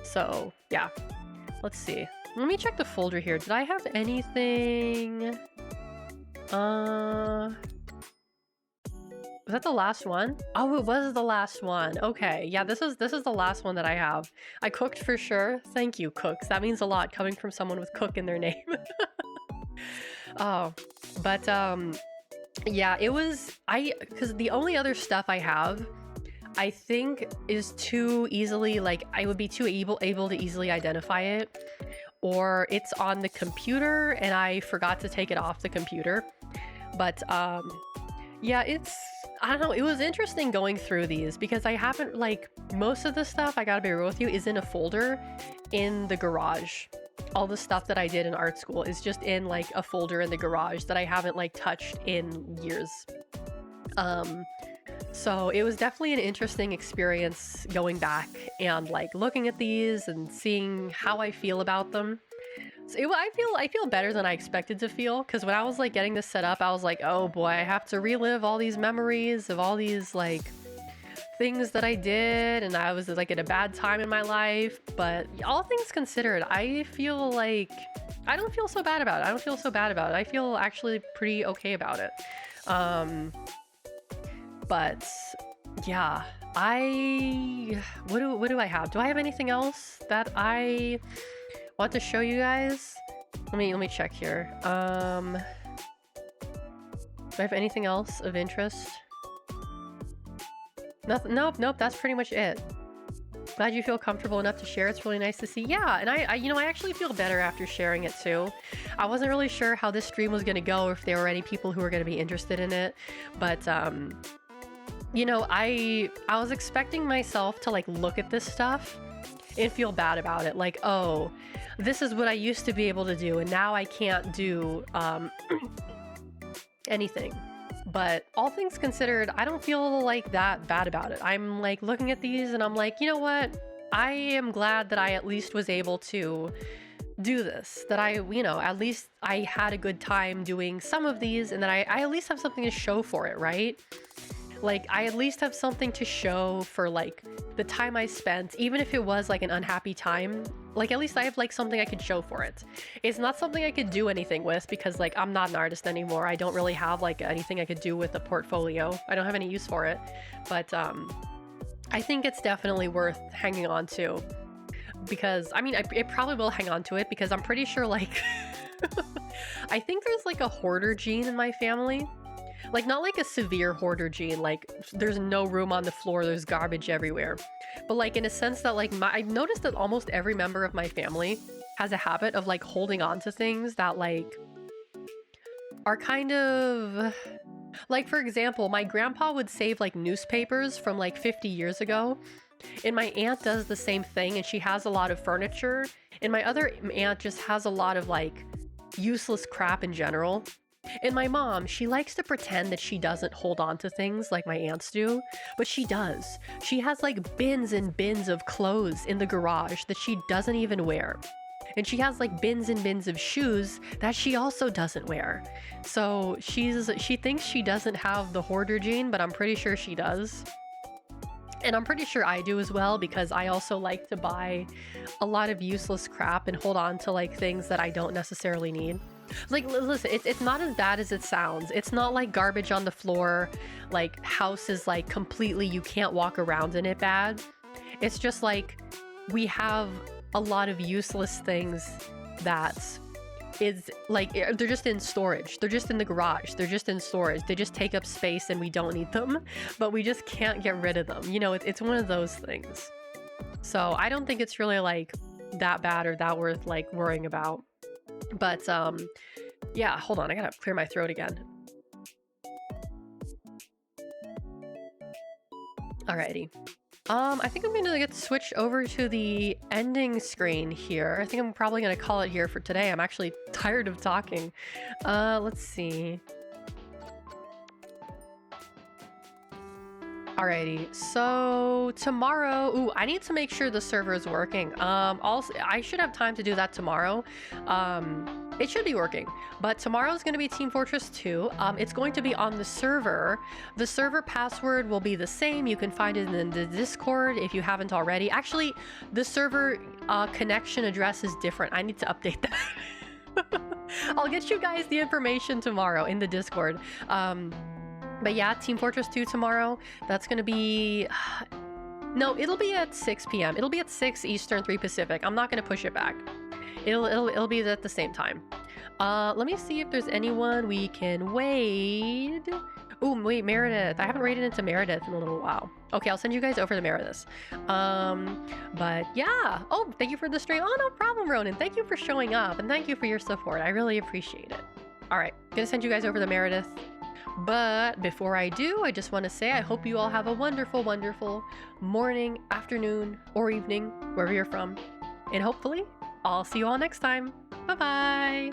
[SPEAKER 1] So yeah, let's see. Let me check the folder here. Did I have anything? Was that the last one? Oh, it was the last one. Okay, yeah, this is the last one that I have. I cooked for sure. Thank you, cooks. That means a lot coming from someone with cook in their name. Oh, but yeah, it was because the only other stuff I have, I think, is too easily, like, I would be too able to easily identify it, or it's on the computer and I forgot to take it off the computer. But yeah, I don't know, it was interesting going through these because I haven't, like, most of the stuff, I gotta be real with you, is in a folder in the garage. All the stuff that I did in art school is just in like a folder in the garage that I haven't like touched in years. So it was definitely an interesting experience going back and like looking at these and seeing how I feel about them. So I feel better than I expected to feel, because when I was like getting this set up, I was like, oh boy, I have to relive all these memories of all these like things that I did, and I was like at a bad time in my life. But all things considered, I feel like I don't feel so bad about it. I feel actually pretty okay about it. But yeah, what do I have? Do I have anything else that I want to show you guys? Let me check here. Do I have anything else of interest? Nothing. Nope, that's pretty much it. Glad you feel comfortable enough to share. It's really nice to see. Yeah, and I you know, I actually feel better after sharing it too. I wasn't really sure how this stream was gonna go, or if there were any people who were gonna be interested in it, but you know, I was expecting myself to like look at this stuff and feel bad about it, like, oh, this is what I used to be able to do and now I can't do anything. But all things considered, I don't feel like that bad about it. I'm like looking at these and I'm like, you know what? I am glad that I at least was able to do this, that I, you know, at least I had a good time doing some of these, and that I at least have something to show for it, right? Like, I at least have something to show for like the time I spent, even if it was like an unhappy time. Like, at least I have like something I could show for it. It's not something I could do anything with, because like I'm not an artist anymore. I don't really have like anything I could do with a portfolio. I don't have any use for it. But I think it's definitely worth hanging on to, because I mean, it probably will hang on to it, because I'm pretty sure like I think there's like a hoarder gene in my family. Like, not like a severe hoarder gene, like there's no room on the floor, there's garbage everywhere. But like in a sense that like I've noticed that almost every member of my family has a habit of like holding on to things that like are kind of, Like, for example, my grandpa would save like newspapers from like 50 years ago. And my aunt does the same thing, and she has a lot of furniture. And my other aunt just has a lot of like useless crap in general. And my mom, she likes to pretend that she doesn't hold on to things like my aunts do, but she does. She has like bins and bins of clothes in the garage that she doesn't even wear. And she has like bins and bins of shoes that she also doesn't wear. So she thinks she doesn't have the hoarder gene, but I'm pretty sure she does. And I'm pretty sure I do as well, because I also like to buy a lot of useless crap and hold on to like things that I don't necessarily need. Like, listen, it's not as bad as it sounds. It's not like garbage on the floor, like house is like completely, you can't walk around in it bad. It's just like we have a lot of useless things that is like, they're just in storage. They're just in the garage. They're just in storage. They just take up space and we don't need them, but we just can't get rid of them. You know, it's one of those things. So I don't think it's really like that bad or that worth like worrying about. But yeah, hold on, I gotta clear my throat again. Alrighty. I think I'm gonna get switched over to the ending screen here. I think I'm probably gonna call it here for today. I'm actually tired of talking. Let's see. Alrighty, so tomorrow, ooh, I need to make sure the server is working. Also, I should have time to do that tomorrow. It should be working, but tomorrow is going to be Team Fortress 2. It's going to be on the server. The server password will be the same. You can find it in the Discord if you haven't already. Actually, the server connection address is different. I need to update that. I'll get you guys the information tomorrow in the Discord. But yeah, Team Fortress 2 tomorrow. That's going to be... No, it'll be at 6 p.m. It'll be at 6 Eastern, 3 Pacific. I'm not going to push it back. It'll be at the same time. Let me see if there's anyone we can wait. Ooh, wait, Meredith. I haven't raided into Meredith in a little while. Okay, I'll send you guys over to Meredith. But yeah. Oh, thank you for the stream. Oh, no problem, Ronan. Thank you for showing up, and thank you for your support. I really appreciate it. All right, gonna send you guys over to Meredith. But before I do, I just want to say I hope you all have a wonderful, wonderful morning, afternoon, or evening, wherever you're from. And hopefully, I'll see you all next time. Bye-bye!